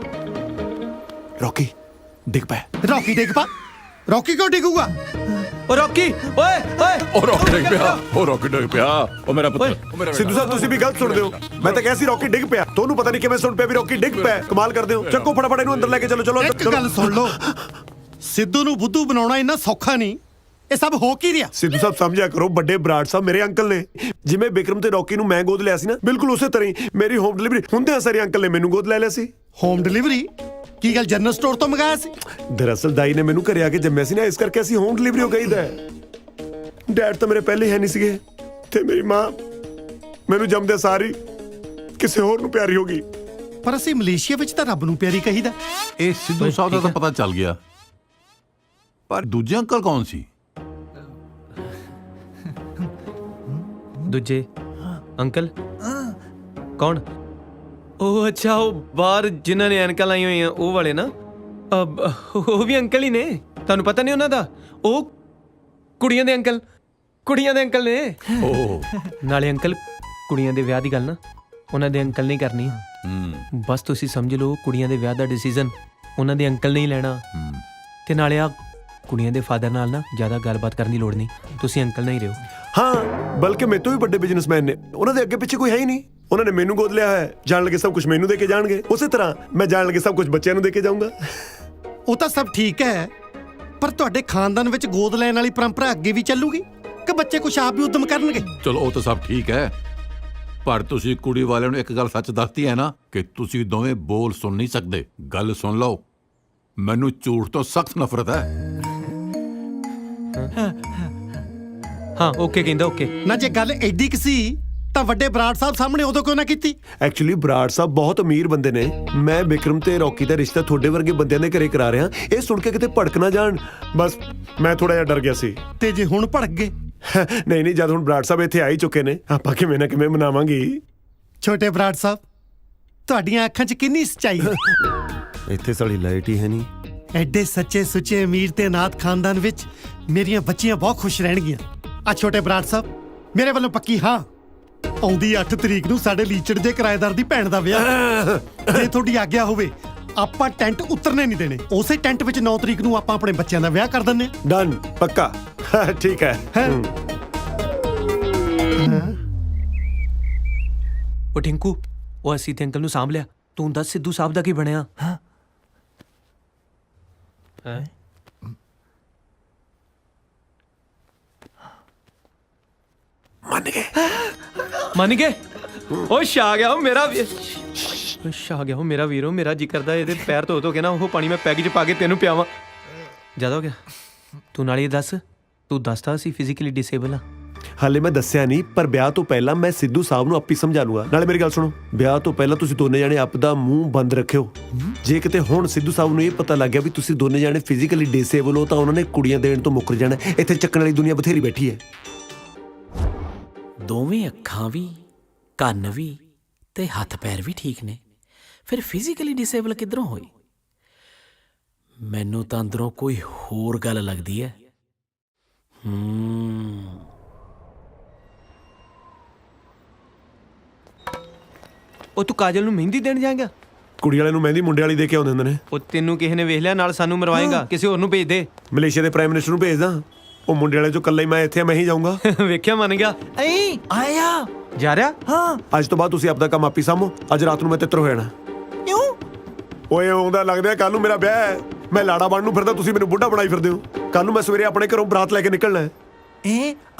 ਰੋਕੀ ਡਿੱਗ ਪੈ। ਰੌਕੀ ਡਿੱਗ ਪਾ? ਰੌਕੀ ਕਿਉਂ ਡਿੱਗੂਗਾ? ਓ ਰੌਕੀ ਓਏ ਓਏ। ਉਹ ਰੌਕੀ ਡਿੱਗ ਪਿਆ, ਉਹ ਰੌਕੀ ਡਿੱਗ ਪਿਆ। ਉਹ ਮੇਰਾ ਪੁੱਤਰ। ਸਿੱਧੂ ਸਾਹਿਬ ਤੁਸੀਂ ਵੀ ਗਲਤ ਸੁਣਦੇ ਹੋ। ਮੈਂ ਤਾਂ ਕਿਹਾ ਸੀ ਰੌਕੀ ਡਿੱਗ ਪਿਆ। ਤੁਹਾਨੂੰ ਪਤਾ ਨਹੀਂ ਕਿਵੇਂ ਸੁਣ ਪਿਆ ਵੀ ਰੌਕੀ ਡਿੱਗ ਪਿਆ। ਕਮਾਲ ਕਰਦੇ ਹੋ। ਚੱਕੋ ਫਟਾਫਟ ਇਹਨੂੰ ਅੰਦਰ ਲੈ ਕੇ ਚਲੋ। ਚਲੋ ਇੱਕ ਗੱਲ ਸੁਣ ਲਓ, ਸਿੱਧੂ ਨੂੰ ਬੁੱਧੂ ਬਣਾਉਣਾ ਇੰਨਾ ਸੌਖਾ ਨਹੀਂ। ਇਹ ਸਭ ਹੋ ਕੀ ਰਿਹਾ? ਸਿੱਧੂ ਸਾਹਿਬ ਸਮਝਿਆ ਕਰੋ, ਵੱਡੇ ਬਰਾੜ ਸਾਹਿਬ ਮੇਰੇ ਅੰਕਲ ਨੇ। ਜਿਵੇਂ ਬਿਕਰਮ ਤੇ ਰੌਕੀ ਨੂੰ ਮੈਂ ਗੋਦ ਲਿਆ ਸੀ ਨਾ, ਬਿਲਕੁਲ ਉਸੇ ਤਰ੍ਹਾਂ ਹੀ ਮੇਰੀ ਹੋਮ ਡਿਲੀਵਰੀ ਹੁੰਦਿਆਂ ਸਾਰੇ ਅੰਕਲ ਨੇ ਮੈਨੂੰ ਗੋਦ ਲੈ ਲਿਆ ਸੀ। Home delivery? ਕੀ ਗੱਲ ਜਨਰਲ ਸਟੋਰ ਤੋਂ ਮੰਗਾਇਆ ਸੀ? ਦਰਅਸਲ ਦਾਈ ਨੇ ਮੈਨੂੰ ਘਰੇ ਆ ਕੇ ਜੰਮਿਆ ਸੀ ਨਾ, ਇਸ ਕਰਕੇ ਅਸੀਂ ਹੋਮ ਡਿਲੀਵਰੀ ਹੋ ਗਈਦਾ ਹੈ। ਡੈਡ ਤਾਂ ਮੇਰੇ ਪਹਿਲੇ ਹੈ ਨਹੀਂ ਸੀਗੇ ਤੇ ਮੇਰੀ ਮਾਂ ਮੈਨੂੰ ਜੰਮਦੇ ਸਾਰੀ ਕਿਸੇ ਹੋਰ ਨੂੰ ਪਿਆਰੀ ਹੋ ਗਈ। ਪਰ ਅਸੀਂ ਮਲੇਸ਼ੀਆ ਵਿੱਚ ਤਾਂ ਰੱਬ ਨੂੰ ਪਿਆਰੀ ਕਹੀਦਾ। ਇਹ ਸਿੱਧੂ ਸਾਹਿਬ ਦਾ ਤਾਂ ਪਤਾ ਚੱਲ ਗਿਆ, ਪਰ ਦੂਜੇ ਅੰਕਲ ਕੌਣ ਸੀ? ਦੂਜੇ ਅੰਕਲ ਕੌਣ? ਉਹ ਅੱਛਾ, ਉਹ ਬਾਹਰ ਜਿਨ੍ਹਾਂ ਨੇ ਐਨਕਾਂ ਲਾਈ ਹੋਈਆਂ ਉਹ ਵਾਲੇ ਨਾ। ਉਹ ਵੀ ਅੰਕਲ ਹੀ ਨੇ, ਤੁਹਾਨੂੰ ਪਤਾ ਨਹੀਂ ਉਹਨਾਂ ਦਾ? ਉਹ ਕੁੜੀਆਂ ਦੇ ਅੰਕਲ, ਕੁੜੀਆਂ ਦੇ ਅੰਕਲ ਨੇ। ਨਾਲੇ ਅੰਕਲ ਕੁੜੀਆਂ ਦੇ ਵਿਆਹ ਦੀ ਗੱਲ ਨਾ ਉਹਨਾਂ ਦੇ ਅੰਕਲ ਨਹੀਂ ਕਰਨੀ। ਬਸ ਤੁਸੀਂ ਸਮਝ ਲਓ, ਕੁੜੀਆਂ ਦੇ ਵਿਆਹ ਦਾ ਡਿਸੀਜਨ ਉਹਨਾਂ ਦੇ ਅੰਕਲ ਨੇ ਹੀ ਲੈਣਾ। ਤੇ ਨਾਲੇ ਆ ਕੁੜੀਆਂ ਦੇ ਫਾਦਰ ਨਾਲ ਨਾ ਜ਼ਿਆਦਾ ਗੱਲਬਾਤ ਕਰਨ ਦੀ ਲੋੜ ਨਹੀਂ, ਤੁਸੀਂ ਅੰਕਲ ਨਹੀਂ ਰਹੋ। ਹਾਂ, ਬਲਕਿ ਮੇਰੇ ਤੋਂ ਵੀ ਵੱਡੇ ਬਿਜ਼ਨਸਮੈਨ ਨੇ, ਉਹਨਾਂ ਦੇ ਅੱਗੇ ਪਿੱਛੇ ਕੋਈ ਹੈ ਹੀ ਨਹੀਂ। ਉਹਨਾਂ ਨੇ ਮੈਨੂੰ ਗੋਦ ਲਿਆ ਹੈ, ਜਾਣ ਲੱਗੇ ਸਭ ਕੁਝ ਮੈਨੂੰ ਦੇ ਕੇ ਜਾਣਗੇ। ਉਸੇ ਤਰ੍ਹਾਂ ਮੈਂ ਜਾਣ ਲੱਗੇ ਸਭ ਕੁਝ ਬੱਚਿਆਂ ਨੂੰ ਦੇ ਕੇ ਜਾਊਂਗਾ। ਉਹ ਤਾਂ ਸਭ ਠੀਕ ਹੈ, ਪਰ ਤੁਹਾਡੇ ਖਾਨਦਾਨ ਵਿੱਚ ਗੋਦ ਲੈਣ ਵਾਲੀ ਪਰੰਪਰਾ ਅੱਗੇ ਵੀ ਚੱਲੂਗੀ ਕਿ ਬੱਚੇ ਕੁਛ ਆਪ ਵੀ ਉਦਮ ਕਰਨਗੇ? ਚਲੋ ਉਹ ਤਾਂ ਸਭ ਠੀਕ ਹੈ, ਪਰ ਤੁਸੀਂ ਕੁੜੀ ਵਾਲਿਆਂ ਨੂੰ ਇੱਕ ਗੱਲ ਸੱਚ ਦੱਸਤੀ ਹੈ ਨਾ ਕਿ ਤੁਸੀਂ ਦੋਵੇਂ ਬੋਲ ਸੁਣ ਨਹੀਂ ਸਕਦੇ। ਗੱਲ ਸੁਣ ਲਓ, ਮੈਨੂੰ ਝੂਠ ਤੋਂ ਸਖਤ ਨਫ਼ਰਤ ਹੈ। ਹਾਂ ਓਕੇ ਕਹਿੰਦਾ ਓਕੇ। ਨਾ ਜੇ ਗੱਲ ਐਡੀ ਕਿ ਸੀ ਤਾਂ ਵੱਡੇ ਬਰਾੜ ਸਾਹਿਬ ਸਾਹਮਣੇ ਉਦੋਂ ਕਿਉਂ ਨਾ ਕੀਤੀ? ਐਕਚੁਅਲੀ ਬਰਾੜ ਸਾਹਿਬ ਬਹੁਤ ਅਮੀਰ ਬੰਦੇ ਨੇ। ਮੈਂ ਬਿਕਰਮ ਤੇ ਰੌਕੀ ਦਾ ਰਿਸ਼ਤਾ ਤੁਹਾਡੇ ਵਰਗੇ ਬੰਦਿਆਂ ਦੇ ਘਰੇ ਕਰਾ ਰਿਹਾ। ਇਹ ਸੁਣ ਕੇ ਕਿਤੇ ਭੜਕ ਨਾ ਜਾਣ, ਬਸ ਮੈਂ ਥੋੜਾ ਜਿਹਾ ਡਰ ਗਿਆ ਸੀ। ਤੇ ਜੇ ਹੁਣ ਭੜਕ ਗਏ? ਨਹੀਂ ਨਹੀਂ, ਜਦ ਹੁਣ ਬਰਾੜ ਸਾਹਿਬ ਇੱਥੇ ਆ ਹੀ ਚੁੱਕੇ ਨੇ, ਆਪਾਂ ਕਿਵੇਂ ਨਾ ਕਿਵੇਂ ਮਨਾਵਾਂਗੇ। ਛੋਟੇ ਬਰਾੜ ਸਾਹਿਬ, ਤੁਹਾਡੀਆਂ ਅੱਖਾਂ 'ਚ ਕਿੰਨੀ ਸੱਚਾਈ ਹੈ। ਇੱਥੇ ਸਾਲੀ ਲਾਈਟ ਹੀ ਹੈ ਨਹੀਂ। ਐਡੇ ਸੱਚੇ ਸੁੱਚੇ ਅਮੀਰ ਤੇ ਨਾਥ ਖਾਨਦਾਨ ਵਿੱਚ ਮੇਰੀਆਂ ਬੱਚੀਆਂ ਬਹੁਤ ਖੁਸ਼ ਰਹਿਣਗੀਆਂ। ਆ ਛੋਟੇ ਬਰਾੜ ਸਾਹਿਬ, ਮੇਰੇ ਵੱਲੋਂ ਪੱਕੀ ਹਾਂ। ਆਉਂਦੀ 8 ਤਰੀਕ ਨੂੰ ਸਾਡੇ ਲੀਚੜ ਦੇ ਕਿਰਾਏਦਾਰ ਦੀ ਭੈਣ ਦਾ ਵਿਆਹ। ਜੇ ਤੁਹਾਡੀ ਆਗਿਆ ਹੋਵੇ, ਆਪਾਂ ਟੈਂਟ ਉਤਰਨੇ ਨਹੀਂ ਦੇਣੇ। ਉਸੇ ਟੈਂਟ ਵਿੱਚ 9 ਤਰੀਕ ਨੂੰ ਆਪਾਂ ਆਪਣੇ ਬੱਚਿਆਂ ਦਾ ਵਿਆਹ ਕਰ ਦਿੰਨੇ। ਡਨ, ਪੱਕਾ। ਠੀਕ ਹੈ। ਉਹ ਟਿੰਕੂ, ਉਹ ਅਸੀਂ ਤੇ ਅੰਕਲ ਨੂੰ ਸਾਂਭ ਲਿਆ। ਤੂੰ ਦੱਸ ਸਿੱਧੂ ਸਾਹਿਬ ਦਾ ਕੀ ਬਣਿਆ? ਮੰਨ ਗਏ? ਉਹ ਛਾ ਗਿਆ ਉਹ ਮੇਰਾ ਵੀਰ, ਛਾ ਗਿਆ ਉਹ ਮੇਰਾ ਵੀਰੋ। ਮੇਰਾ ਜੀ ਕਰਦਾ ਇਹਦੇ ਪੈਰ ਧੋ ਕੇ ਨਾ ਉਹ ਪਾਣੀ ਮੈਂ ਪੈਗ 'ਚ ਪਾ ਕੇ ਤੈਨੂੰ ਪਿਆਵਾਂ। ਜ਼ਿਆਦਾ ਹੋ ਗਿਆ। ਤੂੰ ਨਾਲ ਇਹ ਦੱਸ, ਤੂੰ ਦੱਸਦਾ ਅਸੀਂ ਫਿਜ਼ੀਕਲੀ ਡਿਸੇਬਲ ਆ। ਹਾਲੇ ਮੈਂ ਦੱਸਿਆ ਨਹੀਂ, ਪਰ ਵਿਆਹ ਤੋਂ ਪਹਿਲਾਂ ਮੈਂ ਸਿੱਧੂ ਸਾਹਿਬ ਨੂੰ ਆਪੀ ਸਮਝਾ ਲੂੰਗਾ। ਨਾਲੇ ਮੇਰੀ ਗੱਲ ਸੁਣੋ, ਵਿਆਹ ਤੋਂ ਪਹਿਲਾਂ ਤੁਸੀਂ ਦੋਨੇ ਜਾਣੇ ਆਪ ਦਾ ਮੂੰਹ ਬੰਦ ਰੱਖਿਓ। ਜੇ ਕਿਤੇ ਹੁਣ ਸਿੱਧੂ ਸਾਹਿਬ ਨੂੰ ਇਹ ਪਤਾ ਲੱਗ ਗਿਆ ਵੀ ਤੁਸੀਂ ਦੋਨੇ ਜਾਣੇ ਫਿਜ਼ੀਕਲੀ ਡਿਸੇਬਲ ਹੋ, ਤਾਂ ਉਹਨਾਂ ਨੇ ਕੁੜੀਆਂ ਦੇਣ ਤੋਂ ਮੁੱਕਰ ਜਾਣਾ। ਇੱਥੇ ਚੱਕਣ ਵਾਲੀ ਦੁਨੀਆ ਬਥੇਰੀ ਬੈਠੀ ਹੈ। ਦੋਵੇਂ ਅੱਖਾਂ ਵੀ, ਕੰਨ ਵੀ ਤੇ ਹੱਥ ਪੈਰ ਵੀ ਠੀਕ ਨੇ, ਫਿਰ ਫਿਜ਼ੀਕਲੀ ਡਿਸੇਬਲ ਕਿੱਧਰੋਂ ਹੋਈ? ਮੈਨੂੰ ਤਾਂ ਅੰਦਰੋਂ ਕੋਈ ਹੋਰ ਗੱਲ ਲੱਗਦੀ ਹੈ। ਉਹ ਤੂੰ ਕਾਜਲ ਨੂੰ ਮਹਿੰਦੀ ਦੇਣ ਜਾਏਗਾ? ਕੁੜੀ ਵਾਲੇ ਨੂੰ ਮਹਿੰਦੀ ਮੁੰਡੇ ਵਾਲੀ ਦੇ ਕੇ ਆਉਂਦੇ ਹੁੰਦੇ ਨੇ। ਉਹ ਤੈਨੂੰ ਕਿਸੇ ਨੇ ਵੇਖ ਲਿਆ, ਨਾਲ ਸਾਨੂੰ ਮਰਵਾਏਗਾ। ਕਿਸੇ ਹੋਰ ਨੂੰ ਭੇਜ ਦੇ। ਮਲੇਸ਼ੀਆ ਦੇ ਪ੍ਰਾਈਮ ਮਿਨਿਸਟਰ ਨੂੰ ਭੇਜਦਾ। ਉਹ ਮੁੰਡੇ ਵਾਲੇ ਚੋਂ ਇਕੱਲਾ ਹੀ ਮੈਂ ਇੱਥੇ, ਮੈਂ ਹੀ ਜਾਊਂਗਾ। ਵੇਖਿਆ, ਮੰਨ ਗਿਆ। ਆਇਆ ਜਾ ਰਿਹਾ? ਹਾਂ। ਅੱਜ ਤੋਂ ਬਾਅਦ ਤੁਸੀਂ ਆਪਦਾ ਕੰਮ ਆਪੀ ਸਾਂਭੋ। ਅੱਜ ਰਾਤ ਨੂੰ ਮੈਂ ਤਿੱਤਰ ਹੋ ਜਾਣਾ। ਕਿਉਂ? ਓਏ ਆਉਂਦਾ ਲੱਗਦਾ ਕੱਲ ਨੂੰ ਮੇਰਾ ਵਿਆਹ ਹੈ। ਮੈਂ ਲਾੜਾ ਬਣਨ ਨੂੰ ਫਿਰਦਾ, ਤੁਸੀਂ ਮੈਨੂੰ ਬੁੱਢਾ ਬਣਾਈ ਫਿਰਦੇ ਹੋ। ਕੱਲ ਨੂੰ ਮੈਂ ਸਵੇਰੇ ਆਪਣੇ ਘਰੋਂ ਬਰਾਤ ਲੈ ਕੇ ਨਿਕਲਣਾ ਹੈ।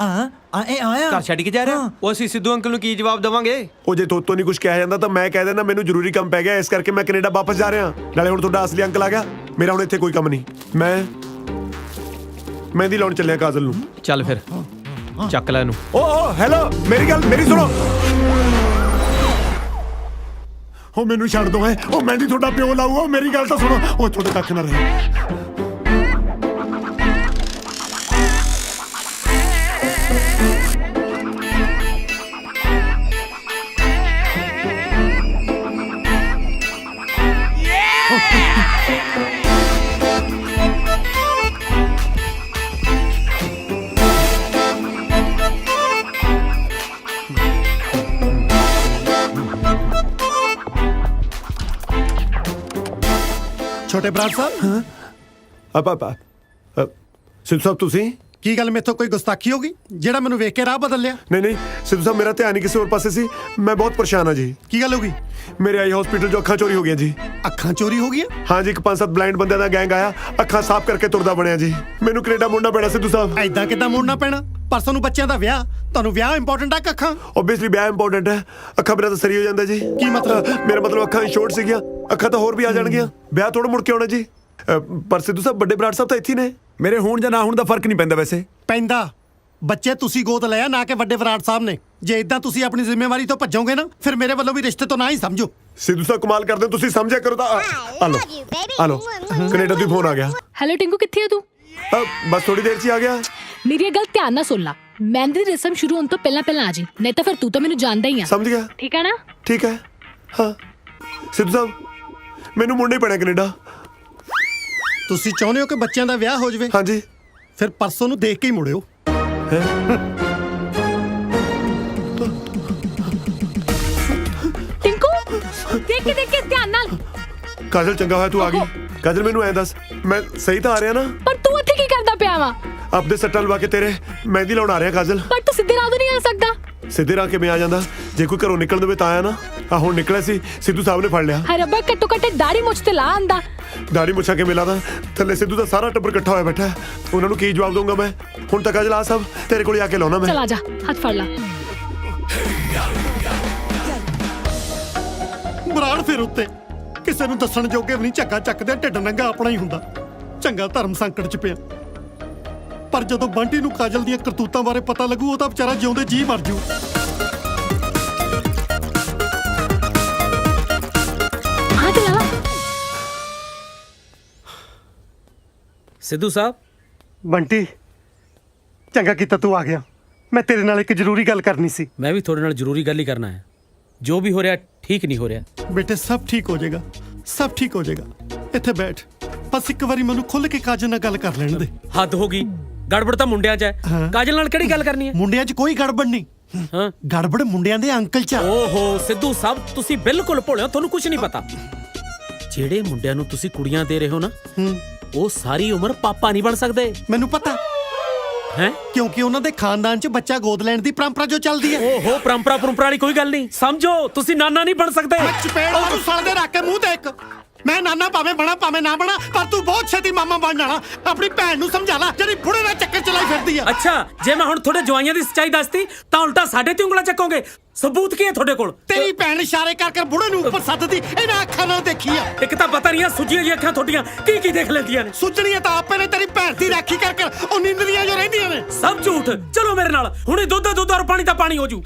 ਘਰ ਛੱਡ ਕੇ ਜਾ ਰਿਹਾ? ਉਹ ਅਸੀਂ ਸਿੱਧੂ ਅੰਕਲ ਨੂੰ ਕੀ ਜਵਾਬ ਦੇਵਾਂਗੇ? ਉਹ ਜੇ ਤੋਤੋਂ ਨਹੀਂ ਕੁਝ ਕਿਹਾ ਜਾਂਦਾ ਤਾਂ ਮੈਂ ਕਹਿ ਦੇਣਾ ਮੈਨੂੰ ਜ਼ਰੂਰੀ ਕੰਮ ਪੈ ਗਿਆ, ਇਸ ਕਰਕੇ ਮੈਂ ਕੈਨੇਡਾ ਵਾਪਸ ਜਾ ਰਿਹਾ। ਨਾਲੇ ਹੁਣ ਤੁਹਾਡਾ ਅਸਲੀ ਅੰਕਲ ਆ ਗਿਆ, ਮੇਰਾ ਹੁਣ ਇੱਥੇ ਕੋਈ ਕੰਮ ਨਹੀਂ। ਮੈਂ ਮਹਿੰਦੀ ਲਾਉਣ ਚੱਲਿਆ ਕਾਜਲ ਨੂੰ। ਚੱਲ ਫਿਰ, ਚੱਕ ਲੈ ਇਹਨੂੰ। ਓ ਹੈਲੋ, ਮੇਰੀ ਸੁਣੋ। ਉਹ ਮੈਨੂੰ ਛੱਡ ਦੋ। ਉਹ ਮਹਿੰਦੀ ਤੁਹਾਡਾ ਪਿਓ ਲਾਊਗਾ। ਮੇਰੀ ਗੱਲ ਤਾਂ ਸੁਣੋ। ਉਹ ਤੁਹਾਡੇ ਕੱਖ ਨਾ ਰਹੇ। ਛੋਟੇ ਬਰਾੜ ਸਾਹਿਬ, ਸਿੱਧੂ ਸਾਹਿਬ ਤੁਸੀਂ ਕੀ ਗੱਲ ਮੇਥੋਂ ਕੋਈ ਗੁਸਤਾਖੀ ਹੋ ਗਈ ਜਿਹੜਾ ਮੈਨੂੰ ਵੇਖ ਕੇ ਰਾਹ ਬਦਲ ਲਿਆ? ਨਹੀਂ ਸਿੱਧੂ ਸਾਹਿਬ, ਮੇਰਾ ਧਿਆਨ ਹੀ ਕਿਸੇ ਹੋਰ ਪਾਸੇ ਸੀ। ਮੈਂ ਬਹੁਤ ਪਰੇਸ਼ਾਨ ਹਾਂ ਜੀ। ਕੀ ਗੱਲ ਹੋ ਗਈ? ਮੇਰੇ ਆਈ ਹਸਪੀਟਲ 'ਚੋਂ ਅੱਖਾਂ ਚੋਰੀ ਹੋ ਗਈਆਂ ਜੀ। ਅੱਖਾਂ ਚੋਰੀ ਹੋ ਗਈਆਂ? ਹਾਂ ਜੀ, ਇੱਕ 5-7 ਬਲਾਈਂਡ ਬੰਦਿਆਂ ਦਾ ਗੈਂਗ ਆਇਆ, ਅੱਖਾਂ ਸਾਫ਼ ਕਰਕੇ ਤੁਰਦਾ ਬਣਿਆ ਜੀ। ਮੈਨੂੰ ਕੈਨੇਡਾ ਮੁੜਨਾ ਪੈਣਾ ਸਿੱਧੂ ਸਾਹਿਬ। ਐਦਾਂ ਕਿੱਦਾਂ ਮੁੜਨਾ ਪੈਣਾ? ਪਰਸੋਂ ਨੂੰ ਬੱਚਿਆਂ ਦਾ ਵਿਆਹ। ਤੁਹਾਨੂੰ ਵਿਆਹ ਇੰਪੋਰਟੈਂਟ ਆ ਕਿ ਅੱਖਾਂ? ਓਬਵੀਅਸਲੀ ਵਿਆਹ ਇੰਪੋਰਟੈਂਟ ਹੈ। ਅੱਖਾਂ ਬਿਨਾਂ ਤਾਂ ਸਰੀ ਹੋ ਜਾਂਦਾ ਜੀ। ਕੀ ਮਤਲਬ? ਮੇਰਾ ਮਤਲਬ ਅੱਖਾਂ ਸ਼ੋਰਟ ਸੀਗੀਆਂ, ਅੱਖਾਂ ਤਾਂ ਹੋਰ ਵੀ ਆ ਜਾਣਗੀਆਂ। ਵਿਆਹ ਥੋੜਾ ਮੁੜ ਕੇ ਆਉਣਾ ਜੀ। ਪਰ ਸਿੱਧੂ ਸਾਹਿਬ, ਵੱਡੇ ਬਰਾੜ ਸਾਹਿਬ ਤਾਂ ਇੱਥੇ ਨੇ। ਮੇਰੇ ਹੋਣ ਜਾਂ ਨਾ ਹੋਣ ਦਾ ਫਰਕ ਨਹੀਂ ਪੈਂਦਾ ਵੈਸੇ। ਪੈਂਦਾ। ਬੱਚੇ ਤੁਸੀਂ ਗੋਦ ਲਿਆ, ਨਾ ਕਿ ਵੱਡੇ ਬਰਾੜ ਸਾਹਿਬ ਨੇ। ਜੇ ਇਦਾਂ ਤੁਸੀਂ ਆਪਣੀ ਜ਼ਿੰਮੇਵਾਰੀ ਤੋਂ ਭੱਜੋਗੇ ਨਾ, ਫਿਰ ਮੇਰੇ ਵੱਲੋਂ ਵੀ ਰਿਸ਼ਤੇ ਤੋਂ ਨਾ ਹੀ ਸਮਝੋ। ਸਿੱਧੂ ਸਾਹਿਬ ਕਮਾਲ ਕਰਦੇ ਹੋ, ਤੁਸੀਂ ਸਮਝਿਆ ਕਰੋ ਤਾਂ। ਆ ਲੋ ਕੈਨੇਡਾ ਤੋਂ ਫੋਨ ਆ ਗਿਆ। ਹੈਲੋ ਟਿੰਕੂ, ਕਿੱਥੇ ਆ ਤੂੰ? ਬਸ ਥੋੜੀ ਦੇਰ 'ਚ ਹੀ ਆ ਗਿਆ। ਮੇਰੀ ਇਹ ਗੱਲ ਧਿਆਨ ਨਾਲ ਸੁਣ ਲਾ। ਮਹਿੰਦੀ ਦੀ ਰਸਮ ਸ਼ੁਰੂ ਹੋਣ ਤੋਂ ਪਹਿਲਾਂ ਆ ਜੀ, ਨਹੀਂ ਤਾਂ ਫਿਰ ਤੂੰ ਤਾਂ ਮੈਨੂੰ ਜਾਣਦਾ ਹੀ ਆ। ਸਮਝ ਗਿਆ? ਠੀਕ ਹੈ ਨਾ? ਠੀਕ ਹੈ। ਹਾਂ ਸਿੱਧੂ ਸਾਹਿਬ, ਮੈਨੂੰ ਮੁੜਨਾ ਹੀ ਪੈਣਾ ਕੈਨੇਡਾ। ਤੁਸੀਂ ਚਾਹੁੰਦੇ ਹੋ ਕਿ ਬੱਚਿਆਂ ਦਾ ਵਿਆਹ ਹੋ ਜਾਵੇ? ਹਾਂਜੀ। ਫਿਰ ਪਰਸੋਂ ਨੂੰ ਦੇਖ ਕੇ ਹੀ ਮੁੜਿਓ। ਟਿੰਕੂ, ਦੇਖ ਕੇ ਧਿਆਨ ਨਾਲ। ਕਾਜਲ, ਚੰਗਾ ਹੋਇਆ ਤੂੰ ਆ ਗਈ। ਕਾਜਲ, ਮੈਨੂੰ ਐਂ ਦੱਸ, ਮੈਂ ਸਹੀ ਤਾਂ ਆ ਰਿਹਾ ਨਾ? ਪਰ ਤੂੰ ਇੱਥੇ ਕੀ ਕਰਦਾ ਪਿਆ ਵਾ? ਆਪਦੇ ਸੱਟਾਂ ਲਵਾ ਕੇ ਤੇਰੇ ਮਹਿੰਦੀ ਲਾਉਣ ਆ ਰਿਹਾ ਕਾਜਲ। ਪਰ ਤੂੰ ਸਿੱਧੇ ਰਾਹ ਤੋਂ ਨਹੀਂ ਆ ਸਕਦਾ। ਸਿੱਧੇ ਰਾਹ ਕਿਵੇਂ ਆ ਜਾਂਦਾ? ਜੇ ਕੋਈ ਘਰੋਂ ਨਿਕਲਣ ਦੇਵੇ ਤਾਂ ਆਇਆ ਨਾ। ਆ ਹੁਣ ਨਿਕਲਿਆ ਸੀ, ਸਿੱਧੂ ਸਾਹਿਬ ਨੇ ਫੜ ਲਿਆ। ਹਰ ਰੱਬਾ, ਘੱਟੋ ਘੱਟ ਦਾੜੀ ਮੁੱਛ ਤੇ ਲਾ ਆਂਦਾ। ਦਾੜੀ ਮੁੱਛਾਂ ਕੇ ਮਿਲਾ ਦਾ ਥੱਲੇ ਸਿੱਧੂ ਦਾ ਸਾਰਾ ਟੱਬਰ ਇਕੱਠਾ ਹੋਇਆ ਬੈਠਾ। ਉਹਨਾਂ ਨੂੰ ਕੀ ਜਵਾਬ ਦਊਂਗਾ ਮੈਂ? ਹੁਣ ਤੱਕ ਕਾਜਲ ਆ ਸਭ ਤੇਰੇ ਕੋਲ ਆ ਕੇ ਲਾਉਣਾ ਮੈਂ। ਚਲ ਆ ਜਾ, ਹੱਥ ਫੜ ਲਾ। ਬਰਾੜ ਫਿਰ ਉੱਤੇ ਕਿਸੇ ਨੂੰ ਦੱਸਣ ਜੋਗੇ ਵੀ ਨਹੀਂ। ਝੱਗਾ ਚੱਕਦੇ ਢਿੱਡ ਨੰਗਾ ਆਪਣਾ ਹੀ ਹੁੰਦਾ। ਚੰਗਾ ਧਰਮ ਸੰਕਟ 'ਚ ਪਿਆ। ਪਰ ਜਦੋਂ ਬੰਟੀ ਨੂੰ ਕਾਜਲ ਦੀਆਂ ਕਰਤੂਤਾਂ ਬਾਰੇ ਪਤਾ ਲੱਗੂ, ਉਹ ਤਾਂ ਵਿਚਾਰਾ ਜਿਉਂਦੇ ਜੀ ਮਰ ਜੂ। ਸਿੱਧੂ ਸਾਹਿਬ। ਬੰਟੀ, ਚੰਗਾ ਕੀਤਾ ਤੂੰ ਆ ਗਿਆ। ਮੈਂ ਤੇਰੇ ਨਾਲ ਇੱਕ ਜ਼ਰੂਰੀ ਗੱਲ ਕਰਨੀ ਸੀ। ਮੈਂ ਵੀ ਤੁਹਾਡੇ ਨਾਲ ਜ਼ਰੂਰੀ ਗੱਲ ਹੀ ਕਰਨਾ ਹੈ। ਜੋ ਵੀ ਹੋ ਰਿਹਾ ਠੀਕ ਨਹੀਂ ਹੋ ਰਿਹਾ। ਬੇਟੇ ਸਭ ਠੀਕ ਹੋ ਜਾਏਗਾ, ਸਭ ਠੀਕ ਹੋ ਜਾਏਗਾ। ਇੱਥੇ ਬੈਠ, ਬਸ ਇੱਕ ਵਾਰੀ ਮੈਨੂੰ ਖੁੱਲ ਕੇ ਕਾਜਲ ਨਾਲ ਗੱਲ ਕਰ ਲੈਣ ਦੇ। ਹੱਦ ਹੋ ਗਈ, ਗੜਬੜ ਤਾਂ ਮੁੰਡਿਆਂ 'ਚ ਹੈ। ਕਾਜਲ ਨਾਲ ਕਿਹੜੀ ਗੱਲ ਕਰਨੀ ਹੈ? ਮੁੰਡਿਆਂ 'ਚ ਕੋਈ ਗੜਬੜ ਨਹੀਂ। ਹਾਂ, ਗੜਬੜ ਮੁੰਡਿਆਂ ਦੇ ਅੰਕਲ 'ਚ। ਓਹੋ ਸਿੱਧੂ ਸਾਹਿਬ, ਤੁਸੀਂ ਬਿਲਕੁਲ ਭੋਲੇ ਹੋ, ਤੁਹਾਨੂੰ ਕੁਝ ਨਹੀਂ ਪਤਾ। ਜਿਹੜੇ ਮੁੰਡਿਆਂ ਨੂੰ ਤੁਸੀਂ ਕੁੜੀਆਂ ਦੇ ਰਹੇ ਹੋ ਨਾ, ਉਹ ਸਾਰੀ ਉਮਰ ਪਾਪਾ ਨਹੀਂ ਬਣ ਸਕਦੇ। ਮੈਨੂੰ ਪਤਾ ਹੈ, ਕਿਉਂਕਿ ਉਹਨਾਂ ਦੇ ਖਾਨਦਾਨ 'ਚ ਬੱਚਾ ਗੋਦ ਲੈਣ ਦੀ ਪਰੰਪਰਾ ਜੋ ਚੱਲਦੀ ਹੈ। ਓਹੋ ਪਰੰਪਰਾ ਵਾਲੀ ਕੋਈ ਗੱਲ ਨਹੀਂ, ਸਮਝੋ ਤੁਸੀਂ ਨਾਨਾ ਨਹੀਂ ਬਣ ਸਕਦੇ। ਚਪੇੜ ਮਾਰੂ ਸਾਲ ਦੇ ਰੱਖ ਕੇ ਮੂੰਹ ਤੇ ਇੱਕ। ਮੈਂ ਨਾਨਾ ਭਾਵੇਂ ਬਣਾ ਭਾਵੇਂ ਨਾ ਬਣਾ, ਪਰ ਤੂੰ ਬਹੁਤ ਛੇਤੀ ਮਾਮਾ ਬਣ ਜਾਣਾ। ਆਪਣੀ ਭੈਣ ਨੂੰ ਸਮਝਾ ਲੈ, ਜਿਹੜੀ ਬੁੜੇ ਨਾਲ ਚੱਕਰ ਚਲਾਈ ਫਿਰਦੀ ਆ। ਅੱਛਾ, ਜੇ ਮੈਂ ਹੁਣ ਤੁਹਾਡੇ ਜਵਾਈਆਂ ਦੀ ਸੱਚਾਈ ਦੱਸਤੀ ਤਾਂ ਉਲਟਾ ਸਾਡੇ ਤੇ ਉਂਗਲਾਂ ਚੱਕੋਗੇ। ਸਬੂਤ ਕੀ ਹੈ ਤੁਹਾਡੇ ਕੋਲ? ਤੇਰੀ ਭੈਣ ਇਸ਼ਾਰੇ ਕਰ ਬੁੜੇ ਨੂੰ ਉੱਪਰ ਸੱਦਦੀ, ਇਹਨਾਂ ਅੱਖਾਂ ਨਾਲ ਦੇਖੀ ਆ। ਇੱਕ ਤਾਂ ਪਤਾ ਨਹੀਂ ਆ ਸੁੱਜੀਆਂ ਜੀ ਅੱਖਾਂ ਤੁਹਾਡੀਆਂ ਕੀ ਦੇਖ ਲੈਂਦੀਆਂ ਨੇ। ਸੁੱਜਣੀਆਂ ਤਾਂ ਆਪੇ ਨੇ, ਤੇਰੀ ਭੈਣ ਦੀ ਰਾਖੀ ਕਰ ਉਹ ਨੀਂਦਰੀਆਂ ਜੋ ਰਹਿੰਦੀਆਂ ਨੇ। ਸਭ ਝੂਠ। ਚਲੋ ਮੇਰੇ ਨਾਲ, ਹੁਣੇ ਦੁੱਧ ਔਰ ਪਾਣੀ ਦਾ ਪਾਣੀ ਹੋ ਜੂ।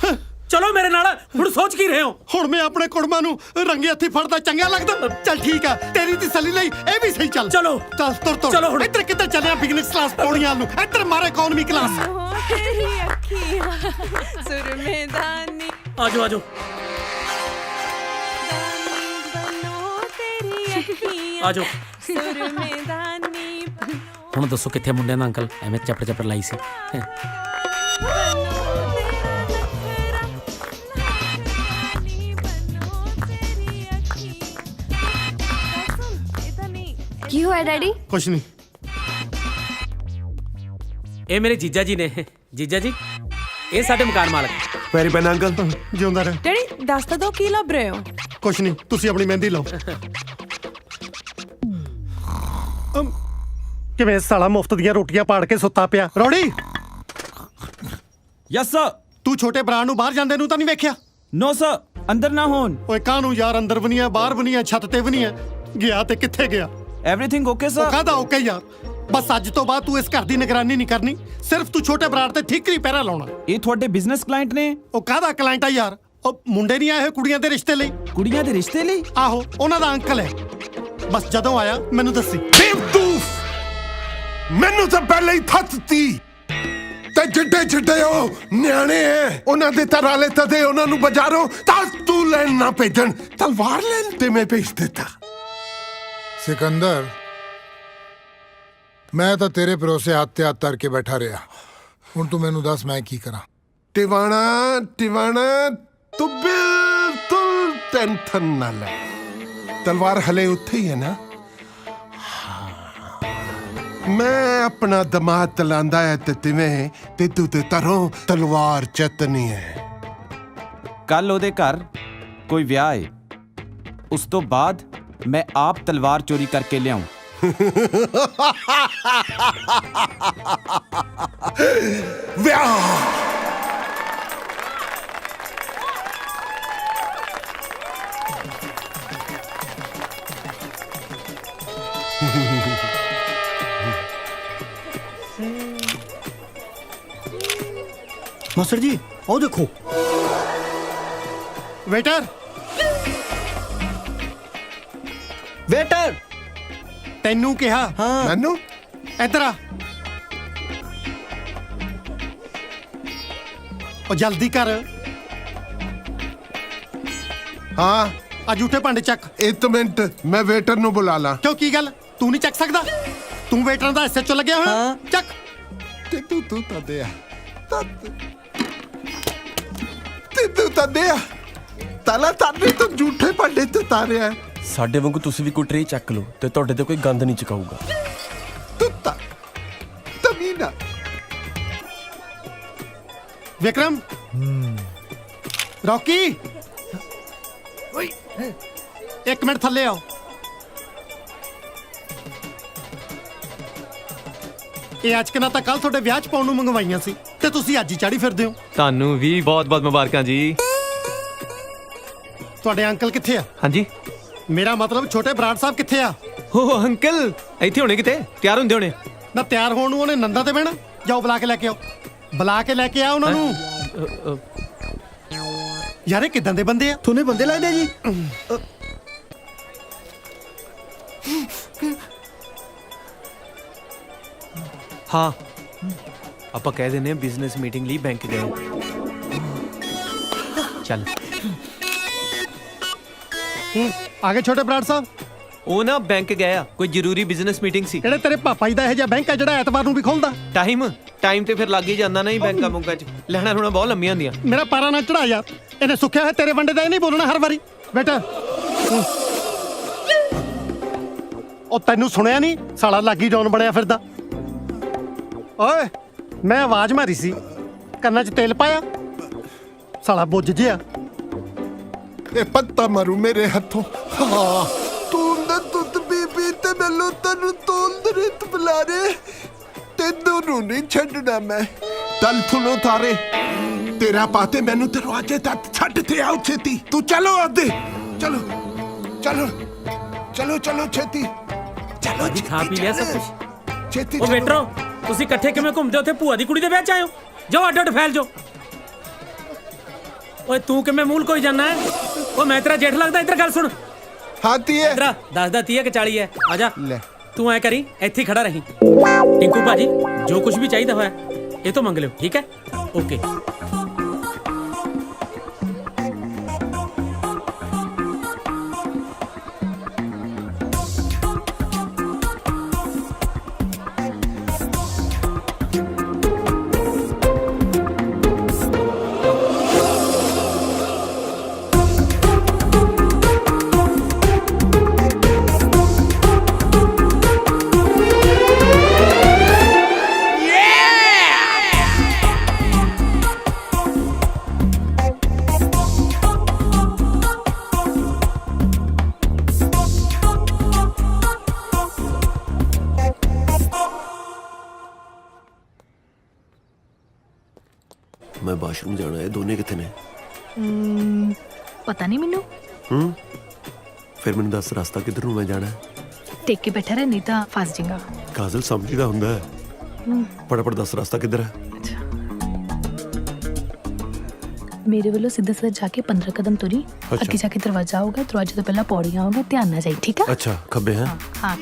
ਚਲੋ ਮੇਰੇ ਨਾਲ। ਹੁਣ ਸੋਚ ਕੀ ਰਹੇ ਹੋ? ਹੁਣ ਮੈਂ ਆਪਣੇ ਕੁੜਮਾਂ ਨੂੰ ਰੰਗੇ ਹੱਥੀ ਫੜਦਾ ਚੰਗਾ ਲੱਗਦਾ? ਚੱਲ ਠੀਕ ਆ, ਤੇਰੀ ਤਸੱਲੀ ਲਈ ਇਹ ਵੀ ਸਹੀ। ਚੱਲ ਚਲੋ ਚੱਲ ਤੁਰ ਚਲੋ ਹੁਣ। ਇੱਧਰ ਕਿੱਧਰ ਚੱਲਿਆ? ਬਿਜ਼ਨਸ ਕਲਾਸ ਪੌੜੀਆਂ ਨੂੰ, ਇੱਧਰ ਮਾਰੇ ਇਕਨੋਮੀ ਕਲਾਸ। ਤੇਰੀ ਅੱਖੀਆਂ ਸੁਰਮੇਦਾਨੀ ਆਜੋ ਆਜੋ ਤੇਰੀ ਅੱਖੀਆਂ ਆਜੋ। ਸੁਰਮੇਦਾਨੀ ਹੁਣ ਦੱਸੋ ਕਿੱਥੇ ਮੁੰਡਿਆਂ ਦਾ ਅੰਕਲ? ਐਵੇਂ ਚੱਪੜ ਲਾਈ ਸੀ। ਕੀ ਹੋਇਆ ਡੈਡੀ? ਕੁਛ ਨਹੀਂ। ਇਹ ਮੇਰੇ ਜੀਜਾ ਜੀ ਨੇ। ਜੀਜਾ ਜੀ, ਇਹ ਸਾਡੇ ਮਕਾਨ ਮਾਲਕ। ਪੈਰੀ ਪੈਨ ਅੰਕਲ। ਜਿਉਂਦਾ ਰਹਿ। ਡੈਡੀ ਦੱਸ ਤਾਂ ਦੋ ਕੀ ਲੱਭ ਰਹੇ ਹੋ? ਕੁਛ ਨਹੀਂ, ਤੁਸੀਂ ਆਪਣੀ ਮਹਿੰਦੀ ਲਾਓ। ਕਿਵੇਂ ਸਾਲਾ ਮੁਫਤ ਦੀਆਂ ਰੋਟੀਆਂ ਪਾੜ ਕੇ ਸੁੱਤਾ ਪਿਆ? ਰੌੜੀ। Yes sir. ਤੂੰ ਛੋਟੇ ਭਰਾ ਨੂੰ ਬਾਹਰ ਜਾਂਦੇ ਨੂੰ ਤਾਂ ਨਹੀਂ ਵੇਖਿਆ? ਨੋ ਸਰ, ਅੰਦਰ ਨਾ ਹੋਣ। ਓਏ ਕਾਹਨੂੰ ਯਾਰ? ਅੰਦਰ ਵੀ ਨਹੀਂ ਆ, ਬਾਹਰ ਵੀ ਨਹੀਂ ਆ, ਛੱਤ ਤੇ ਵੀ ਨਹੀਂ ਆ। ਗਿਆ ਤੇ ਕਿੱਥੇ ਗਿਆ? Everything okay sir. ਕਾਹਦਾ ਓਕੇ ਯਾਰ? ਬਸ ਅੱਜ ਤੋਂ ਬਾਅਦ ਤੂੰ ਇਸ ਘਰ ਦੀ ਨਿਗਰਾਨੀ ਨਹੀਂ ਕਰਨੀ। ਸਿਰਫ ਤੂੰ ਛੋਟੇ ਬਰਾੜ ਤੇ ਠੀਕਰੀ ਪਹਿਰਾ ਲਾਉਣਾ। ਇਹ ਤੁਹਾਡੇ ਬਿਜ਼ਨਸ ਕਲਾਇੰਟ ਨੇ? ਉਹ ਕਾਹਦਾ ਕਲਾਇੰਟ ਆ ਯਾਰ? ਉਹ ਮੁੰਡੇ ਨਹੀਂ ਆਏ ਹੋਏ ਕੁੜੀਆਂ ਦੇ ਰਿਸ਼ਤੇ ਲਈ? ਕੁੜੀਆਂ ਦੇ ਰਿਸ਼ਤੇ ਲਈ? ਆਹੋ, ਉਹਨਾਂ ਦਾ ਅੰਕਲ ਹੈ। ਬਸ ਜਦੋਂ ਆਇਆ ਮੈਨੂੰ ਦੱਸੀ। ਬੇਵਕੂਫ, ਮੈਨੂੰ ਤਾਂ ਪਹਿਲਾਂ ਹੀ ਥੱਤਤੀ ਤੇ ਜਿੱਡੇ ਉਹ ਨਿਆਣੇ ਐ, ਉਹਨਾਂ ਦੇ ਤਰਾਲੇ ਤਦੇ ਉਹਨਾਂ ਨੂੰ ਬਾਜ਼ਾਰੋਂ ਤਾਂ ਤੂੰ ਲੈਣ ਨਾ ਭੇਜਣ, ਤਲਵਾਰ ਲੈਣ ਤੇ ਮੈਂ ਭੇਜ ਦਿੱਤਾ। सिकंदर, मैं तो तेरे भरोसे हत्थ ते हत्थ धर के बैठा रहा। हुण तू मैनू दस मैं की करा? ਟਿਵਾਣਾ ਤੂੰ ਬਿਲਕੁਲ ਟੈਨਸ਼ਨ ਨਾ ਲੈ। ਤਲਵਾਰ ਹਲੇ ਉੱਥੇ ਹੀ ਹੈ ਨਾ? ਮੈਂ ਆਪਣਾ ਦਿਮਾਗ ਚਲਾਉਂਦਾ ਹੈ ਤੇ ਤਿਵੇਂ ਤੇ ਤੂੰ ਤੇ ਤਰੋਂ ਤਲਵਾਰ ਚਤਨੀ ਹੈ। ਕੱਲ ਉਹਦੇ ਘਰ ਕੋਈ ਵਿਆਹ ਹੈ, ਉਸ ਤੋਂ ਬਾਅਦ ਮੈਂ ਆਪ ਤਲਵਾਰ ਚੋਰੀ ਕਰਕੇ ਲਿਆਉਂ। ਵਿਆਹ ਮਾਸਟਰ ਜੀ ਉਹ ਦੇਖੋ। Waiter, waiter. ਤੈਨੂੰ ਕਿਹਾ। ਮੈਨੂੰ ਇੱਧਰ ਆ। ਉਹ ਜਲਦੀ ਕਰ। ਹਾਂ, ਆ ਝੂਠੇ ਭਾਂਡੇ ਚੱਕ। ਇੱਕ ਮਿੰਟ, ਮੈਂ ਵੇਟਰ ਨੂੰ ਬੁਲਾ ਲਾਂ। ਕਿਉਂ, ਕੀ ਗੱਲ? ਤੂੰ ਨਹੀਂ ਚੱਕ ਸਕਦਾ? ਤੂੰ ਵੇਟਰਾਂ ਦਾ ਹਿੱਸੇ ਚੋਂ ਲੱਗਿਆ ਹੋਇਆ। ਚੱਕ। ਤੇ ਤੂੰ ਤਾਂ ਦੇ ਆ ਤੇ ਤੂੰ ਤਾਂ ਦੇ ਆ ਤਾਲਾ ਤਾਰੇ ਤੋਂ ਝੂਠੇ ਭਾਂਡੇ ਤੇ ਤਾਰਿਆ। ਸਾਡੇ ਵਾਂਗੂ ਤੁਸੀਂ ਵੀ ਕੋਈ ਟਰੇ ਚੱਕ ਲਓ ਤੇ ਤੁਹਾਡੇ ਤੇ ਕੋਈ ਗੰਦ ਨਹੀਂ ਚਕਾਊਗਾ। ਤੁੱਤਾ ਤਮੀਨਾ। ਵਿਕਰਮ, ਰੌਕੀ, ਓਏ ਇੱਕ ਮਿੰਟ ਥੱਲੇ ਆਓ। ਇਹ ਅਚਕਨਾ ਤਾਂ ਕੱਲ ਤੁਹਾਡੇ ਵਿਆਹ 'ਚ ਪਾਉਣ ਨੂੰ ਮੰਗਵਾਈਆਂ ਸੀ ਤੇ ਤੁਸੀਂ ਅੱਜ ਹੀ ਚਾੜੀ ਫਿਰਦੇ ਹੋ। ਤੁਹਾਨੂੰ ਵੀ ਬਹੁਤ ਮੁਬਾਰਕਾਂ ਜੀ। ਤੁਹਾਡੇ ਅੰਕਲ ਕਿੱਥੇ ਆ? ਹਾਂਜੀ, ਮੇਰਾ ਮਤਲਬ ਛੋਟੇ ਬਰਾੜ ਸਾਹਿਬ ਕਿੱਥੇ ਆ? ਹੋ ਅੰਕਲ ਇੱਥੇ ਹੋਣੇ, ਕਿਤੇ ਤਿਆਰ ਹੁੰਦੇ ਹੋਣੇ। ਨਾ ਤਿਆਰ ਹੋਣ ਨੂੰ ਉਹਨੇ ਨੰਦਾ ਤੇ ਬਹਿਣਾ। ਜਾਓ ਬੁਲਾ ਕੇ ਲੈ ਕੇ ਆਓ, ਬੁਲਾ ਕੇ ਲੈ ਕੇ ਆ ਉਹਨਾਂ ਨੂੰ। ਯਾਰ ਇਹ ਕਿਦਾਂ ਦੇ ਬੰਦੇ ਆ? ਤੁਹਾਨੂੰ ਬੰਦੇ ਲੱਗਦੇ ਜੀ? ਹਾਂ ਆਪਾਂ ਕਹਿ ਦਿੰਦੇ ਆ ਬਿਜ਼ਨਸ ਮੀਟਿੰਗ ਲਈ ਬੈਂਕ ਗਏ। ਚੱਲ ਆ ਗਏ ਛੋਟੇ ਬਰਾੜ ਸਾਹਿਬ। ਉਹ ਨਾ ਬੈਂਕ ਗਏ ਆ, ਕੋਈ ਜ਼ਰੂਰੀ ਬਿਜ਼ਨਸ ਮੀਟਿੰਗ ਸੀ। ਕਿਹੜੇ ਤੇਰੇ ਪਾਪਾ ਜੀ ਦਾ ਇਹ ਜਿਹਾ ਬੈਂਕ ਹੈ ਜਿਹੜਾ ਐਤਵਾਰ ਨੂੰ ਵੀ ਖੁੱਲਦਾ? ਟਾਈਮ ਤੇ ਫਿਰ ਲੱਗ ਹੀ ਜਾਂਦਾ ਨਾ ਹੀ ਬੈਂਕਾਂ ਬੁੰਕਾਂ 'ਚ। ਲੈਣਾ ਲੂਣਾ ਬਹੁਤ ਲੰਮੀਆਂ ਹੁੰਦੀਆਂ। ਮੇਰਾ ਪਾਰਾ ਨਾ ਚੜਾ ਯਾਰ, ਇਹਨੇ ਸੁੱਕਿਆ ਹੋਇਆ ਤੇਰੇ ਵੰਡੇ ਦਾ ਇਹ ਨਹੀਂ ਬੋਲਣਾ ਹਰ ਵਾਰੀ। ਬੇਟਾ ਉਹ ਤੈਨੂੰ ਸੁਣਿਆ ਨਹੀਂ, ਸਾਲਾ ਲਾਗੀ ਡੌਨ ਬਣਿਆ ਫਿਰਦਾ। ਓਏ ਮੈਂ ਆਵਾਜ਼ ਮਾਰੀ ਸੀ, ਕੰਨਾਂ 'ਚ ਤੇਲ ਪਾਇਆ, ਸਾਲਾ ਬੁੱਝ ਜਿਆ। ਇਹ ਪੱਤਾ ਮਾਰੂ ਮੇਰੇ ਹੱਥੋਂ। ਹਾਂ ਤੂੰ ਨਾ ਦੁੱਧ ਬੀਬੀ ਤੇ ਮੈਨੂੰ ਤੈਨੂੰ ਤੋਲ ਦਰਿਤ ਬੁਲਾਰੇ, ਤੈਨੂੰ ਨੂੰ ਨਹੀਂ ਛੱਡਣਾ ਮੈਂ। ਤਲ ਥੁਨੋ ਤਾਰੇ ਤੇਰਾ ਪਾਤੇ ਮੈਨੂੰ ਦਰਵਾਜ਼ੇ ਤੱਕ ਛੱਡ ਤੇ ਆਉ ਛੇਤੀ। ਤੂੰ ਚਲੋ ਆਦੇ, ਚਲੋ ਚਲੋ ਚਲੋ ਚਲੋ ਛੇਤੀ ਚਲੋ। ਜੀ ਖਾ ਪੀ ਲਿਆ ਸਭ ਕੁਝ? ਛੇਤੀ ਉਹ ਵੇਟਰੋ, ਤੁਸੀਂ ਇਕੱਠੇ ਕਿਵੇਂ ਘੁੰਮਦੇ ਉੱਥੇ ਭੂਆ ਦੀ ਕੁੜੀ ਦੇ ਵਿਆਹ 'ਚ ਆਇਓ? ਜਾਓ ਅੱਡ ਅੱਡ ਫੈਲ ਜਾਓ। ਓਏ ਤੂੰ ਕਿਵੇਂ ਮੂਲ ਕੋਈ ਜਾਣਾ ਹੈ? ਉਹ ਮੈਂ ਤੇਰਾ ਜੇਠ ਲੱਗਦਾ? ਇੱਧਰ ਗੱਲ ਸੁਣ। ਹਾਂ ਤੀਏ ਇੱਧਰ ਦੱਸਦਾ 30 ਕਿ 40 ਹੈ। ਆ ਜਾ ਲੈ ਤੂੰ ਐ ਕਰੀ, ਇੱਥੇ ਖੜਾ ਰਹੀਂ। ਟਿੰਕੂ ਭਾਜੀ ਜੋ ਕੁਝ ਵੀ ਚਾਹੀਦਾ ਹੋਇਆ ਇਹ ਤੋਂ ਮੰਗ ਲਿਓ, ਠੀਕ ਹੈ? ਓਕੇ। ਮੈਂ ਬਾਥਰੂਮ ਜਾਣਾ ਹੈ। ਦੋਨੇ ਕਿੱਥੇ ਨੇ? ਪਤਾ ਨਹੀਂ ਮੈਨੂੰ। ਫਿਰ ਮੈਨੂੰ ਦੱਸ ਰਸਤਾ ਕਿੱਧਰ ਨੂੰ ਮੈਂ ਜਾਣਾ ਹੈ? ਟੇਕ ਕੇ ਬੈਠਾ ਰਹਿ, ਨਹੀਂ ਤਾਂ ਫਸ ਜਾਏਗਾ। ਕਾਜ਼ਲ ਸਮਝੀਦਾ ਹੁੰਦਾ ਹੈ। ਫਟਾਫਟ ਦੱਸ ਰਸਤਾ ਕਿੱਧਰ ਹੈ? ਮੇਰੇ ਵੱਲੋਂ ਸਿੱਧਾ ਸਿੱਧਾ ਜਾ ਕੇ 15 ਕਦਮ ਤੁਰੀ, ਅੱਗੇ ਜਾ ਕੇ ਦਰਵਾਜ਼ਾ ਆਊਗਾ, ਦਰਵਾਜ਼ੇ ਤੋਂ ਪਹਿਲਾਂ ਪੌੜੀਆਂ ਆਊਗਾ, ਧਿਆਨ ਨਾਲ ਜਾਈ, ਠੀਕ ਹੈ? ਅੱਛਾ ਖੱਬੇ ਹੈ? ਹਾਂ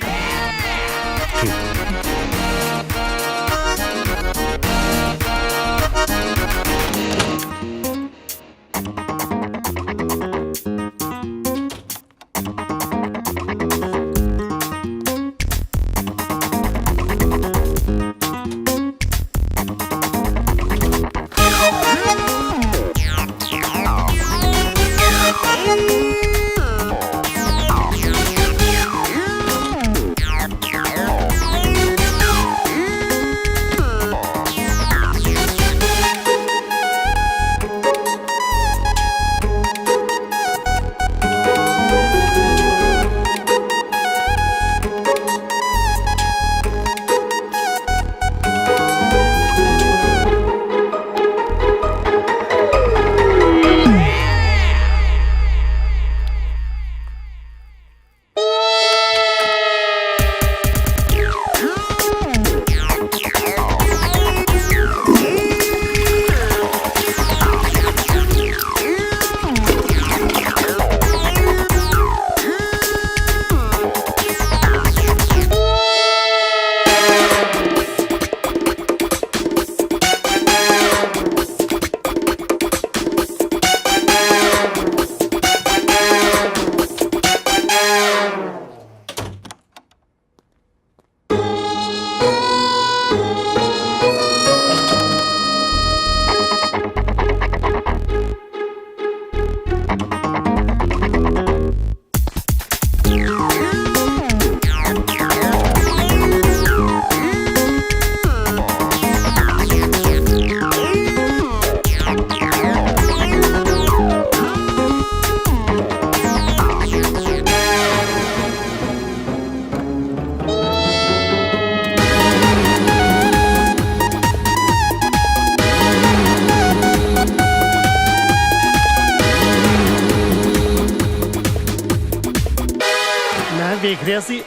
ਵੇਖ ਰਿਹਾ ਸੀ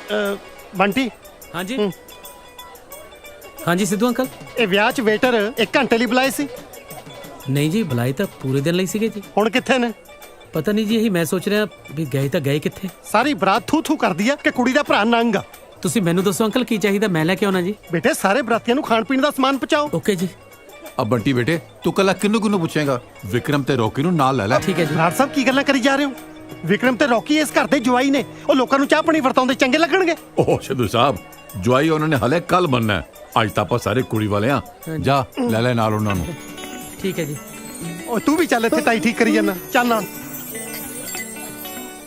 ਬੰਟੀ। ਹਾਂਜੀ ਹਾਂਜੀ ਸਿੱਧੂ ਅੰਕਲ, ਇਹ ਵਿਆਹ 'ਚ ਵੇਟਰ 1 ਘੰਟੇ ਲਈ ਬੁਲਾਏ ਸੀ? ਨਹੀਂ ਜੀ, ਬੁਲਾਏ ਤਾਂ ਪੂਰੇ ਦਿਨ ਲਈ ਸੀਗੇ ਜੀ। ਹੁਣ ਕਿੱਥੇ ਨੇ? ਪਤਾ ਨਹੀਂ ਜੀ, ਇਹੀ ਮੈਂ ਸੋਚ ਰਿਹਾ ਵੀ ਗਏ ਤਾਂ ਗਏ ਕਿੱਥੇ। ਸਾਰੀ ਬਰਾਤ ਥੂ ਥੂ ਕਰਦੀ ਆ ਕਿ ਕੁੜੀ ਦਾ ਭਰਾ ਨੰਗ ਆ। ਤੁਸੀਂ ਮੈਨੂੰ ਦੱਸੋ ਅੰਕਲ ਕੀ ਚਾਹੀਦਾ, ਮੈਂ ਲੈ ਕੇ ਆਉਣਾ ਜੀ। ਬੇਟੇ ਸਾਰੇ ਬਰਾਤੀਆਂ ਨੂੰ ਖਾਣ ਪੀਣ ਦਾ ਸਮਾਨ ਪਹੁੰਚਾਓ। ਓਕੇ ਜੀ। अब बंटी बेटे तू कल किन्नू पूछेगा? विक्रम ते रॉकी नु नाल ले ले। ठीक है जी। ਬਰਾੜ ਸਾਹਿਬ ਕੀ ਗੱਲਾਂ ਕਰੀ ਜਾ ਰਹੇ ਹੋ? ਵਿਕਰਮ ਤੇ ਰੌਕੀ ਇਸ ਘਰ ਦੇ ਜਵਾਈ ਨੇ, ਉਹ ਲੋਕਾਂ ਨੂੰ ਚਾਹ ਪਾਣੀ ਵਰਤਾਉਂਦੇ ਚੰਗੇ ਲੱਗਣਗੇ? ओह सिद्धू साहब जवाई उन्होंने हले कल बनना है, आज तो आप सारे कुड़ी वाले हैं। जा ले ले नाल उन्हां नू। ठीक है जी। ਓਏ ਤੂੰ ਵੀ ਚੱਲ, ਇੱਥੇ ਟਾਈ ਠੀਕ ਕਰੀ ਜਾਂਦਾ, ਚੱਲ ਨਾਲ।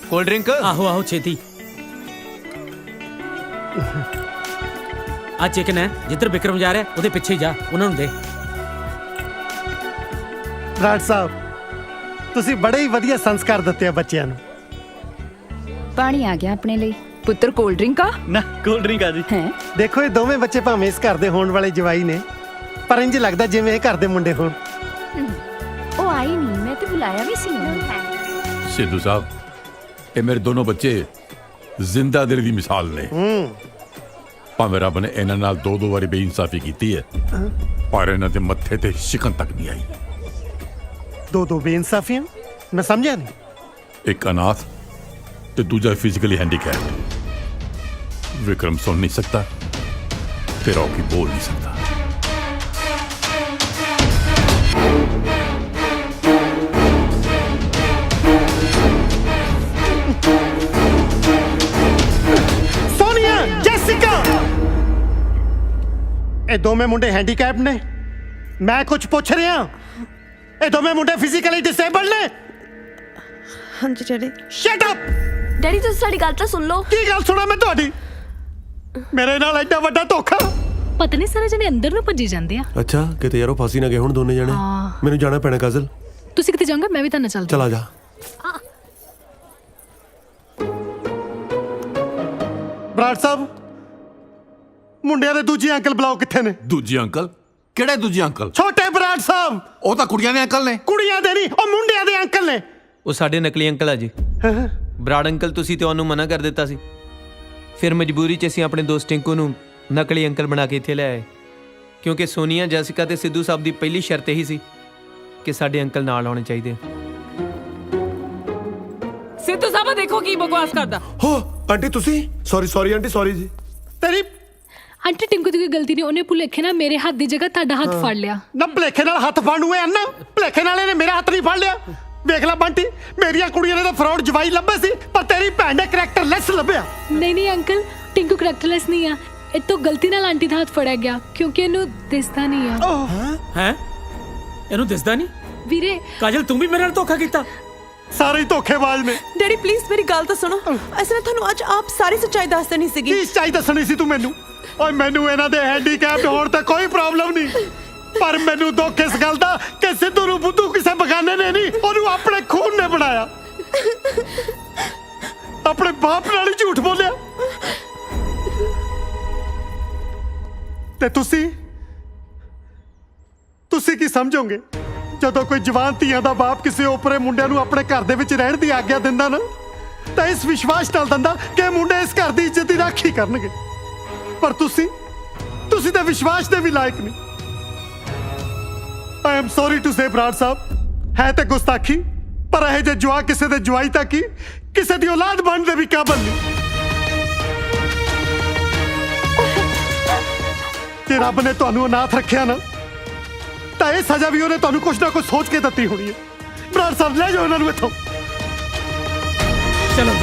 Cold drink? ਆਹੋ ਆਹੋ ਛੇਤੀ। ਆ ਚਿਕਨ ਹੈ, ਜਿੱਧਰ ਵਿਕਰਮ ਜਾ ਰਿਹਾ ਉਹਦੇ ਪਿੱਛੇ ਹੀ ਜਾ, ਉਹਨਾਂ ਨੂੰ ਦੇ। ਬਰਾੜ ਸਾਹਿਬ ਤੁਸੀਂ ਬੜੇ ਹੀ ਵਧੀਆ ਸੰਸਕਾਰ ਦਿੱਤੇ ਆ ਬੱਚਿਆਂ ਨੂੰ। ਪਾਣੀ ਆ ਗਿਆ ਆਪਣੇ ਲਈ। ਪੁੱਤਰ ਕੋਲਡ ਡਰਿੰਕ ਆ? ਨਾ ਕੋਲਡ ਡਰਿੰਕ ਆ ਜੀ। ਦੇਖੋ ਇਹ ਦੋਵੇਂ ਬੱਚੇ ਭਾਵੇਂ ਇਸ ਘਰ ਦੇ ਹੋਣ ਵਾਲੇ ਜਵਾਈ ਨੇ, ਪਰ ਇੰਜ ਲੱਗਦਾ ਜਿਵੇਂ ਇਹ ਘਰ ਦੇ ਮੁੰਡੇ ਹੋਣ। ਉਹ ਆਈ ਨਹੀਂ, ਮੈਂ ਤੇ ਬੁਲਾਇਆ ਵੀ ਸੀ ਉਹਨੂੰ। सिद्धू साहब ये मेरे दोनों बच्चे जिंदा दिल दी मिसाल ने। भावें रब ने इन्हां नाल दो वारी बेइंसाफी कीती है, पर इन्हां दे मत्थे ते शिकन तक नहीं आई। दो बेइंसाफियां? मैं समझा नहीं। एक अनाथ ते दूजा फिजिकली हैंडीकैप। विक्रम सुन नहीं सकता ते रॉकी बोल नहीं सकता। सोनिया, जेसिका, ਇਹ ਦੋਵੇਂ ਮੁੰਡੇ ਹੈਂਡੀਕੈਪ ਨੇ। ਮੈਂ ਕੁਝ ਪੁੱਛ ਰਿਹਾ, ਇਹ ਦੋਵੇਂ ਮੁੰਡੇ ਫਿਜ਼ੀਕਲੀ ਡਿਸੇਬਲਡ ਨੇ? ਹਾਂਜੀ ਡੈਡੀ। Shut up. ਡੈਡੀ ਤੁਸੀਂ ਸਾਡੀ ਗੱਲ ਤਾਂ ਸੁਣ ਲਓ। ਕੀ ਗੱਲ ਸੁਣਾ ਮੈਂ ਤੁਹਾਡੀ? ਮੇਰੇ ਨਾਲ ਐਡਾ ਵੱਡਾ ਧੋਖਾ। ਪਤਾ ਨਹੀਂ ਸਾਰੇ ਜਣੇ ਅੰਦਰ ਨੂੰ ਭੱਜੀ ਜਾਂਦੇ ਆ। ਅੱਛਾ ਕਿਤੇ ਯਾਰੋ ਫਾਸੀ ਨਾ ਗਏ ਹੁਣ ਦੋਨੇ ਜਣੇ। ਮੈਨੂੰ ਜਾਣਾ ਪੈਣਾ ਕਾਜ਼ਲ। ਤੁਸੀਂ ਕਿਤੇ ਜਾਓਗੇ? ਮੈਂ ਵੀ ਤਾਂ ਨਾਲ ਚੱਲਦਾ। ਚਲਾ ਜਾ। ਬਰਾੜ ਸਾਹਿਬ ਮੁੰਡਿਆਂ ਦੇ ਦੂਜੇ ਅੰਕਲ ਬੁਲਾਓ, ਕਿੱਥੇ ਨੇ? दूजे अंकल? केड़े दूजे अंकल? ਛੋਟੇ ਬਰਾੜ ਸਾਹਿਬ। ਉਹ ਤਾਂ ਕੁੜੀਆਂ ਦੇ ਅੰਕਲ ਨੇ। ਕੁੜੀਆਂ ਦੇ ਨਹੀਂ, ਉਹ ਮੁੰਡਿਆਂ ਦੇ ਅੰਕਲ ਨੇ। ਉਹ ਸਾਡੇ ਨਕਲੀ ਅੰਕਲ ਆ ਜੀ। ਬਰਾੜ ਅੰਕਲ ਤੁਸੀਂ ਤੇ ਉਹਨੂੰ ਮਨਾ ਕਰ ਦਿੱਤਾ ਸੀ, ਫਿਰ ਮਜਬੂਰੀ 'ਚ ਅਸੀਂ ਆਪਣੇ ਦੋਸਤ ਟਿੰਕੂ ਨੂੰ ਨਕਲੀ ਅੰਕਲ ਬਣਾ ਕੇ ਇੱਥੇ ਲੈ ਆਏ, ਕਿਉਂਕਿ ਸੋਨੀਆ, ਜੈਸਿਕਾ ਤੇ ਸਿੱਧੂ ਸਾਹਿਬ ਦੀ ਪਹਿਲੀ ਸ਼ਰਤ ਇਹੀ ਸੀ ਕਿ ਸਾਡੇ ਅੰਕਲ ਨਾਲ ਆਉਣੇ ਚਾਹੀਦੇ ਆ। ਸਿੱਧੂ ਸਾਹਿਬ ਦੇਖੋ ਕੀ ਬਕਵਾਸ ਕਰਦਾ। ਹੋ ਆਂਟੀ ਤੁਸੀਂ? ਸੌਰੀ ਆਂਟੀ, ਸੌਰੀ ਜੀ। ਤੇਰੀ ਆਂਟੀ ਟਿੰਕੂ ਦੀ ਕੋਈ ਗਲਤੀ ਨਹੀਂ, ਉਹਨੇ ਭੁਲੇਖੇ ਨਾਲ ਮੇਰੇ ਹੱਥ ਦੀ ਜਗ੍ਹਾ ਤੁਹਾਡਾ ਹੱਥ ਫੜ ਲਿਆ। ਨਾ ਭੁਲੇਖੇ ਨਾਲ ਹੱਥ ਫੜਨ ਨੂੰ ਐ ਨਾ, ਭੁਲੇਖੇ ਨਾਲ ਇਹਨੇ ਮੇਰਾ ਹੱਥ ਨਹੀਂ ਫੜ ਲਿਆ। ਵੇਖ ਲੈ ਬੰਟੀ, ਮੇਰੀਆਂ ਕੁੜੀਆਂ ਨੇ ਤਾਂ ਫਰਾਡ ਜਵਾਈ ਲੱਭੇ ਸੀ, ਪਰ ਤੇਰੀ ਭੈਣ ਨੇ ਕਰੈਕਟਰਲੈਸ ਲੱਭਿਆ। ਨਹੀਂ ਅੰਕਲ, ਟਿੰਕੂ ਕਰੈਕਟਰਲੈਸ ਨਹੀਂ ਆ। ਇਹ ਤੋਂ ਗਲਤੀ ਨਾਲ ਆਂਟੀ ਦਾ ਹੱਥ ਫੜਿਆ ਗਿਆ, ਕਿਉਂਕਿ ਇਹਨੂੰ ਦਿਸਦਾ ਨਹੀਂ ਆ। ਹੈ ਇਹਨੂੰ ਦਿਸਦਾ ਨਹੀਂ? ਵੀਰੇ ਕਾਜਲ ਤੂੰ ਵੀ ਮੇਰੇ ਨਾਲ ਧੋਖਾ ਕੀਤਾ। ਸਾਰੇ ਹੀ ਧੋਖੇਬਾਜ਼ ਨੇ। ਡੈਡੀ ਪਲੀਜ਼ ਮੇਰੀ ਗੱਲ ਤਾਂ ਸੁਣੋ। ਅਸੀਂ ਤੁਹਾਨੂੰ ਅੱਜ ਆਪ ਸਾਰੀ ਸੱਚਾਈ ਦੱਸ ਦੇਣੀ ਸੀਗੀ। ਕੀ ਸੱਚਾਈ ਦੱਸਣੀ ਸੀ ਤੂੰ ਮੈਨੂੰ? ਓਏ ਮੈਨੂੰ ਇਹਨਾਂ ਦੇ ਹੈਂਡੀਕੈਪਡ ਹੋਣ ਤੇ ਕੋਈ ਪ੍ਰੋਬਲਮ ਨਹੀਂ, ਪਰ ਮੈਨੂੰ ਦੁੱਖ ਇਸ ਗੱਲ ਦਾ ਕਿ ਸਿੱਧੂ ਨੂੰ ਬੁੱਧੂ ਕਿਸੇ ਬਗਾਨੇ ਨੇ ਨਹੀਂ, ਉਹਨੂੰ ਆਪਣੇ ਖੂਨ ਨੇ ਬਣਾਇਆ। ਆਪਣੇ ਬਾਪ ਨਾਲ ਹੀ ਝੂਠ ਬੋਲਿਆ। ਤੇ ਤੁਸੀਂ ਕੀ ਸਮਝੋਗੇ ਜਦੋਂ ਕੋਈ ਜਵਾਨ ਧੀਆਂ ਦਾ ਬਾਪ ਕਿਸੇ ਓਪਰੇ ਮੁੰਡਿਆਂ ਨੂੰ ਆਪਣੇ ਘਰ ਦੇ ਵਿੱਚ ਰਹਿਣ ਦੀ ਆਗਿਆ ਦਿੰਦਾ ਨਾ, ਤਾਂ ਇਸ ਵਿਸ਼ਵਾਸ ਨਾਲ ਦਿੰਦਾ ਕਿ ਮੁੰਡੇ ਇਸ ਘਰ ਦੀ ਇੱਜ਼ਤ ਦੀ ਰਾਖੀ ਕਰਨਗੇ। ਪਰ ਤੁਸੀਂ ਤਾਂ ਵਿਸ਼ਵਾਸ ਦੇ ਵੀ ਲਾਇਕ ਨਹੀਂ। I am sorry to say Brar ਸਾਹਿਬ, ਹੈ ਤੇ ਗੁਸਤਾਖੀ, ਪਰ ਇਹ ਜੇ ਜੁਆ ਕਿਸੇ ਦੇ ਜਵਾਈ ਤੱਕ ਹੀ ਕਿਸੇ ਦੀ ਔਲਾਦ ਬਣਨ ਦੇ ਵੀ ਕਾਬਲ ਨਹੀਂ। ਜੇ ਰੱਬ ਨੇ ਤੁਹਾਨੂੰ ਅਨਾਥ ਰੱਖਿਆ ਨਾ, ਤਾਂ ਇਹ ਸਜ਼ਾ ਵੀ ਉਹਨੇ ਤੁਹਾਨੂੰ ਕੁਛ ਨਾ ਕੁਛ ਸੋਚ ਕੇ ਦਿੱਤੀ ਹੋਣੀ ਹੈ। ਬਰਾੜ ਸਾਹਿਬ ਲੈ ਜਾਓ ਉਹਨਾਂ ਨੂੰ ਇੱਥੋਂ। ਚਲੋ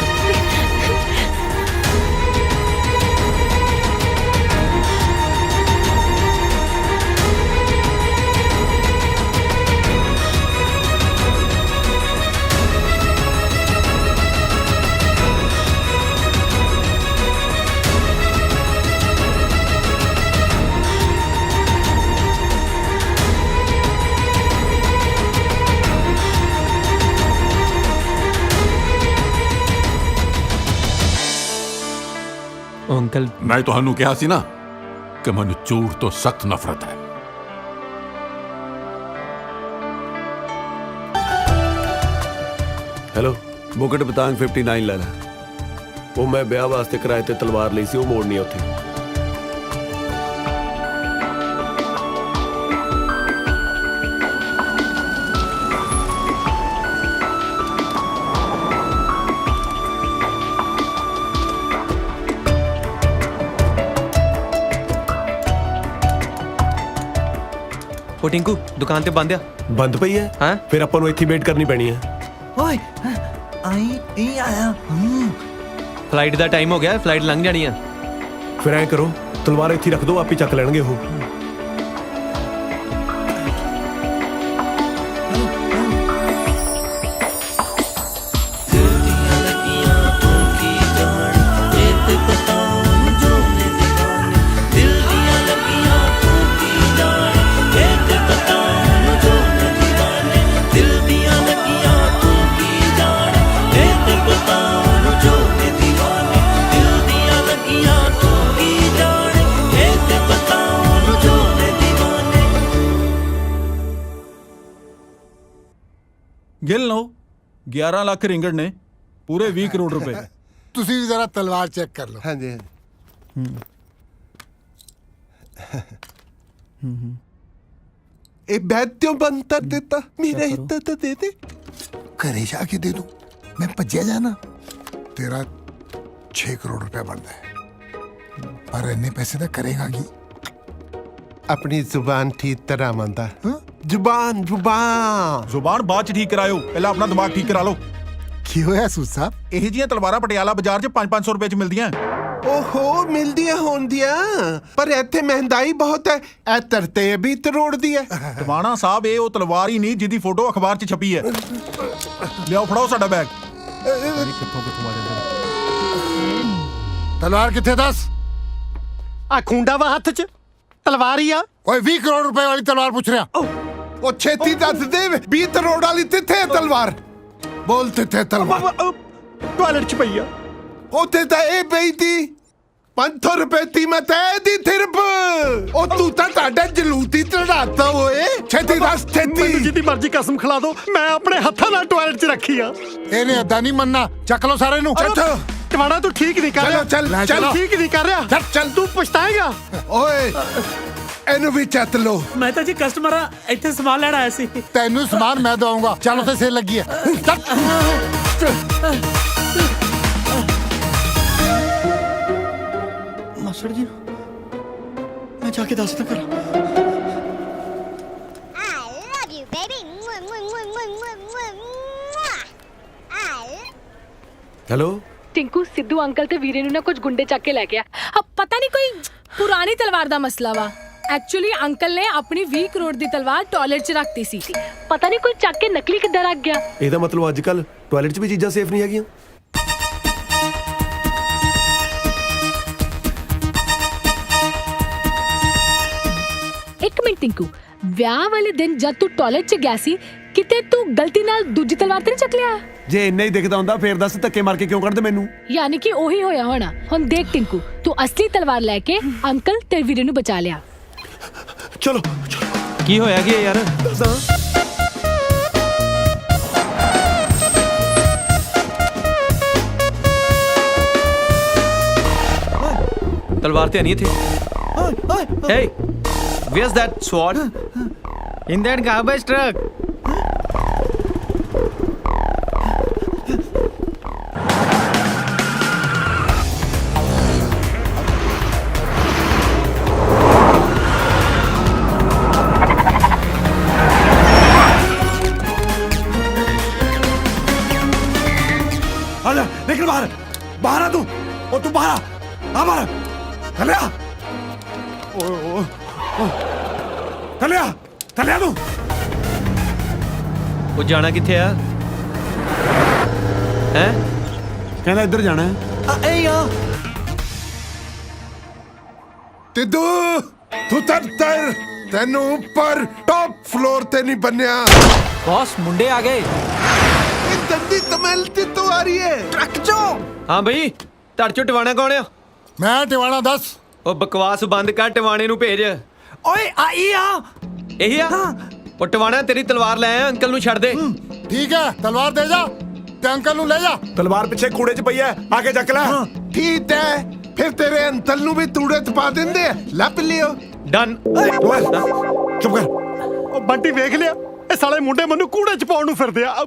ਅੰਕਲ मैं ਤੁਹਾਨੂੰ ਕਿਹਾ ਸੀ ਨਾ ਕਿ ਮੈਨੂੰ ਝੂਠ ਤੋਂ ਸਖਤ ਨਫ਼ਰਤ ਹੈ। ਹੈਲੋ ਮੁਕਟ ਬਤਾਂਗ 59 ਲੈ ਲੈ। ਉਹ ਮੈਂ ਵਿਆਹ ਵਾਸਤੇ ਕਿਰਾਏ ਤੇ ਤਲਵਾਰ ਲਈ ਸੀ, ਉਹ ਮੋੜਨੀ ਆ ਉੱਥੇ। ਉਹ ਟਿੰਕੂ ਦੁਕਾਨ ਤੇ ਬੰਦ ਆ। ਬੰਦ ਪਈ ਹੈ ਹਾਂ ਫਿਰ ਆਪਾਂ ਨੂੰ ਇੱਥੇ ਵੇਟ ਕਰਨੀ ਪੈਣੀ ਹੈ। ਓਏ ਆਈ ਇਹ ਆਇਆ ਫਲਾਈਟ ਦਾ ਟਾਈਮ ਹੋ ਗਿਆ, ਫਲਾਈਟ ਲੰਘ ਜਾਣੀ ਆ। ਫਿਰ ਐਂ ਕਰੋ ਤਲਵਾਰ ਇੱਥੇ ਰੱਖ ਦਿਓ, ਆਪੇ ਚੱਕ ਲੈਣਗੇ ਉਹ। ਗਿਣ ਲਓ 11 ਲੱਖ ਰਿੰਗੜ ਨੇ, ਪੂਰੇ 20 ਕਰੋੜ ਰੁਪਏ। ਤੁਸੀਂ ਵੀ ਜ਼ਰਾ ਤਲਵਾਰ ਚੈੱਕ ਕਰ ਲਓ। ਹਾਂਜੀ ਇਹ ਬੈਠਿਓ ਬੰਦ ਕਰ ਦਿੱਤਾ, ਮੇਰਾ ਹਿੱਸਾ ਤਾਂ ਦੇ ਦੇ। ਘਰੇ ਜਾ ਕੇ ਦੇ ਦੂੰ, ਮੈਂ ਭੱਜਿਆ ਜਾਣਾ। ਤੇਰਾ 6 ਕਰੋੜ ਰੁਪਏ ਬਣਦਾ ਹੈ, ਪਰ ਇੰਨੇ ਪੈਸੇ ਤਾਂ ਕਰੇਗਾ ਕੀ? ਆਪਣੀ ਜ਼ੁਬਾਨ ਠੀਕ ਤਰ੍ਹਾਂ ਮੰਦਾ। ਜ਼ੁਬਾਨ ਜ਼ੁਬਾਨ ਬਾਅਦ ਚ ਠੀਕ ਕਰਾਇਓ, ਪਹਿਲਾਂ ਆਪਣਾ ਦਿਮਾਗ ਠੀਕ ਕਰਾ ਲਓ। ਕੀ ਹੋਇਆ ਸੂਦ ਸਾਹਿਬ? ਇਹ ਜੀਆਂ ਤਲਵਾਰਾਂ ਪਟਿਆਲਾ ਬਾਜ਼ਾਰ 'ਚ 500 ਰੁਪਏ 'ਚ ਮਿਲਦੀਆਂ। ਓਹੋ ਮਿਲਦੀਆਂ ਹੋਣਦੀਆਂ, ਪਰ ਇੱਥੇ ਮਹਿੰਗਾਈ ਬਹੁਤ ਹੈ। ਇਹ ਤਰਤੇ ਵੀ ਤਰੋੜ ਦੀ ਹੈ। ਟਵਾਣਾ ਸਾਹਿਬ ਇਹ ਉਹ ਤਲਵਾਰ ਹੀ ਨਹੀਂ ਜਿਹਦੀ ਫੋਟੋ ਅਖਬਾਰ 'ਚ ਛਪੀ ਹੈ। ਲਿਆਓ ਫੜਾਓ ਸਾਡਾ ਬੈਗ। ਕਿੱਥੋਂ ਆ ਜਾਂਦੇ? ਤਲਵਾਰ ਕਿੱਥੇ ਦੱਸ? ਆ ਖੁੰਡਾ ਵਾ ਹੱਥ 'ਚ, ਤਲਵਾਰ ਹੀ ਆ। ਓਏ 20 ਕਰੋੜ ਰੁਪਏ ਵਾਲੀ ਤਲਵਾਰ ਪੁੱਛ ਰਿਹਾ। ਉਹ ਛੇਤੀ ਦੱਸ ਦੇ, 20 ਕਰੋੜ ਵਾਲੀ ਕਿੱਥੇ ਹੈ ਤਲਵਾਰ? ਬੋਲ ਕਿੱਥੇ ਤਲਵਾਰ? ਟਾਇਲਟ 'ਚ ਪਈ ਆ। ਉੱਥੇ ਤਾਂ ਇਹ ਪਈ ਤੀ 500 ਰੁਪਏ ਦੀ ਮੈਂ ਤੈ ਦੀ ਥਿਰਪ। ਉਹ ਤੂੰ ਤਾਂ ਤੁਹਾਡਾ ਜਲੂਤੀ ਚੜਾਤਾ ਓਏ। ਛੇਤੀ ਦੱਸ ਛੇਤੀ। ਮੈਨੂੰ ਜਿੱਦੀ ਮਰਜ਼ੀ ਕਸਮ ਖਿਲਾ ਦੋ, ਮੈਂ ਆਪਣੇ ਹੱਥਾਂ ਨਾਲ ਟਾਇਲਟ 'ਚ ਰੱਖੀ ਆ। ਇਹਨੇ ਏਦਾਂ ਨਹੀਂ ਮੰਨਣਾ, ਚੱਕ ਲਓ ਸਾਰੇ ਨੂੰ। ਟਵਾਣਾ ਤੂੰ ਠੀਕ ਨਹੀਂ ਕਰ ਰਿਹਾ। ਚੱਲ ਠੀਕ ਨਹੀਂ ਕਰ ਰਿਹਾ। ਚੱਲ ਤੂੰ ਪਛਤਾਏਗਾ। ਓਏ ਇਹਨੂੰ ਵੀ ਚੱਤ ਲੋ। ਮੈਂ ਤਾਂ ਜੀ ਕਸਟਮਰ ਆ, ਇੱਥੇ ਸਮਾਨ ਲੈਣ ਆਇਆ ਸੀ। ਤੈਨੂੰ ਸਮਾਨ ਮੈਂ ਦਵਾਉਂਗਾ। ਚੱਲ ਉੱਥੇ ਸੇਲ ਲੱਗੀ ਹੈ। ਮਾਸੜ ਜੀ ਮੈਂ ਜਾ ਕੇ ਦੱਸਦਾ ਕਰਾਂ। ਹੈਲੋ ਟਿੰਕੂ, ਸਿੱਧੂ ਅੰਕਲ ਤੇ ਵੀਰੇ ਨੂੰ ਨਾ ਕੁਝ ਗੁੰਡੇ ਚੱਕ ਕੇ ਲੈ ਗਿਆ। ਪਤਾ ਨਹੀਂ ਕੋਈ ਪੁਰਾਣੀ ਤਲਵਾਰ ਦਾ ਮਸਲਾ ਵਾ। ਐਕਚੁਅਲੀ ਅੰਕਲ ਨੇ ਆਪਣੀ 20 ਕਰੋੜ ਦੀ ਤਲਵਾਰ ਟਾਇਲਟ 'ਚ ਰੱਖਤੀ ਸੀ। ਪਤਾ ਨਹੀਂ ਕੋਈ ਚੱਕ ਕੇ ਨਕਲੀ ਕਿੱਦਾਂ ਰੱਖ ਗਿਆ। ਇਹਦਾ ਮਤਲਬ ਅੱਜ ਕੱਲ ਟਾਇਲਟ 'ਚ ਵੀ ਚੀਜ਼ਾਂ ਸੇਫ ਨਹੀਂ ਹੈਗੀਆਂ। ਇੱਕ ਮਿੰਟ ਟਿੰਕੂ, ਵਿਆਹ ਵਾਲੇ ਦਿਨ ਜਦ ਤੂੰ ਟਾਇਲਟ 'ਚ ਗਿਆ ਸੀ, ਕਿਤੇ ਤੂੰ ਗਲਤੀ ਨਾਲ ਦੂਜੀ ਤਲਵਾਰ ਤੇ ਨਹੀਂ ਚੱਕ ਲਿਆ? ਜੇ ਇੰਨਾ ਹੀ ਦਿਖਦਾ ਹੁੰਦਾ ਫੇਰ ਦੱਸ ਧੱਕੇ ਮਾਰ ਕੇ ਕਿਉਂ ਕੱਢਦੇ ਮੈਨੂੰ? ਯਾਨੀ ਕਿ ਉਹੀ ਹੋਇਆ ਹੋਣਾ। ਹੁਣ ਦੇਖ ਟਿੰਕੂ, ਤੂੰ ਅਸਲੀ ਤਲਵਾਰ ਲੈ ਕੇ ਅੰਕਲ ਤੇ ਵੀਰੇ ਨੂੰ ਬਚਾ ਲਿਆ। ਚਲੋ ਕੀ ਹੋਇਆ ਕੀ ਯਾਰ? ਤਲਵਾਰ ਤੇ ਨਹੀਂ ਇੱਥੇ। Hey, where's that sword? In that garbage truck. आजा, निकल बाहर। बाहर आ तू। ओ तू बाहर आ बाहर। थले आ। थले आ। थले आ तू। ਉਹ ਜਾਣਾ ਕਿੱਥੇ ਆ? ਹੈ ਕਹਿੰਦਾ ਇੱਧਰ ਜਾਣਾ ਹੈ। ਏ ਆ ਤਿੱਦੂ ਤੂੰ ਤਰ ਤੈਨੂੰ ਉੱਪਰ ਟੌਪ ਫਲੋਰ ਤੇ ਨਹੀਂ ਬੰਨਿਆ। ਬੌਸ ਮੁੰਡੇ ਆ ਗਏ। ਇਹ ਦੰਦੀ ਤਮਲ ਤੇ ਤੋਂ ਆ ਰਹੀ ਹੈ ਟਰੱਕ ਚੋਂ। ਹਾਂ ਬਈ, ਤੁਹਾਡੇ ਚੋਂ ਟਿਵਾਣਾ ਕੌਣ ਆ? ਮੈਂ ਟਿਵਾਣਾ ਦੱਸ। ਉਹ ਬਕਵਾਸ ਬੰਦ ਕਰ, ਟਿਵਾਣੇ ਨੂੰ ਭੇਜ। ਓਏ ਆਈ ਆ। ਇਹੀ ਆ? ਉਹ ਟਿਵਾਣਾ ਤੇਰੀ ਤਲਵਾਰ ਲੈ ਆ, ਅੰਕਲ ਨੂੰ ਛੱਡ ਦੇ। ਠੀਕ ਹੈ, ਤਲਵਾਰ ਦੇ ਜਾ ਤੇ ਅੰਕਲ ਨੂੰ ਲੈ ਜਾ। ਤਲਵਾਰ ਪਿੱਛੇ ਕੂੜੇ 'ਚ ਪਈ ਹੈ, ਆ ਕੇ ਚੱਕ ਲੈ। ਠੀਕ ਹੈ, ਫਿਰ ਤੇਰੇ ਅੰਕਲ ਨੂੰ ਵੀ ਤੂੜੇ 'ਚ ਪਾ ਦਿੰਦੇ ਆ। ਲੱਭ ਲਿਓ। ਡਨ। ਚੁੱਪ ਕਰ। ਉਹ ਬੰਟੀ ਵੇਖ ਲਿਆ, ਇਹ ਸਾਲੇ ਮੁੰਡੇ ਮੈਨੂੰ ਕੂੜੇ 'ਚ ਪਾਉਣ ਨੂੰ ਫਿਰਦੇ ਆ।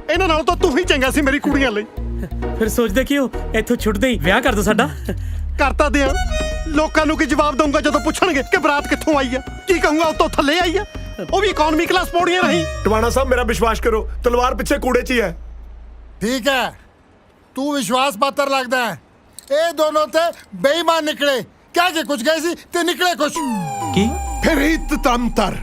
ਇਹਨਾਂ ਨਾਲ ਤਾਂ ਤੂੰ ਹੀ ਚੰਗਾ ਸੀ ਮੇਰੀ ਕੁੜੀਆਂ ਲਈ। ਫਿਰ ਸੋਚਦੇ ਕਿਉਂ ਇੱਥੋਂ ਛੁੱਟਦੇ ਹੀ ਵਿਆਹ ਕਰ ਦੋ ਸਾਡਾ। ਕਰਤਾ ਦਿਆਂ। ਲੋਕਾਂ ਨੂੰ ਕੀ ਜਵਾਬ ਦਊਂਗਾ ਜਦੋਂ ਪੁੱਛਣਗੇ ਕਿ ਬਰਾਤ ਕਿੱਥੋਂ ਆਈ ਆ? ਕੀ ਕਹੂੰਗਾ ਉਤੋਂ ਥੱਲੇ ਆਈ ਆ? ਉਹ ਵੀ ਇਕਨੋਮੀ ਕਲਾਸ ਪੌੜੀਆਂ ਨਹੀਂ। ਟਵਾਣਾ ਸਾਹਿਬ ਮੇਰਾ ਵਿਸ਼ਵਾਸ ਕਰੋ, ਤਲਵਾਰ ਪਿੱਛੇ ਕੂੜੇ 'ਚ ਹੀ ਹੈ। ठीक है, तू विश्वास पात्र लगता है। ये दोनों ते बेईमान निकले, क्या के कुछ गए सी ते निकले कुछ ਕੀ ਫਿਰ ਇਤਤੰਤਰ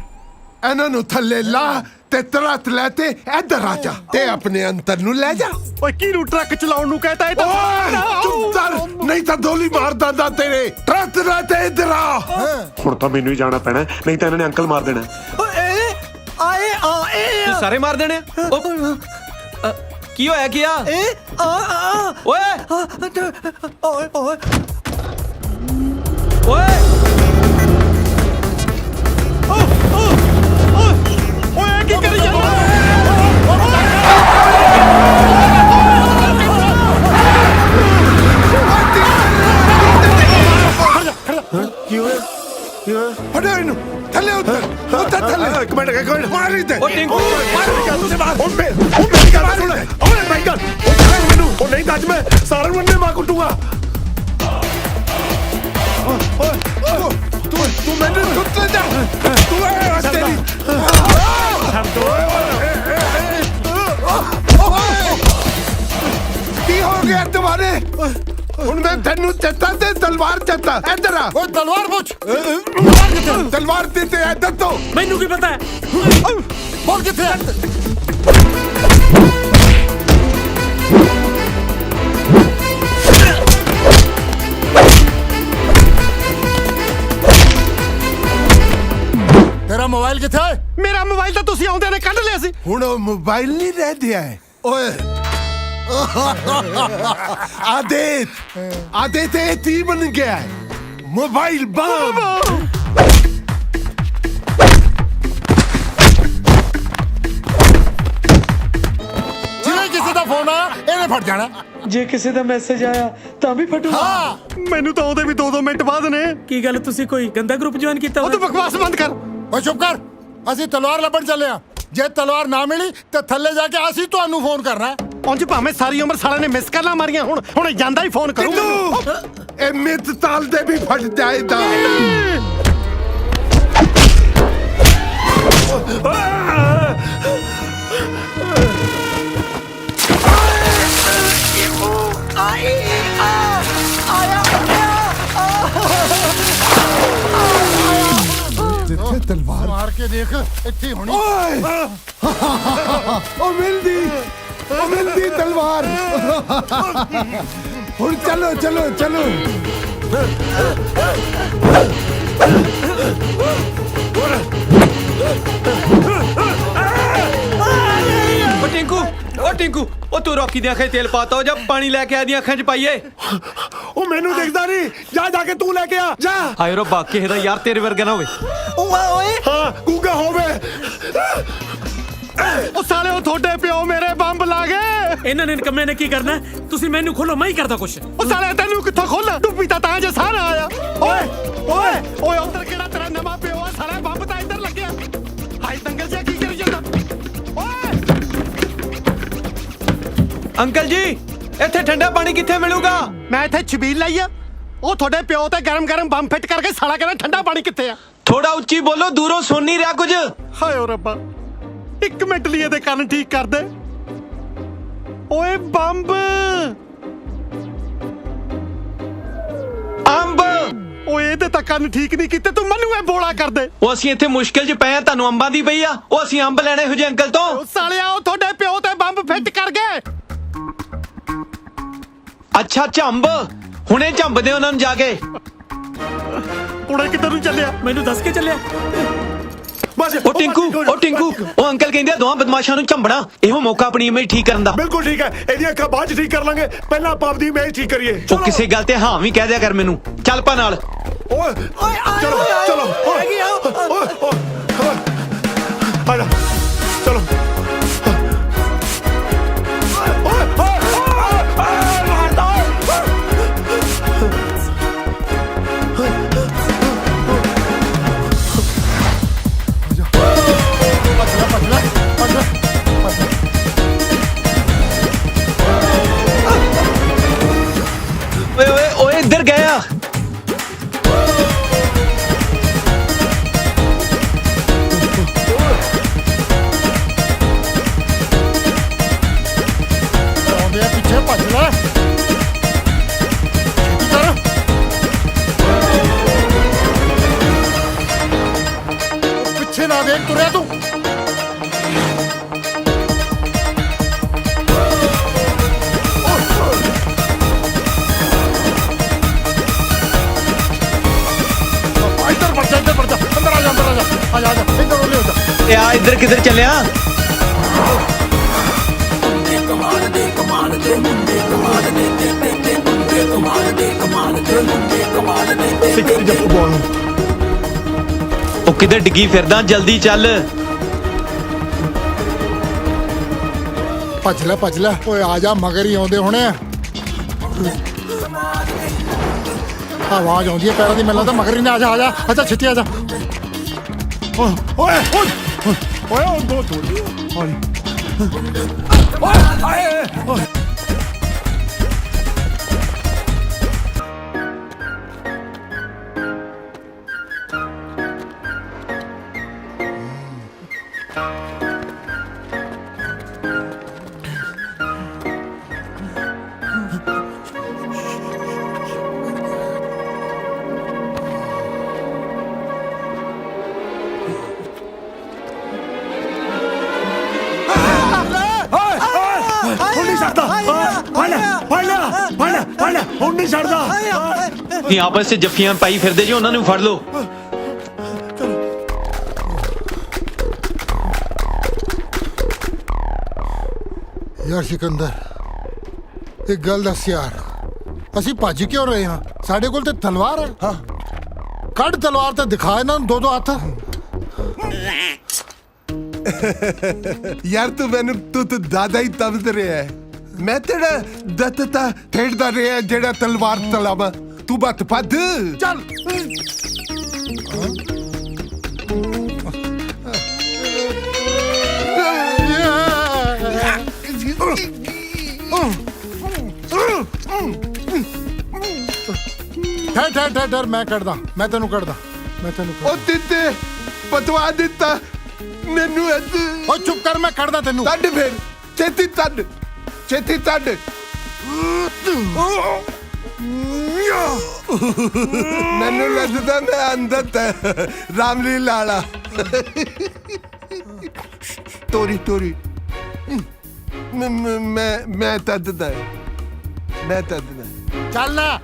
ਇਹਨਾਂ ਨੂੰ ਥੱਲੇ ਲਾ ਤੇ ਤਰਤ ਲੈ ਤੇ ਇੱਧਰ ਆ ਜਾ ਤੇ ਆਪਣੇ ਅੰਤਰ ਨੂੰ ਲੈ ਜਾ। ਓਏ ਕਿਹਨੂੰ ਟਰੱਕ ਚਲਾਉਣ ਨੂੰ ਕਹਤਾ ਇਹ ਤਾਂ? ਓਏ ਚੁੱਪ ਕਰ, ਨਹੀਂ ਤਾਂ ਗੋਲੀ ਮਾਰ ਦਾਂਦਾ ਤੇਰੇ। ਤਰਤ ਲੈ ਤੇ ਇੱਧਰ ਆ। ਹੁਣ ਤਾਂ ਮੈਨੂੰ ਹੀ ਜਾਣਾ ਪੈਣਾ, ਨਹੀਂ ਤਾਂ ਇਹਨਾਂ ਨੇ ਅੰਕਲ ਮਾਰ ਦੇਣਾ। ਤੂੰ ਸਾਰੇ ਮਾਰ ਦੇਣੇ ਆ? ਕੀ ਹੋਇਆ ਕੀ ਆ? ਓਏ ਓਏ ਓਏ ਕੀ ਕਰੀ ਜਾਂਦਾ? ਕੀ ਹੋਇਆ? ਕੀ ਹੋਇਆ? ਹਟਾ ਇਹਨੂੰ ਥੱਲੇ ਉੱਤਰ ਥੱਲੇ। ਇੱਕ ਮਿੰਟ ਮਾਰੀ ਦੇ। ਓ ਟਿੰਕੂ ਹੁਣ ਮੇਰੀ ਗੱਲ ਸੁਣ। ਓਏ ਮੇਰੀ ਗੱਲ ਮੈਨੂੰ ਉਹ ਨਹੀਂ ਤਾਂ ਅੱਜ ਮੈਂ ਸਾਰਿਆਂ ਨੂੰ ਮਾਰ ਕੁੱਟੂਗਾ। ਤੂੰ ਮੈਨੂੰ ਸੁੱਟ ਲੈ ਜਾ। ਤੂੰ ਇਹ ਤੇਰੀ ਕੀ ਹੋ ਗਿਆ ਤੁਹਾਡੇ? ਹੁਣ ਮੈਂ ਤੈਨੂੰ ਚੱਤਾ ਤੇ ਤਲਵਾਰ ਚੱਤਾ। ਇੱਧਰ ਆ। ओए तलवार पूछ। ਤਲਵਾਰ ਤੇ ਇੱਧਰ ਤੋਂ। ਮੈਨੂੰ ਕੀ ਪਤਾ? बोल किथे? तेरा मोबाइल किथे? ਮੇਰਾ ਮੋਬਾਈਲ ਤਾਂ ਤੁਸੀਂ ਆਉਂਦੇ ਨੇ ਕੱਢ ਲਿਆ ਸੀ। ਹੁਣ ਉਹ ਮੋਬਾਈਲ ਨਹੀਂ ਰਹਿ ਗਿਆ ਹੈ। ਓਏ ਆਦੇਤ ਇਹ ਤੀ ਬਣ ਗਿਆ ਹੈ। Mobile bomb. जिन्हें किसी का फोन आया इन्हें फट जाना। ਜੇ ਕਿਸੇ ਦਾ ਮੈਸੇਜ ਆਇਆ ਤਾਂ ਵੀ ਫਟੂਗਾ। हाँ ਮੈਨੂੰ ਤਾਂ ਆਉਂਦੇ ਵੀ 2-2 ਮਿੰਟ ਬਾਅਦ ਨੇ। ਕੀ ਗੱਲ ਤੁਸੀਂ ਕੋਈ ਗੰਦਾ ਗਰੁੱਪ ਜੁਆਇਨ ਕੀਤਾ ਉਹ ਤੂੰ ਬਕਵਾਸ ਬੰਦ ਕਰ। ओए चुप कर, ਅਸੀਂ ਤਲਵਾਰ ਲੱਭਣ ਚੱਲੇ ਆ। ਜੇ ਤਲਵਾਰ ਨਾ ਮਿਲੀ ਤੇ ਥੱਲੇ ਜਾ ਕੇ ਅਸੀਂ ਤੁਹਾਨੂੰ ਫੋਨ ਕਰਨਾ ਹੈ। ਉਂਝ ਭਾਵੇਂ ਸਾਰੀ ਉਮਰ ਸਾਲਿਆਂ ਨੇ ਮਿਸ ਕਾਲਾਂ ਮਾਰੀਆਂ, ਹੁਣ ਜਾਂਦਾ ਹੀ ਫੋਨ ਕਰੂੰਗਾ। ਇਹ ਮਿੱਤ ਤਾਲ ਦੇ ਵੀ ਫਟ ਜਾਏਗਾ। ਜਿੱਥੇ ਤਲਵਾਰ ਮਾਰ ਕੇ ਦੇਖ ਇੱਥੇ ਹੋਣੀ। ਓਏ ਉਹ ਮਿਲਦੀ ਤਲਵਾਰ। ਹੁਣ ਚਲੋ ਚਲੋ ਚਲੋ। ਓ ਟਿੰਕੂ ਉਹ ਤੂੰ ਰੋਕੀ ਦੀਆਂ ਅੱਖਾਂ 'ਚ ਤੇਲ ਪਾਤਾ ਹੋ ਜਾ ਪਾਣੀ ਲੈ ਕੇ ਆਦੀਆਂ ਅੱਖਾਂ 'ਚ ਪਾਈਏ। ਉਹ ਮੈਨੂੰ ਦਿਖਦਾ ਨਹੀਂ, ਜਾ ਕੇ ਤੂੰ ਲੈ ਕੇ ਆ ਜਾ। ਹਾਏ ਰੱਬਾ ਕਿਸੇ ਦਾ ਯਾਰ ਤੇਰੇ ਵਰਗਾ ਨਾ ਹੋਵੇ। ਓਏ ਹਾਂ ਗੂਗਾ ਹੋਵੇ। ਉਹ ਸਾਲੇ ਉਹ ਤੁਹਾਡੇ ਪਿਓ ਮੇਰੇ ਬੰਬ ਲਾ ਗਏ। ਇਹਨਾਂ ਨੇ ਨਿਕੰਮੇ ਨੇ ਕੀ ਕਰਨਾ? ਤੁਸੀਂ ਮੈਨੂੰ ਖੋਲੋ, ਮੈਂ ਹੀ ਕਰਦਾ ਕੁਛ। ਉਹ ਸਾਲੇ ਤੈਨੂੰ ਕਿੱਥੋਂ ਖੋਲਾਂ? ਡੁੱਬੀ ਤਾਂ ਜੇ ਸਾਰਾ ਆਇਆ। ਓਏ ਉੱਧਰ ਕਿਹੜਾ ਤੇਰਾ ਨਵਾਂ ਪਿਓ ਆ? ਸਾਲਾ ਬੰਬ ਤਾਂ ਇੱਧਰ ਲੱਗਿਆ। ਹਾਏ ਦੰਗਲ ਜਿਹਾ ਕੀ ਕਰੀ ਜਾਂਦਾ? ਅੰਕਲ ਜੀ ਇੱਥੇ ਠੰਡਾ ਪਾਣੀ ਕਿੱਥੇ ਮਿਲੂਗਾ? ਮੈਂ ਇੱਥੇ ਛਬੀਲ ਲਈ ਆ। ਉਹ ਤੁਹਾਡੇ ਪਿਓ ਤੇ ਗਰਮ ਬੰਬ ਫਿੱਟ ਕਰਕੇ ਸਾਲਾ ਕਹਿੰਦਾ ਠੰਡਾ ਪਾਣੀ ਕਿੱਥੇ ਆ? ਥੋੜਾ ਉੱਚੀ ਬੋਲੋ, ਦੂਰੋਂ ਸੁਣ ਨਹੀਂ ਰਿਹਾ ਕੁਝ। ਹਾਏ ਓ ਰੱਬਾ, 1 ਮਿੰਟ ਲਈ ਇਹਦੇ ਕੰਨ ਠੀਕ ਕਰ ਦੇ। ਓਏ ਬੰਬ ਅੰਬ। ਓਏ ਇਹਦੇ ਤਾਂ ਕੰਨ ਠੀਕ ਨਹੀਂ ਕੀਤੇ, ਤੂੰ ਮੈਨੂੰ ਇਹ ਬੋਲਾ ਕਰ ਦੇ। ਉਹ ਅਸੀਂ ਇੱਥੇ ਮੁਸ਼ਕਿਲ 'ਚ ਪਏ ਆ, ਤੁਹਾਨੂੰ ਅੰਬਾਂ ਦੀ ਪਈ ਆ। ਉਹ ਅਸੀਂ ਅੰਬ ਲੈਣੇ ਹੋ ਜੇ ਅੰਕਲ ਤੋਂ। ਉਹ ਸਾਲਿਆ ਉਹ ਤੁਹਾਡੇ ਪਿਓ ਤੇ ਬੰਬ ਫਿੱਟ ਕਰ ਗਏ। ਅੱਛਾ ਝੰਬ, ਹੁਣੇ ਝੰਬਦੇ ਉਹਨਾਂ ਨੂੰ ਜਾ ਕੇ। ਕੁੜੇ ਕਿੱਧਰ ਨੂੰ ਚੱਲਿਆ? ਮੈਨੂੰ ਦੱਸ ਕੇ ਚੱਲਿਆ। ਉਹ ਟਿੰਕੂ ਉਹ ਅੰਕਲ ਕਹਿੰਦੇ ਆ ਦੋਹਾਂ ਬਦਮਾਸ਼ਾਂ ਨੂੰ ਝੰਬਣਾ। ਇਹੋ ਮੌਕਾ ਆਪਣੀ ਇਮੇਜ ਠੀਕ ਕਰਨ ਦਾ। ਬਿਲਕੁਲ ਠੀਕ ਹੈ, ਇਹਦੀਆਂ ਅੱਖਾਂ ਬਾਅਦ ਚ ਠੀਕ ਕਰ ਲਾਂਗੇ, ਪਹਿਲਾਂ ਆਪਾਂ ਆਪਣੀ ਇਮੇਜ ਠੀਕ ਕਰੀਏ। ਉਹ ਕਿਸੇ ਗੱਲ ਤੇ ਹਾਂ ਵੀ ਕਹਿ ਦਿਆ ਕਰ ਮੈਨੂੰ। ਚੱਲ ਪਾ ਨਾਲ। ਓਏ ਚਲੋ ਚਲੋ ਆ ਜਾ ਚਲੋ। ਓਏ ਇੱਧਰ ਗਏ ਆ। ਪਿੱਛੇ ਨਾ ਦੇਖ ਤੁਰਿਆ ਤੂੰ ਇੱਧਰ ਵੜ ਜਾ ਅੰਦਰ ਆ ਜਾ ਇੱਧਰ ਉਹਲੇ ਹੋ ਜਾ ਇਹ ਆ ਇੱਧਰ ਕਿੱਧਰ ਚੱਲਿਆ ਸਿੱਕਰੀ ਜੱਫੂ ਬੋਲ ਉਹ ਕਿੱਧਰ ਡਿੱਗੀ ਫਿਰਦਾ ਜਲਦੀ ਚੱਲ ਭੱਜ ਲੈ ਓਏ ਆ ਜਾ ਮਗਰ ਹੀ ਆਉਂਦੇ ਹੋਣੇ ਆਵਾਜ਼ ਆਉਂਦੀ ਹੈ ਪੈਰਾਂ ਦੀ ਮੈਨੂੰ ਲੱਗਦਾ ਮਗਰ ਹੀ ਨਾ ਆ ਜਾ ਅੱਛਾ ਛੇਤੀ ਆ ਜਾ ਓਏ ਉਹ ਦੋ ਥੋੜੀ ਓਏ ਹੁਣ ਨਹੀਂ ਛੱਡਦਾ ਤੁਸੀਂ ਆਪਸ ਵਿੱਚ ਜੱਫੀਆਂ ਪਾਈ ਫਿਰਦੇ ਜੀ ਉਹਨਾਂ ਨੂੰ ਫੜ ਲਓ ਯਾਰ ਸਿਕੰਦਰ ਇੱਕ ਗੱਲ ਦੱਸ ਯਾਰ ਅਸੀਂ ਭੱਜ ਕਿਉਂ ਰਹੇ ਹਾਂ ਸਾਡੇ ਕੋਲ ਤੇ ਤਲਵਾਰ ਹੈ ਹਾਂ ਕੱਢ ਤਲਵਾਰ ਤੇ ਦਿਖਾ ਇਹਨਾਂ ਨੂੰ ਦੋ ਹੱਥ ਯਾਰ ਤੂੰ ਮੈਨੂੰ ਤੂੰ ਦਾਦਾ ਹੀ ਤਬਦ ਰਿਹਾ ਹੈ ਮੈਂ ਤੇਰਾ ਦੱਤਤਾ ਠੇੜਦਾ ਰਿਹਾ ਜਿਹੜਾ ਤਲਵਾਰ ਤਲਾਵਾ ਤੂੰ ਬੱਤ ਪੱਦ ਚੱਲ ਠਹਿਰ ਮੈਂ ਕੱਢਦਾ ਮੈਂ ਤੈਨੂੰ ਉਹ ਦਿੱਤੇ ਪਤਵਾ ਦਿੱਤਾ ਮੈਨੂੰ ਓ ਚੁੱਪ ਕਰ ਮੈਂ ਕੱਢਦਾ ਤੈਨੂੰ ਤੱਡ ਫੇਰ ਛੇਤੀ ਤੱਡ ਮੈਨੂੰ ਲੱਗਦਾ ਮੈਂ ਅੰਦਰ ਤੇ ਰਾਮਲੀਲਾ ਵਾਲਾ ਤੋਰੀ ਮੈਂ ਤੱਦਦਾ ਚੱਲ ਨਾ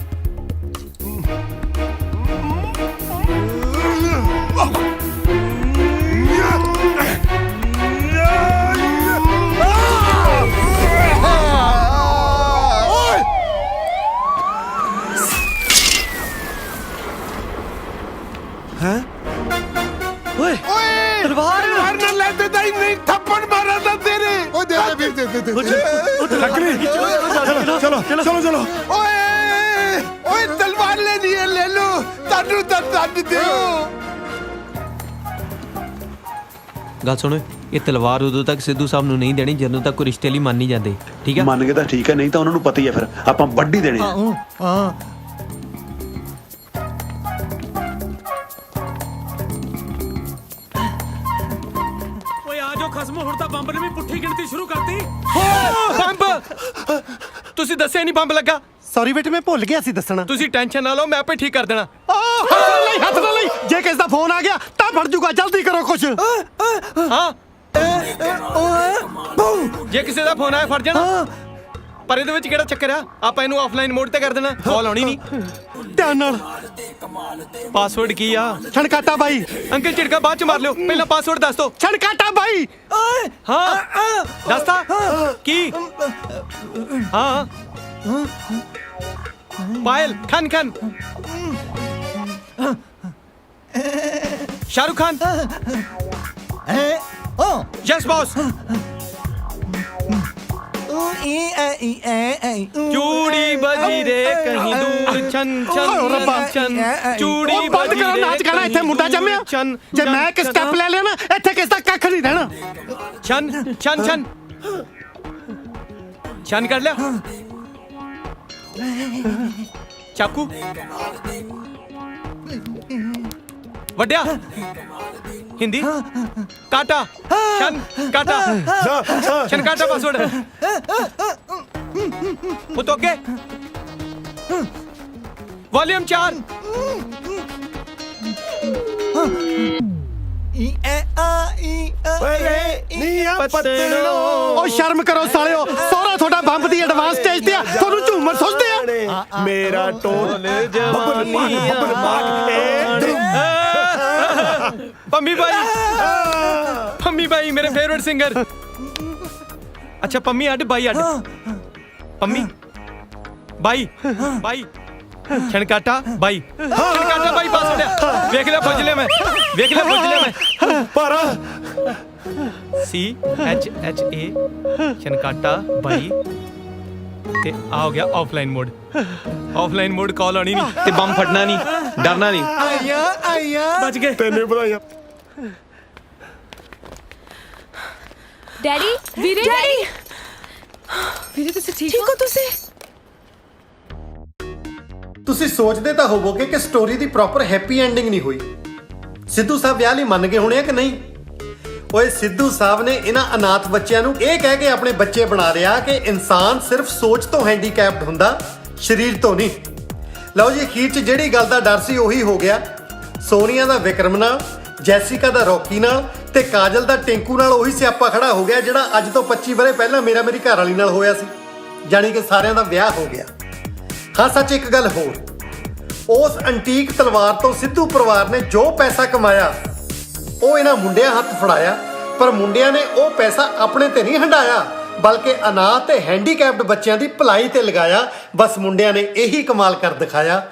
ਤਲਵਾਰ ਨਾਲ ਲੈ ਦੇ ਨਹੀਂ ਥੱਪੜ ਮਾਰਾ ਤਾਂ ਤੇਰੇ ਓ ਦੇ ਵੀਰ ਚਲੋ ਓਏ ਤਲਵਾਰ ਲੈਣੀ ਹੈ ਲੈ ਲੋ ਤੁਹਾਨੂੰ ਤਾਂ ਤੱਦ ਦਿਓ ਗੱਲ ਸੁਣ ਇਹ ਤਲਵਾਰ ਉਦੋਂ ਤੱਕ ਸਿੱਧੂ ਸਾਹਿਬ ਨੂੰ ਨਹੀਂ ਦੇਣੀ ਜਦੋਂ ਤੱਕ ਕੋਈ ਰਿਸ਼ਤੇ ਲਈ ਮੰਨ ਨਹੀਂ ਜਾਂਦੇ ਠੀਕ ਹੈ ਮੰਨ ਕੇ ਤਾਂ ਠੀਕ ਹੈ ਨਹੀਂ ਤਾਂ ਉਹਨਾਂ ਨੂੰ ਪਤਾ ਹੀ ਹੈ ਫਿਰ ਆਪਾਂ ਵੱਡੀ ਦੇਣੀ ਹਾਂ ਖਸਮੋ ਹੁਣ ਤਾਂ ਬੰਬ ਨੇ ਵੀ ਪੁੱਠੀ ਗਿਣਤੀ ਸ਼ੁਰੂ ਕਰਤੀ ਬੰਬ ਤੁਸੀਂ ਦੱਸਿਆ ਨਹੀਂ ਬੰਬ ਲੱਗਾ ਸੌਰੀ ਬੇਟੇ ਮੈਂ ਭੁੱਲ ਗਿਆ ਸੀ ਦੱਸਣਾ ਤੁਸੀਂ ਟੈਨਸ਼ਨ ਨਾ ਲਓ ਮੈਂ ਆਪੇ ਠੀਕ ਕਰ ਦੇਣਾ ਹੱਥ ਨਾ ਲਈ ਜੇ ਕਿਸ ਦਾ ਫੋਨ ਆ ਗਿਆ ਤਾਂ ਫੜ ਜੂਗਾ ਜਲਦੀ ਕਰੋ ਕੁਛ ਹਾਂ ਜੇ ਕਿਸੇ ਦਾ ਫੋਨ ਆਇਆ ਫੜ ਜਾਣਾ ਪਰ ਇਹਦੇ ਵਿੱਚ ਕਿਹੜਾ ਚੱਕਰ ਆ ਆਪਾਂ ਇਹਨੂੰ ਆਫਲਾਈਨ ਮੋਡ ਤੇ ਕਰ ਦੇਣਾ ਕਾਲ ਆਉਣੀ ਨਹੀਂ ਧਿਆਨ ਨਾਲ ਪਾਸਵਰਡ ਕੀ ਆ ਛਣਕਾਟਾ ਬਾਈ ਅੰਕਲ ਝਿੜਕਾ ਬਾਅਦ ਚ ਮਾਰ ਲਿਓ ਪਹਿਲਾਂ ਪਾਸਵਰਡ ਦੱਸ ਦਿਓ ਛਣਕਾਟਾ ਬਾਈ ਹਾਂ ਦੱਸਤਾ ਕੀ ਹਾਂ ਪਾਇਲ ਖਾਨ शाहरुख खान यस बॉस चूड़ी बजी रे कहीं दूर छन छन छन चूड़ी बंद करो नाच गाना ਇੱਥੇ ਮੁੰਡਾ ਜੰਮਿਆ ਜੇ ਮੈਂ ਇੱਕ ਸਟੈਪ ਲੈ ਲਿਆ ਨਾ ਇੱਥੇ ਕਿਸ ਦਾ ਕੱਖ ਨਹੀਂ ਰਹਿਣਾ छन छन छन छन कर लिया चाकू वड्या हिंदी काटा शन काटा शन काटा पासवर्ड पुतोके वॉल्यूम 4 ਓ ਸ਼ਰਮ ਕਰੋ ਸਾਲਿਓ, ਸਹੁਰਾ ਤੁਹਾਡਾ ਬੰਬ ਦੀ ਐਡਵਾਂਸ ਸਟੇਜ ਤੇ ਆ, ਤੁਹਾਨੂੰ ਝੂਮਰ ਸੁੱਝਦੇ ਆ। ਮੇਰਾ ਟੋਨ ਬੱਬਲ ਪਾਕ ਪੰਮੀ ਬਾਈ ਮੇਰੇ ਫੇਵਰਿਟ ਸਿੰਗਰ। ਅੱਛਾ ਪੰਮੀ ਅੱਡ ਬਾਈ ਅੱਡ। ਪੰਮੀ ਬਾਈ ਛਣਕਾਟਾ ਬਾਈ ਪਾਸ ਲਿਆ। ਵੇਖ ਲਿਆ ਪੁੱਜ ਲਿਆ ਮੈਂ ਪਰ CHHA ਛਣਕਾਟਾ ਬਾਈ ਤੇ ਆ ਹੋ ਗਿਆ ਆਫਲਾਈਨ ਮੋਡ ਕਾਲ ਆਣੀ ਨਹੀਂ ਤੇ ਬੰਮ ਫਟਣਾ ਨਹੀਂ, ਡਰਨਾ ਨਹੀਂ। ਆਇਆ ਬਚ ਗਏ। ਤੈਨੂੰ ਵਧਾਈਆਂ। ਡੈਡੀ ਵੀਰੇ ਵੀਰੇ ਤੁਸੀਂ ਠੀਕ ਹੋ? ਤੁਸੀਂ ਸੋਚਦੇ ਤਾਂ ਹੋਵੋਗੇ ਕਿ ਸਟੋਰੀ ਦੀ ਪ੍ਰੋਪਰ ਹੈਪੀ ਐਂਡਿੰਗ ਨਹੀਂ ਹੋਈ। ਸਿੱਧੂ ਸਾਹਿਬ ਵਿਆਹ ਲਈ ਮੰਨ ਗਏ ਹੋਣੇ ਆ ਕਿ ਨਹੀਂ? ਓਏ ਸਿੱਧੂ ਸਾਹਿਬ ਨੇ ਇਹਨਾਂ ਅਨਾਥ ਬੱਚਿਆਂ ਨੂੰ ਇਹ ਕਹਿ ਕੇ ਆਪਣੇ ਬੱਚੇ ਬਣਾ ਲਿਆ ਕਿ ਇਨਸਾਨ ਸਿਰਫ ਸੋਚ ਤੋਂ ਹੈਂਡੀਕੈਪਡ ਹੁੰਦਾ, ਸਰੀਰ ਤੋਂ ਨਹੀਂ। ਲਓ ਜੀ, ਅਖੀਰ 'ਚ ਜਿਹੜੀ ਗੱਲ ਦਾ ਡਰ ਸੀ ਉਹੀ ਹੋ ਗਿਆ। ਸੋਨੀਆ ਦਾ ਵਿਕਰਮ ਨਾਲ, ਜੈਸਿਕਾ ਦਾ ਰੌਕੀ ਨਾਲ ਤੇ ਕਾਜਲ ਦਾ ਟਿੰਕੂ ਨਾਲ ਉਹੀ ਸਿਆਪਾ ਖੜਾ ਹੋ ਗਿਆ ਜਿਹੜਾ ਅੱਜ ਤੋਂ 25 ਵਰ੍ਹੇ ਪਹਿਲਾਂ ਮੇਰੀ ਘਰ ਵਾਲੀ ਨਾਲ ਹੋਇਆ ਸੀ। ਜਾਣੀ ਕਿ ਸਾਰਿਆਂ ਦਾ ਵਿਆਹ ਹੋ ਗਿਆ। ਹਾਂ ਸੱਚ, ਇੱਕ ਗੱਲ ਹੋਰ, ਉਸ ਐਂਟੀਕ ਤਲਵਾਰ ਤੋਂ ਸਿੱਧੂ ਪਰਿਵਾਰ ਨੇ ਜੋ ਪੈਸਾ ਕਮਾਇਆ ਉਹ ਇਹਨਾਂ ਮੁੰਡਿਆਂ ਹੱਥ ਫੜਾਇਆ, ਪਰ ਮੁੰਡਿਆਂ ਨੇ ਉਹ ਪੈਸਾ ਆਪਣੇ ਤੇ ਨਹੀਂ ਹੰਡਾਇਆ, ਬਲਕਿ ਅਨਾਥ ਤੇ ਹੈਂਡੀਕੈਪਡ ਬੱਚਿਆਂ ਦੀ ਭਲਾਈ ਤੇ ਲਗਾਇਆ। ਬਸ ਮੁੰਡਿਆਂ ਨੇ ਇਹੀ ਕਮਾਲ ਕਰ ਦਿਖਾਇਆ।